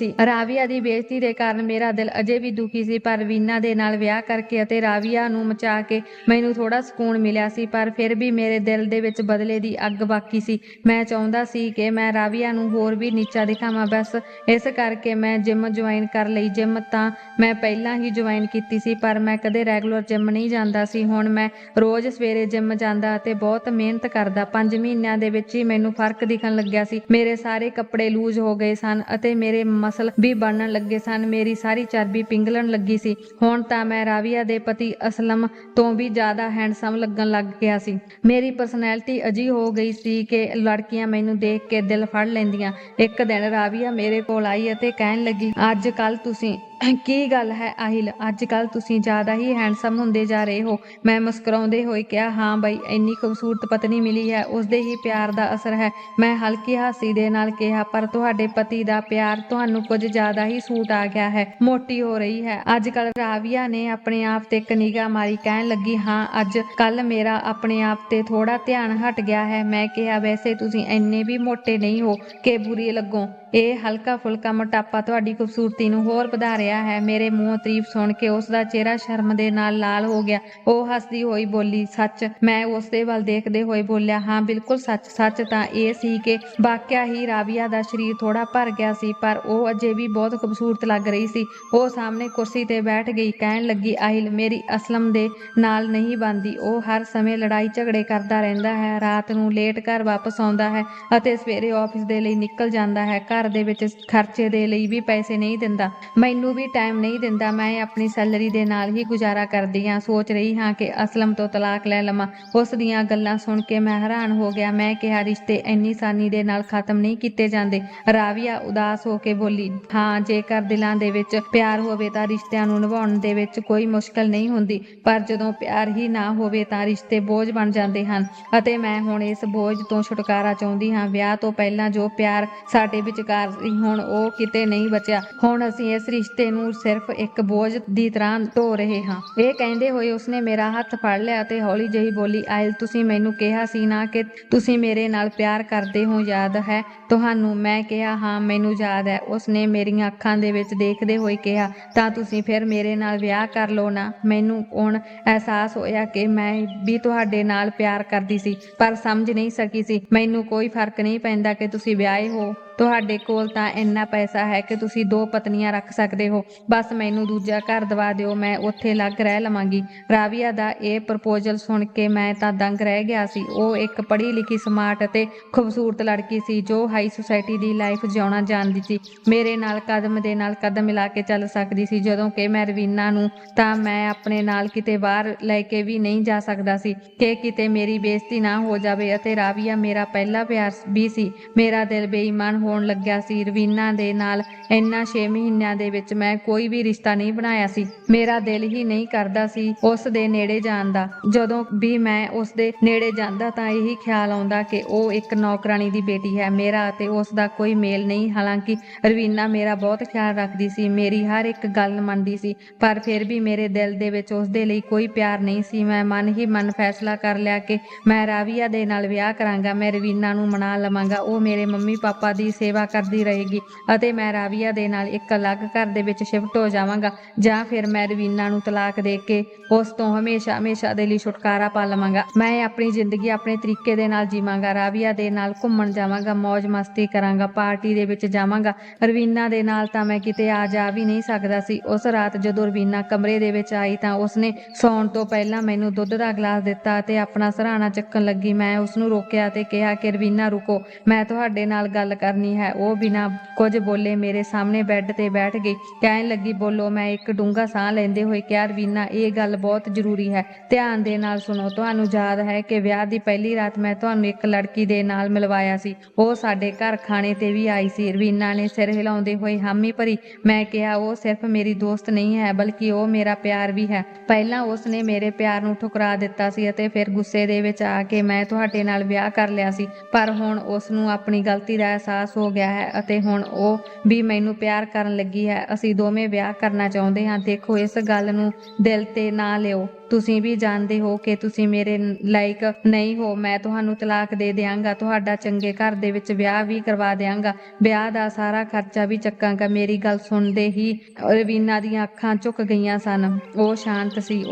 ਸੀ। ਪਰ ਰਵੀਨਾ ਦੇ ਨਾਲ ਵਿਆਹ ਕਰਕੇ ਅਤੇ ਰਾਵੀਆ ਨੂੰ ਮਚਾ ਕੇ ਮੈਨੂੰ ਥੋੜਾ ਸਕੂਨ ਮਿਲਿਆ ਸੀ, ਪਰ ਫਿਰ ਵੀ ਮੇਰੇ ਦਿਲ ਦੇ ਵਿੱਚ ਬਦਲੇ ਦੀ ਅੱਗ ਬਾਕੀ ਸੀ। ਮੈਂ ਚਾਹੁੰਦਾ ਸੀ ਕਿ ਮੈਂ ਰਾਵੀਆ ਨੂੰ ਹੋਰ ਵੀ ਨੀਚਾ ਦਿਖਾਵਾਂ। ਬਸ ਇਸ ਕਰਕੇ ਮੈਂ ਜਿਮ ਜੁਆਇਨ ਕਰ ਲਈ। ਜਿਮ ਤਾਂ ਮੈਂ ਪਹਿਲਾਂ ਹੀ ਜੁਆਇਨ ਕੀਤੀ ਸੀ ਪਰ ਮੈਂ ਕਦੇ ਰੈਗੂਲਰ ਜਿਮ ਨਹੀਂ ਜਾਂਦਾ ਸੀ। ਹੁਣ ਮੈਂ ਰੋਜ਼ ਸਵੇਰੇ ਜਿਮ ਜਾਂਦਾ ਅਤੇ ਬਹੁਤ ਮਿਹਨਤ ਕਰਦਾ। 5 ਮਹੀਨਿਆਂ ਦੇ ਵਿੱਚ ਹੀ ਮੈਨੂੰ ਫਰਕ ਦਿਖਣ ਲੱਗਿਆ ਸੀ। ਮੇਰੇ ਸਾਰੇ ਕੱਪੜੇ ਲੂਜ਼ ਹੋ ਗਏ ਸਨ ਅਤੇ ਮੇਰੇ ਮਸਲ ਵੀ ਬਣਨ ਲੱਗੇ ਸਨ। ਮੇਰੀ ਸਾਰੀ ਚਰਬੀ ਪਿੰਗਲਣ ਲੱਗੀ ਸੀ। ਹੁਣ ਤਾਂ ਮੈਂ ਰਾਵੀਆ ਦੇ ਪਤੀ ਅਸਲਮ ਤੋਂ ਵੀ ਜ਼ਿਆਦਾ ਹੈਂਡਸਮ ਲੱਗਣ ਲੱਗ ਗਿਆ ਸੀ। ਮੇਰੀ ਪਰਸਨੈਲਿਟੀ ਅਜਿਹੀ ਹੋ ਗਈ ਸੀ ਕਿ ਲੜਕੀਆਂ ਮੈਨੂੰ ਦੇਖ ਕੇ ਦਿਲ ਫੜ ਲੈਂਦੀਆਂ। ਇੱਕ ਦਿਨ ਰਾਵੀਆ ਮੇਰੇ ਕੋਲ ਆਈ ਅਤੇ ਕਹਿਣ ਲੱਗੀ, ਅੱਜ ਕੱਲ ਤੁਸੀਂ ਕੀ ਗੱਲ ਹੈ আহিਲ, ਅੱਜ ਕੱਲ ਤੁਸੀਂ ਜ਼ਿਆਦਾ ਹੀ ਹੈਂਡਸਮ ਹੁੰਦੇ ਜਾ ਰਹੇ ਹੋ। ਮੈਂ ਮੁਸਕਰਾਉਂਦੇ ਹੋਏ ਕਿਹਾ, ਹਾਂ ਬਈ, ਇੰਨੀ ਖੂਬਸੂਰਤ ਪਤਨੀ ਮਿਲੀ ਹੈ, ਉਸਦੇ ਹੀ ਪਿਆਰ ਦਾ ਅਸਰ ਹੈ। ਮੈਂ ਹਲਕੀ ਹਾਸੀ ਦੇ ਨਾਲ ਕਿਹਾ, ਪਰ ਤੁਹਾਡੇ ਪਤੀ ਦਾ ਪਿਆਰ ਤੁਹਾਨੂੰ ਕੁਝ ਜ਼ਿਆਦਾ ਹੀ ਸੂਟ ਆ ਗਿਆ ਹੈ, ਮੋਟੀ ਹੋ ਰਹੀ ਹੈ ਅੱਜ ਕੱਲ। ਰਾਵੀਆ ਨੇ ਆਪਣੇ ਆਪ ਤੇ ਇੱਕ ਨਿਗਾਹ ਮਾਰੀ, ਕਹਿਣ ਲੱਗੀ, ਹਾਂ ਅੱਜ ਕੱਲ ਮੇਰਾ ਆਪਣੇ ਆਪ ਤੇ ਥੋੜਾ ਧਿਆਨ ਹਟ ਗਿਆ ਹੈ। ਮੈਂ ਕਿਹਾ, ਵੈਸੇ ਤੁਸੀਂ ਇੰਨੇ ਵੀ ਮੋਟੇ ਨਹੀਂ ਹੋ ਕਿ ਬੁਰੀ ਲੱਗੋ। ਇਹ ਹਲਕਾ ਫੁਲਕਾ ਮੋਟਾਪਾ ਤੁਹਾਡੀ ਖੂਬਸੂਰਤੀ ਨੂੰ ਹੋਰ ਵਧਾ ਰਿਹਾ ਹੈ। ਮੇਰੇ ਮੂੰਹੋਂ ਤਾਰੀਫ ਸੁਣ ਕੇ ਉਸਦਾ ਚਿਹਰਾ ਸ਼ਰਮ ਦੇ ਨਾਲ ਲਾਲ ਹੋ ਗਿਆ। ਉਹ ਹੱਸਦੀ ਹੋਈ ਬੋਲੀ, ਸੱਚ? ਮੈਂ ਉਸਦੇ ਵੱਲ ਦੇਖਦੇ ਹੋਏ ਬੋਲਿਆ, ਹਾਂ ਬਿਲਕੁਲ ਸੱਚ। ਸੱਚ ਤਾਂ ਇਹ ਸੀ ਕਿ ਵਾਕਿਆ ਹੀ ਰਾਵੀਆ ਦਾ ਸਰੀਰ ਥੋੜਾ ਭਰ ਗਿਆ ਸੀ, ਪਰ ਉਹ ਅਜੇ ਵੀ ਬਹੁਤ ਖੂਬਸੂਰਤ ਲੱਗ ਰਹੀ ਸੀ। ਉਹ ਸਾਹਮਣੇ ਕੁਰਸੀ ਤੇ ਬੈਠ ਗਈ, ਕਹਿਣ ਲੱਗੀ, আহিਲ, ਮੇਰੀ ਅਸਲਮ ਦੇ ਨਾਲ ਨਹੀਂ ਬਣਦੀ। ਉਹ ਹਰ ਸਮੇਂ ਲੜਾਈ ਝਗੜੇ ਕਰਦਾ ਰਹਿੰਦਾ ਹੈ, ਰਾਤ ਨੂੰ ਲੇਟ ਘਰ ਵਾਪਸ ਆਉਂਦਾ ਹੈ ਅਤੇ ਸਵੇਰੇ ਆਫਿਸ ਦੇ ਲਈ ਨਿਕਲ ਜਾਂਦਾ ਹੈ। ਘਰ ਦੇ ਵਿੱਚ ਖਰਚੇ ਦੇ ਲਈ ਵੀ ਪੈਸੇ ਨਹੀਂ ਦਿੰਦਾ, ਮੈਨੂੰ ਵੀ ਟਾਈਮ ਨਹੀਂ ਦਿੰਦਾ। ਮੈਂ ਆਪਣੀ ਸੈਲਰੀ ਦੇ ਨਾਲ ਹੀ ਗੁਜ਼ਾਰਾ ਕਰਦੀ ਹਾਂ। ਸੋਚ ਰਹੀ ਹਾਂ ਕਿ ਅਸਲਮ ਤੋਂ ਤਲਾਕ ਲੈ ਲਵਾਂ। ਉਸ ਦੀਆਂ ਗੱਲਾਂ ਸੁਣ ਕੇ ਮੈਂ ਹੈਰਾਨ ਹੋ ਗਿਆ। ਮੈਂ ਕਿਹਾ, ਰਿਸ਼ਤੇ ਇੰਨੀ ਆਸਾਨੀ ਦੇ ਨਾਲ ਖਤਮ ਨਹੀਂ ਕੀਤੇ ਜਾਂਦੇ। ਰਾਵੀਆ ਉਦਾਸ ਹੋ ਕੇ ਬੋਲੀ, ਹਾਂ, ਜੇਕਰ ਦਿਲਾਂ ਦੇ ਵਿੱਚ ਪਿਆਰ ਹੋਵੇ ਤਾਂ ਰਿਸ਼ਤਿਆਂ ਨੂੰ ਨਿਭਾਉਣ ਦੇ ਵਿੱਚ ਕੋਈ ਮੁਸ਼ਕਲ ਨਹੀਂ ਹੁੰਦੀ, ਪਰ ਜਦੋਂ ਪਿਆਰ ਹੀ ਨਾ ਹੋਵੇ ਤਾਂ ਰਿਸ਼ਤੇ ਬੋਝ ਬਣ ਜਾਂਦੇ ਹਨ ਅਤੇ ਮੈਂ ਹੁਣ ਇਸ ਬੋਝ ਤੋਂ ਛੁਟਕਾਰਾ ਚਾਹੁੰਦੀ ਹਾਂ। ਵਿਆਹ ਤੋਂ ਪਹਿਲਾਂ ਜੋ ਪਿਆਰ ਸਾਡੇ ਵਿਚਕਾਰ ਸੀ, ਹੁਣ ਉਹ ਕਿਤੇ ਨਹੀਂ ਬਚਿਆ। ਹੁਣ ਅਸੀਂ ਇਸ ਰਿਸ਼ਤੇ ਨੂੰ ਸਿਰਫ ਇੱਕ ਬੋਝ ਦੀ ਤਰ੍ਹਾਂ ਢੋ ਰਹੇ ਹਾਂ। ਇਹ ਕਹਿੰਦੇ ਹੋਏ ਉਸਨੇ ਮੇਰਾ ਹੱਥ ਫੜ ਲਿਆ ਅਤੇ ਹੌਲੀ ਜਿਹੀ ਬੋਲੀ, ਆਇਲ, ਤੁਸੀਂ ਮੈਨੂੰ ਕਿਹਾ ਸੀ ਨਾ ਕਿ ਤੁਸੀਂ ਮੇਰੇ ਨਾਲ ਪਿਆਰ ਕਰਦੇ ਹੋ, ਯਾਦ ਹੈ ਤੁਹਾਨੂੰ? ਮੈਂ ਕਿਹਾ, ਹਾਂ ਮੈਨੂੰ ਯਾਦ ਹੈ। ਉਸਨੇ ਮੇਰੀਆਂ ਅੱਖਾਂ ਦੇ ਵਿੱਚ ਦੇਖਦੇ ਹੋਏ ਕਿਹਾ, ਤਾਂ ਤੁਸੀਂ ਫਿਰ ਮੇਰੇ ਨਾਲ ਵਿਆਹ ਕਰ ਲਓ ਨਾ। ਮੈਨੂੰ ਹੁਣ ਅਹਿਸਾਸ ਹੋਇਆ ਕਿ ਮੈਂ ਵੀ ਤੁਹਾਡੇ ਨਾਲ ਪਿਆਰ ਕਰਦੀ ਸੀ, ਪਰ ਸਮਝ ਨਹੀਂ ਸਕੀ ਸੀ। ਮੈਨੂੰ ਕੋਈ ਫਰਕ ਨਹੀਂ ਪੈਂਦਾ ਕਿ ਤੁਸੀਂ ਵਿਆਹੇ ਹੋ, ਤੁਹਾਡੇ ਕੋਲ ਤਾਂ ਇੰਨਾ ਪੈਸਾ ਹੈ ਕਿ ਤੁਸੀਂ 2 ਪਤਨੀਆਂ ਰੱਖ ਸਕਦੇ ਹੋ। ਬਸ ਮੈਨੂੰ ਦੂਜਾ ਘਰ ਦਵਾ ਦਿਓ, ਮੈਂ ਉੱਥੇ ਅਲੱਗ ਰਹਿ ਲਵਾਂਗੀ। ਰਾਵੀਆ ਦਾ ਇਹ ਪ੍ਰਪੋਜ਼ਲ ਸੁਣ ਕੇ ਮੈਂ ਤਾਂ ਦੰਗ ਰਹਿ ਗਿਆ ਸੀ। ਉਹ ਇੱਕ ਪੜ੍ਹੀ ਲਿਖੀ, ਸਮਾਰਟ ਅਤੇ ਖੂਬਸੂਰਤ ਲੜਕੀ ਸੀ ਜੋ ਹਾਈ ਸੁਸਾਇਟੀ ਦੀ ਲਾਈਫ ਜਿਉਣਾ ਜਾਣਦੀ ਸੀ। ਮੇਰੇ ਨਾਲ ਕਦਮ ਦੇ ਨਾਲ ਕਦਮ ਮਿਲਾ ਕੇ ਚੱਲ ਸਕਦੀ ਸੀ, ਜਦੋਂ ਕਿ ਮੈਂ ਰਵੀਨਾ ਨੂੰ ਤਾਂ ਮੈਂ ਆਪਣੇ ਨਾਲ ਕਿਤੇ ਬਾਹਰ ਲੈ ਕੇ ਵੀ ਨਹੀਂ ਜਾ ਸਕਦਾ ਸੀ ਕਿ ਕਿਤੇ ਮੇਰੀ ਬੇਇੱਜ਼ਤੀ ਨਾ ਹੋ ਜਾਵੇ। ਅਤੇ ਰਾਵੀਆ ਮੇਰਾ ਪਹਿਲਾ ਪਿਆਰ ਵੀ ਸੀ। ਮੇਰਾ ਦਿਲ ਬੇਈਮਾਨ ਹੋਣ ਲੱਗਿਆ ਸੀ। ਰਵੀਨਾ ਦੇ ਨਾਲ ਇਹਨਾਂ 6 ਮਹੀਨਿਆਂ ਦੇ ਵਿੱਚ ਮੈਂ ਕੋਈ ਵੀ ਰਿਸ਼ਤਾ ਨਹੀਂ ਬਣਾਇਆ ਸੀ। ਮੇਰਾ ਦਿਲ ਹੀ ਨਹੀਂ ਕਰਦਾ ਸੀ ਉਸ ਦੇ ਨੇੜੇ ਜਾਣ ਦਾ। ਜਦੋਂ ਵੀ ਮੈਂ ਉਸ ਦੇ ਨੇੜੇ ਜਾਂਦਾ ਤਾਂ ਇਹੀ ਖਿਆਲ ਆਉਂਦਾ ਕਿ ਉਹ ਇੱਕ ਨੌਕਰਾਣੀ ਦੀ ਬੇਟੀ ਹੈ। ਮੇਰਾ ਅਤੇ ਉਸ ਦਾ ਕੋਈ ਮੇਲ ਨਹੀਂ। ਹਾਲਾਂਕਿ ਰਵੀਨਾ ਮੇਰਾ ਬਹੁਤ ਖਿਆਲ ਰੱਖਦੀ ਸੀ, ਮੇਰੀ ਹਰ ਇੱਕ ਗੱਲ ਮੰਨਦੀ ਸੀ, ਪਰ ਫਿਰ ਵੀ ਮੇਰੇ ਦਿਲ ਦੇ ਵਿੱਚ ਉਸ ਦੇ ਲਈ ਕੋਈ ਪਿਆਰ ਨਹੀਂ ਸੀ। ਮੈਂ ਮਨ ਹੀ ਮਨ ਫੈਸਲਾ ਕਰ ਲਿਆ ਕਿ ਮੈਂ ਰਾਵੀਆ ਦੇ ਨਾਲ ਵਿਆਹ ਕਰਾਂਗਾ। ਮੈਂ ਰਵੀਨਾ ਨੂੰ ਮਨਾ ਲਵਾਂਗਾ, ਉਹ ਮੇਰੇ ਮੰਮੀ ਪਾਪਾ ਦੀ ਸੇਵਾ ਕਰਦੀ ਰਹੇਗੀ ਅਤੇ ਮੈਂ ਰਾਵੀਆ ਦੇ ਨਾਲ ਇੱਕ ਅਲੱਗ ਘਰ ਦੇ ਵਿੱਚ ਸ਼ਿਫਟ ਹੋ ਜਾਵਾਂਗਾ, ਜਾਂ ਫਿਰ ਮੈਂ ਰਵੀਨਾ ਨੂੰ ਤਲਾਕ ਦੇ ਕੇ ਉਸ ਤੋਂ ਹਮੇਸ਼ਾ ਹਮੇਸ਼ਾ ਦੇ ਲਈ ਛੁਟਕਾਰਾ ਪਾ ਲਵਾਂਗਾ। ਮੈਂ ਆਪਣੀ ਜ਼ਿੰਦਗੀ ਆਪਣੇ ਤਰੀਕੇ ਦੇ ਨਾਲ ਜੀਵਾਂਗਾ, ਰਾਵੀਆ ਦੇ ਨਾਲ ਘੁੰਮਣ ਜਾਵਾਂਗਾ, ਮौज ਮਸਤੀ ਕਰਾਂਗਾ, ਪਾਰਟੀ ਦੇ ਵਿੱਚ ਜਾਵਾਂਗਾ। ਰਵੀਨਾ ਦੇ ਨਾਲ ਤਾਂ ਮੈਂ ਕਿਤੇ ਆ ਜਾ ਵੀ ਨਹੀਂ ਸਕਦਾ ਸੀ। ਉਸ ਰਾਤ ਜਦੋਂ ਰਵੀਨਾ ਕਮਰੇ ਦੇ ਵਿੱਚ ਆਈ ਤਾਂ ਉਸਨੇ ਸੌਣ ਤੋਂ ਪਹਿਲਾਂ ਮੈਨੂੰ ਦੁੱਧ ਦਾ ਗਲਾਸ ਦਿੱਤਾ ਅਤੇ ਆਪਣਾ ਸਿਰਹਾਣਾ ਚੱਕਣ ਲੱਗੀ। ਮੈਂ ਉਸਨੂੰ ਰੋਕਿਆ ਤੇ ਕਿਹਾ ਕਿ ਰਵੀਨਾ ਰੁਕੋ, ਮੈਂ ਤੁਹਾਡੇ ਨਾਲ ਗੱਲ ਕਰਨੀ ਹੈ। ਉਹ ਬਿਨਾਂ ਕੁਝ ਬੋਲੇ ਮੇਰੇ ਸਾਹਮਣੇ ਬੈੱਡ ਤੇ ਬੈਠ ਗਈ, ਕਹਿਣ ਲੱਗੀ, ਬੋਲੋ। ਮੈਂ ਇੱਕ ਡੂੰਘਾ ਸਾਹ ਲੈਂਦੇ ਹੋਏ ਕਿਹਾ, ਰਵੀਨਾ, ਇਹ ਗੱਲ ਬਹੁਤ ਜ਼ਰੂਰੀ ਹੈ, ਧਿਆਨ ਦੇ ਨਾਲ ਸੁਣੋ। ਤੁਹਾਨੂੰ ਯਾਦ ਹੈ ਕਿ ਵਿਆਹ ਦੀ ਪਹਿਲੀ ਰਾਤ ਮੈਂ ਤੁਹਾਨੂੰ ਇੱਕ ਲੜਕੀ ਦੇ ਨਾਲ ਮਿਲਵਾਇਆ ਸੀ? ਉਹ ਸਾਡੇ ਘਰ ਖਾਣੇ ਤੇ ਵੀ ਆਈ ਸੀ। ਰਵੀਨਾ ਨੇ ਸਿਰ ਹਿਲਾਉਂਦੇ ਹੋਏ ਹਾਮੀ ਭਰੀ। ਮੈਂ ਕਿਹਾ, ਉਹ ਸਿਰਫ ਮੇਰੀ ਦੋਸਤ ਨਹੀਂ ਹੈ, ਬਲਕਿ ਉਹ ਮੇਰਾ ਪਿਆਰ ਵੀ ਹੈ। ਪਹਿਲਾਂ ਉਸ ਨੇ ਮੇਰੇ ਪਿਆਰ ਨੂੰ ਠੁਕਰਾ ਦਿੱਤਾ ਸੀ ਅਤੇ ਫਿਰ ਗੁੱਸੇ ਦੇ ਵਿੱਚ ਆ ਕੇ ਮੈਂ ਤੁਹਾਡੇ ਨਾਲ ਵਿਆਹ ਕਰ ਲਿਆ ਸੀ, ਪਰ ਹੁਣ ਉਸ ਨੂੰ ਆਪਣੀ ਗਲਤੀ ਦਾ ਅਹਿਸਾਸ ਹੋ ਗਿਆ ਹੈ ਅਤੇ ਹੁਣ ਉਹ ਵੀ ਮੈਨੂੰ ਪਿਆਰ ਕਰਨ ਲੱਗੀ ਹੈ। ਅਸੀਂ ਦੋਵੇਂ ਵਿਆਹ ਕਰਨਾ ਚਾਹੁੰਦੇ ਹਾਂ। ਦੇਖੋ, ਇਸ ਗੱਲ ਨੂੰ ਦਿਲ ਤੇ ਨਾ ਲਿਓ। ਤੁਸੀਂ ਵੀ ਜਾਣਦੇ ਹੋ ਕਿ ਤੁਸੀਂ ਮੇਰੇ ਲਾਇਕ ਨਹੀਂ ਹੋ। ਮੈਂ ਤੁਹਾਨੂੰ ਤਲਾਕ ਦੇ ਦਿਆਂਗਾ, ਤੁਹਾਡਾ ਚੰਗੇ ਘਰ ਦੇ ਵਿੱਚ ਵਿਆਹ ਵੀ ਕਰਵਾ ਦਿਆਂਗਾ, ਵਿਆਹ ਦਾ ਸਾਰਾ ਖਰਚਾ ਵੀ ਚੱਕਾਂਗਾ। ਮੇਰੀ ਗੱਲ ਸੁਣਦੇ ਹੀ ਰਵੀਨਾ ਦੀਆਂ ਅੱਖਾਂ ਝੁਕ ਗਈਆਂ ਸਨ। ਉਹ ਸ਼ਾਂਤ ਸੀ,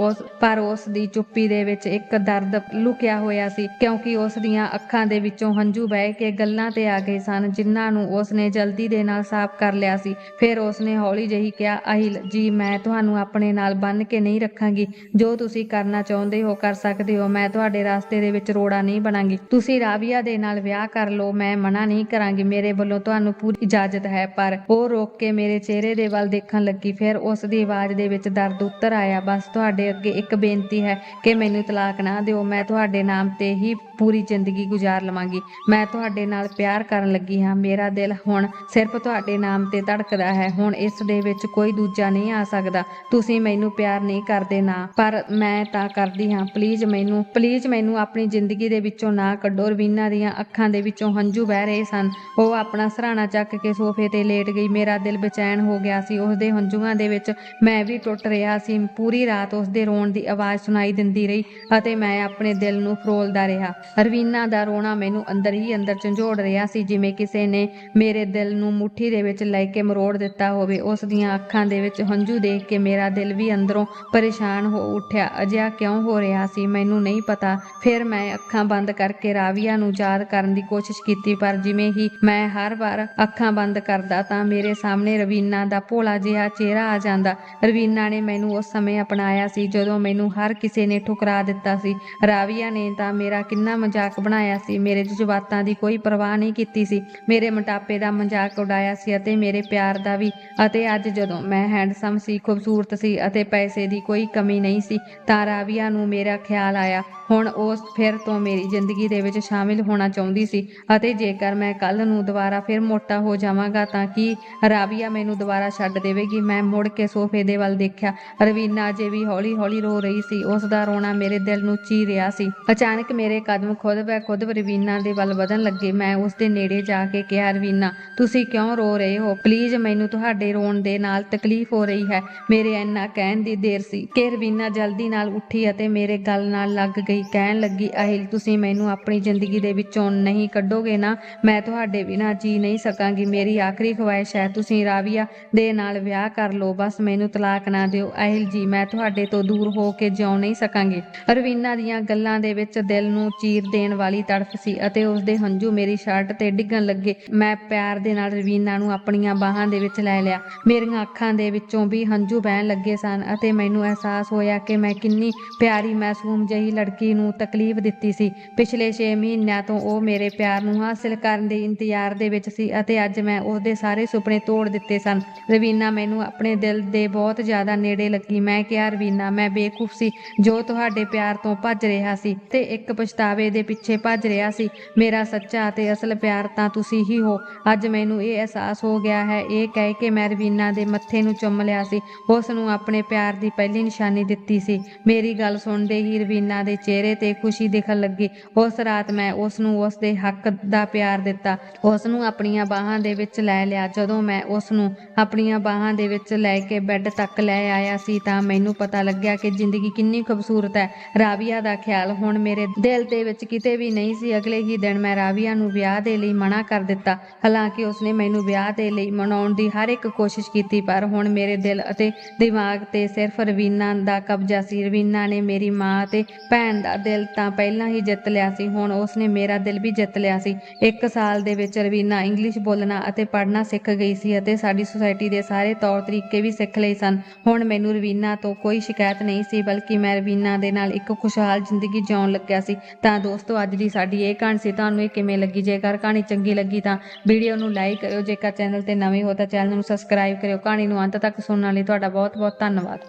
ਪਰ ਉਸ ਦੀ ਚੁੱਪੀ ਦੇ ਵਿੱਚ ਇੱਕ ਦਰਦ ਲੁਕਿਆ ਹੋਇਆ ਸੀ, ਕਿਉਂਕਿ ਉਸ ਦੀਆਂ ਅੱਖਾਂ ਦੇ ਵਿੱਚੋਂ ਹੰਝੂ ਵਹਿ ਕੇ ਗੱਲਾਂ ਤੇ ਆ ਗਏ ਸਨ, ਜਿਨ੍ਹਾਂ ਨੂੰ ਉਸਨੇ ਜਲਦੀ ਦੇ ਨਾਲ ਸਾਫ਼ ਕਰ ਲਿਆ ਸੀ। ਫਿਰ ਉਸਨੇ ਹੌਲੀ ਜਿਹੀ ਕਿਹਾ, আহিਲ ਜੀ, ਮੈਂ ਤੁਹਾਨੂੰ ਆਪਣੇ ਨਾਲ ਬੰਨ੍ਹ ਕੇ ਨਹੀਂ ਰੱਖਾਂਗੀ। ਜੋ ਤੁਸੀਂ ਕਰਨਾ ਚਾਹੁੰਦੇ ਹੋ ਕਰ ਸਕਦੇ ਹੋ। ਮੈਂ ਤੁਹਾਡੇ ਰਾਸਤੇ ਦੇ ਵਿੱਚ ਰੋੜਾ ਨਹੀਂ ਬਣਾਂਗੀ। ਤੁਸੀਂ ਰਾਵੀਆ ਦੇ ਨਾਲ ਵਿਆਹ ਕਰ ਲਓ, ਮੈਂ ਮਨਾ ਨਹੀਂ ਕਰਾਂਗੀ। ਮੇਰੇ ਵੱਲੋਂ ਤੁਹਾਨੂੰ ਪੂਰੀ ਇਜਾਜ਼ਤ ਹੈ। ਪਰ ਉਹ ਰੋਕ ਕੇ ਮੇਰੇ ਚਿਹਰੇ ਦੇ ਵੱਲ ਦੇਖਣ ਲੱਗੀ। ਫਿਰ ਉਸ ਦੀ ਆਵਾਜ਼ ਦੇ ਵਿੱਚ ਦਰਦ ਉੱਤਰ ਆਇਆ। ਬਸ ਤੁਹਾਡੇ ਅੱਗੇ ਇੱਕ ਬੇਨਤੀ ਹੈ ਕਿ ਮੈਨੂੰ ਤਲਾਕ ਨਾ ਦਿਓ। ਮੈਂ ਤੁਹਾਡੇ ਨਾਮ ਤੇ ਹੀ ਪੂਰੀ ਜ਼ਿੰਦਗੀ ਗੁਜ਼ਾਰ ਲਵਾਂਗੀ। ਮੈਂ ਤੁਹਾਡੇ ਨਾਲ ਪਿਆਰ ਕਰਨ ਲੱਗੀ ਹਾਂ। ਮੇਰਾ ਦਿਲ ਹੁਣ ਸਿਰਫ ਤੁਹਾਡੇ ਨਾਮ ਤੇ ਧੜਕਦਾ ਹੈ। ਹੁਣ ਇਸ ਦੇ ਵਿੱਚ ਕੋਈ ਦੂਜਾ ਨਹੀਂ ਆ ਸਕਦਾ। ਤੁਸੀਂ ਮੈਨੂੰ ਪਿਆਰ ਨਹੀਂ ਕਰਦੇ ਨਾ, ਪਰ ਮੈਂ ਤਾਂ ਕਰਦੀ ਹਾਂ। ਪਲੀਜ਼ ਮੈਨੂੰ ਆਪਣੀ ਜ਼ਿੰਦਗੀ ਦੇ ਵਿੱਚੋਂ ਨਾ ਕੱਢੋ। ਰਵੀਨਾ ਦੀਆਂ ਅੱਖਾਂ ਦੇ ਵਿੱਚੋਂ ਹੰਝੂ ਵਹਿ ਰਹੇ ਸਨ। ਉਹ ਆਪਣਾ ਸਿਰਹਾਣਾ ਚੱਕ ਕੇ ਸੋਫੇ ਤੇ ਲੇਟ ਗਈ। ਮੇਰਾ ਦਿਲ ਬੇਚੈਨ ਹੋ ਗਿਆ ਸੀ। ਉਸਦੇ ਹੰਝੂਆਂ ਦੇ ਵਿੱਚ ਮੈਂ ਵੀ ਟੁੱਟ ਰਿਹਾ ਸੀ। ਪੂਰੀ ਰਾਤ ਉਸਦੇ ਰੋਣ ਦੀ ਆਵਾਜ਼ ਸੁਣਾਈ ਦਿੰਦੀ ਰਹੀ ਅਤੇ ਮੈਂ ਆਪਣੇ ਦਿਲ ਨੂੰ ਫਰੋਲਦਾ ਰਿਹਾ। ਰਵੀਨਾ ਦਾ ਰੋਣਾ ਮੈਨੂੰ ਅੰਦਰ ਹੀ ਅੰਦਰ ਝੰਜੋੜ ਰਿਹਾ ਸੀ, ਜਿਵੇਂ ਕਿਸੇ ਨੇ ਮੇਰੇ ਦਿਲ ਨੂੰ ਮੁੱਠੀ ਦੇ ਵਿੱਚ ਲੈ ਕੇ ਮਰੋੜ ਦਿੱਤਾ ਹੋਵੇ। ਉਸ ਦੀਆਂ ਅੱਖਾਂ ਦੇ ਵਿੱਚ ਹੰਝੂ ਦੇਖ ਕੇ ਮੇਰਾ ਦਿਲ ਵੀ ਅੰਦਰੋਂ ਪਰੇਸ਼ਾਨ ਹੋ ਉੱਠਿਆ। ਅਜਿਹਾ ਕਿਉਂ ਹੋ ਰਿਹਾ ਸੀ, ਮੈਨੂੰ ਨਹੀਂ ਪਤਾ। ਫਿਰ ਮੈਂ ਅੱਖਾਂ ਬੰਦ ਕਰਕੇ ਰਾਵੀਆ ਨੂੰ ਯਾਦ ਕਰਨ ਦੀ ਕੋਸ਼ਿਸ਼ ਕੀਤੀ, ਪਰ ਜਿਵੇਂ ਹੀ ਮੈਂ ਹਰ ਵਾਰ ਅੱਖਾਂ ਬੰਦ ਕਰਦਾ ਤਾਂ ਮੇਰੇ ਸਾਹਮਣੇ ਰਵੀਨਾ ਦਾ ਭੋਲਾ ਜਿਹਾ ਚਿਹਰਾ ਆ ਜਾਂਦਾ। ਰਵੀਨਾ ਨੇ ਮੈਨੂੰ ਉਸ ਸਮੇਂ ਅਪਣਾਇਆ ਸੀ ਜਦੋਂ ਮੈਨੂੰ ਹਰ ਕਿਸੇ ਨੇ ਠੁਕਰਾ ਦਿੱਤਾ ਸੀ। ਰਾਵੀਆ ਨੇ ਤਾਂ ਮੇਰਾ ਕਿੰਨਾ ਮਜ਼ਾਕ ਬਣਾਇਆ ਸੀ, ਮੇਰੇ ਜਜ਼ਬਾਤਾਂ ਦੀ ਕੋਈ ਪਰਵਾਹ ਨਹੀਂ ਕੀਤੀ ਸੀ, ਮੇਰੇ ਮੋਟਾਪੇ ਦਾ ਮਜ਼ਾਕ ਉਡਾਇਆ ਸੀ ਅਤੇ ਮੇਰੇ ਪਿਆਰ ਦਾ ਵੀ। ਅਤੇ ਅੱਜ ਜਦੋਂ ਮੈਂ ਹੈਂਡਸਮ ਸੀ, ਖੂਬਸੂਰਤ ਸੀ ਅਤੇ ਪੈਸੇ ਦੀ ਕੋਈ ਕਮੀ ਨਹੀਂ ਸੀ, ਤਾਂ ਰਾਵੀਆ ਨੂੰ ਮੇਰਾ ਖਿਆਲ ਆਇਆ। ਹੁਣ ਉਹ ਫਿਰ ਤੋਂ ਮੇਰੀ ਜ਼ਿੰਦਗੀ ਦੇ ਵਿੱਚ ਸ਼ਾਮਿਲ ਹੋਣਾ ਚਾਹੁੰਦੀ ਸੀ ਅਤੇ ਜੇਕਰ ਮੈਂ ਕੱਲ ਨੂੰ ਦੁਬਾਰਾ ਫਿਰ ਮੋਟਾ ਹੋ ਜਾਵਾਂਗਾ ਤਾਂ ਕੀ ਰਾਵੀਆ ਮੈਨੂੰ ਦੁਬਾਰਾ ਛੱਡ ਦੇਵੇਗੀ। ਮੈਂ ਮੁੜ ਕੇ ਸੋਫੇ ਦੇ ਵੱਲ ਦੇਖਿਆ। ਰਵੀਨਾ ਅਜੇ ਵੀ ਹੌਲੀ ਹੌਲੀ ਰੋ ਰਹੀ ਸੀ। ਉਸ ਦਾ ਰੋਣਾ ਮੇਰੇ ਦਿਲ ਨੂੰ ਚੀਰ ਰਿਹਾ ਸੀ। ਅਚਾਨਕ ਮੇਰੇ ਕਦਮ ਖੁਦ ਬ ਖੁਦ ਰਵੀਨਾ ਦੇ ਵੱਲ ਵਧਣ ਲੱਗੇ। ਮੈਂ ਉਸ ਦੇ ਨੇੜੇ ਜਾ ਕੇ ਕਿਹਾ, ਰਵੀਨਾ, ਤੁਸੀਂ ਕਿਉਂ ਰੋ ਰਹੇ ਹੋ? ਪਲੀਜ਼, ਮੈਨੂੰ ਤੁਹਾਡੇ ਰੋਣ ਦੇ ਨਾਲ ਤਕਲੀਫ ਹੋ ਰਹੀ ਹੈ। ਮੇਰੇ ਇੰਨਾ ਕਹਿਣ ਦੀ ਦੇਰ ਸੀ ਕਿ ਰਵੀਨਾ ਜਲਦੀ ਨਾਲ ਉੱਠੀ ਅਤੇ ਮੇਰੇ ਗਲ ਨਾਲ ਲੱਗ ਗਈ। ਕਹਿਣ ਲੱਗੀ, আহিਲ, ਤੁਸੀਂ ਮੈਨੂੰ ਆਪਣੀ ਜ਼ਿੰਦਗੀ ਦੇ ਵਿੱਚੋਂ ਨਹੀਂ ਕੱਢੋਗੇ ਨਾ? ਮੈਂ ਤੁਹਾਡੇ ਬਿਨਾਂ ਜੀ ਨਹੀਂ ਸਕਾਂਗੀ। ਮੇਰੀ ਆਖਰੀ ਖੁਆਇਸ਼ ਹੈ, ਤੁਸੀਂ ਰਾਵੀਆ ਦੇ ਨਾਲ ਵਿਆਹ ਕਰ ਲਓ। ਬਸ ਮੈਨੂੰ ਤਲਾਕ ਨਾ ਦਿਓ। আহিਲ ਜੀ, ਮੈਂ ਤੁਹਾਡੇ ਤੋਂ ਦੂਰ ਹੋ ਕੇ ਜਿਉ ਨਹੀਂ ਸਕਾਂਗੀ। ਰਵੀਨਾ ਦੀਆਂ ਗੱਲਾਂ ਦੇ ਵਿੱਚ ਦਿਲ ਨੂੰ ਚੀਰ ਦੇਣ ਵਾਲੀ ਤੜਫ ਸੀ ਅਤੇ ਉਸਦੇ ਹੰਝੂ ਮੇਰੀ ਸ਼ਰਟ ਤੇ ਡਿੱਗਣ ਲੱਗੇ। ਮੈਂ ਪਿਆਰ ਦੇ ਨਾਲ ਰਵੀਨਾ ਨੂੰ ਆਪਣੀਆਂ ਬਾਹਾਂ ਦੇ ਵਿੱਚ ਲੈ ਲਿਆ। ਮੇਰੀਆਂ ਅੱਖਾਂ ਦੇ ਵਿੱਚੋਂ ਵੀ ਹੰਝੂ ਵਹਿਣ ਲੱਗੇ ਸਨ ਅਤੇ ਮੈਨੂੰ ਅਹਿਸਾਸ ਹੋਇਆ ਕਿ ਮੈਂ ਕਿੰਨੀ ਪਿਆਰੀ ਮਾਸੂਮ ਜਿਹੀ ਲੜਕੀ ਨੂੰ ਤਕਲੀਫ ਦਿੱਤੀ ਸੀ। ਪਿਛਲੇ 6 ਮਹੀਨਿਆਂ ਤੋਂ ਉਹ ਮੇਰੇ ਪਿਆਰ ਨੂੰ ਹਾਸਿਲ ਕਰਨ ਦੇ ਇੰਤਜ਼ਾਰ ਦੇ ਵਿੱਚ ਸੀ ਅਤੇ ਅੱਜ ਮੈਂ ਉਸਦੇ ਸਾਰੇ ਸੁਪਨੇ ਤੋੜ ਦਿੱਤੇ ਸਨ। ਰਵੀਨਾ ਮੈਨੂੰ ਆਪਣੇ ਦਿਲ ਦੇ ਬਹੁਤ ਜ਼ਿਆਦਾ ਨੇੜੇ ਲੱਗੀ। ਮੈਂ ਕਿਹਾ, ਰਵੀਨਾ, ਮੈਂ ਬੇਵਕੂਫ ਸੀ ਜੋ ਤੁਹਾਡੇ ਪਿਆਰ ਤੋਂ ਭੱਜ ਰਿਹਾ ਸੀ ਤੇ ਇੱਕ ਪਛਤਾਵੇ ਦੇ ਪਿੱਛੇ ਭੱਜ ਰਿਹਾ ਸੀ। ਮੇਰਾ ਸੱਚਾ ਅਤੇ ਅਸਲ ਪਿਆਰ ਤਾਂ ਤੁਸੀਂ ਹੀ ਹੋ। ਅੱਜ ਮੈਨੂੰ ਇਹ ਅਹਿਸਾਸ ਹੋ ਗਿਆ ਹੈ। ਇਹ ਕਹਿ ਕੇ ਮੈਂ ਰਵੀਨਾ ਦੇ ਮੱਥੇ ਨੂੰ ਚੁੰਮ ਲਿਆ ਸੀ, ਉਸ ਨੂੰ ਆਪਣੇ ਪਿਆਰ ਦੀ ਪਹਿਲੀ ਨਿਸ਼ਾਨੀ ਦਿੱਤੀ ਸੀ। ਮੇਰੀ ਗੱਲ ਸੁਣਦੇ ਹੀ ਰਵੀਨਾ ਦੇ ਚਿਹਰੇ ਤੇ ਖੁਸ਼ੀ ਦਿਖਣ ਲੱਗੀ। ਉਸ ਰਾਤ ਮੈਂ ਉਸ ਨੂੰ ਉਸ ਦੇ ਹੱਕ ਦਾ ਪਿਆਰ ਦਿੱਤਾ, ਉਸ ਨੂੰ ਆਪਣੀਆਂ ਬਾਹਾਂ ਦੇ ਵਿੱਚ ਲੈ ਲਿਆ। ਜਦੋਂ ਮੈਂ ਉਸ ਨੂੰ ਆਪਣੀਆਂ ਬਾਹਾਂ ਦੇ ਵਿੱਚ ਲੈ ਕੇ ਬੈੱਡ ਤੱਕ ਲੈ ਆਇਆ ਸੀ ਤਾਂ ਮੈਨੂੰ ਪਤਾ ਲੱਗਿਆ ਕਿ ਜ਼ਿੰਦਗੀ ਕਿੰਨੀ ਖੂਬਸੂਰਤ ਹੈ। ਰਾਵੀਆ ਦਾ ਖਿਆਲ ਹੁਣ ਮੇਰੇ ਦਿਲ ਦੇ ਵਿੱਚ ਕਿਤੇ ਵੀ ਨਹੀਂ ਸੀ। ਅਗਲੇ ਹੀ ਦਿਨ ਮੈਂ ਰਾਵੀਆ ਨੂੰ ਵਿਆਹ ਦੇ ਲਈ ਮਨਾ ਕਰ ਦਿੱਤਾ। ਹਾਲਾਂਕਿ ਉਸਨੇ ਮੈਨੂੰ ਵਿਆਹ ਦੇ ਲਈ ਮਨਾਉਣ ਦੀ ਹਰ ਇੱਕ ਕੋਸ਼ਿਸ਼ ਕੀਤੀ, ਪਰ ਹੁਣ ਮੇਰੇ ਦਿਲ ਅਤੇ ਦਿਮਾਗ ਤੇ ਸਿਰਫ ਰਵੀਨਾ ਦਾ ਕਬਜ਼ਾ ਸੀ। ਰਵੀਨਾ ਨੇ ਮੇਰੀ ਮਾਂ ਅਤੇ ਭੈਣ ਦਾ ਦਿਲ ਤਾਂ ਪਹਿਲਾਂ ਹੀ ਜਿੱਤ ਲਿਆ ਸੀ, ਹੁਣ ਉਸਨੇ ਮੇਰਾ ਦਿਲ ਵੀ ਜਿੱਤ ਲਿਆ ਸੀ। 1 ਸਾਲ ਦੇ ਵਿੱਚ ਰਵੀਨਾ ਇੰਗਲਿਸ਼ ਬੋਲਣਾ ਅਤੇ ਪੜ੍ਹਨਾ ਸਿੱਖ ਗਈ ਸੀ ਅਤੇ ਸਾਡੀ ਸੁਸਾਇਟੀ ਦੇ ਸਾਰੇ ਤੌਰ ਤਰੀਕੇ ਵੀ ਸਿੱਖ ਲਏ ਸਨ। ਹੁਣ ਮੈਨੂੰ ਰਵੀਨਾ ਤੋਂ ਕੋਈ ਸ਼ਿਕਾਇਤ ਨਹੀਂ ਸੀ, ਬਲਕਿ ਮੈਂ ਰਵੀਨਾ ਦੇ ਨਾਲ ਇੱਕ ਖੁਸ਼ਹਾਲ ਜ਼ਿੰਦਗੀ ਜਿਉਣ ਲੱਗਿਆ ਸੀ। ਤਾਂ ਦੋਸਤੋ, ਅੱਜ ਦੀ ਸਾਡੀ ਇਹ ਕਹਾਣੀ ਸੀ। ਤੁਹਾਨੂੰ ਇਹ ਕਿਵੇਂ ਲੱਗੀ? ਜੇਕਰ ਕਹਾਣੀ ਚੰਗੀ ਲੱਗੀ ਤਾਂ ਵੀਡੀਓ ਨੂੰ ਲਾਈਕ ਕਰਿਓ। ਜੇਕਰ ਚੈਨਲ ਤੇ ਨਵੇਂ ਹੋ ਤਾਂ ਚੈਨਲ ਨੂੰ ਸਬਸਕ੍ਰਾਈਬ ਕਰਿਓ। ਕਹਾਣੀ ਨੂੰ ਅੰਤ ਤੱਕ ਸੁਣਨ ਲਈ ਤੁਹਾਡਾ ਬਹੁਤ ਬਹੁਤ ਧੰਨਵਾਦ।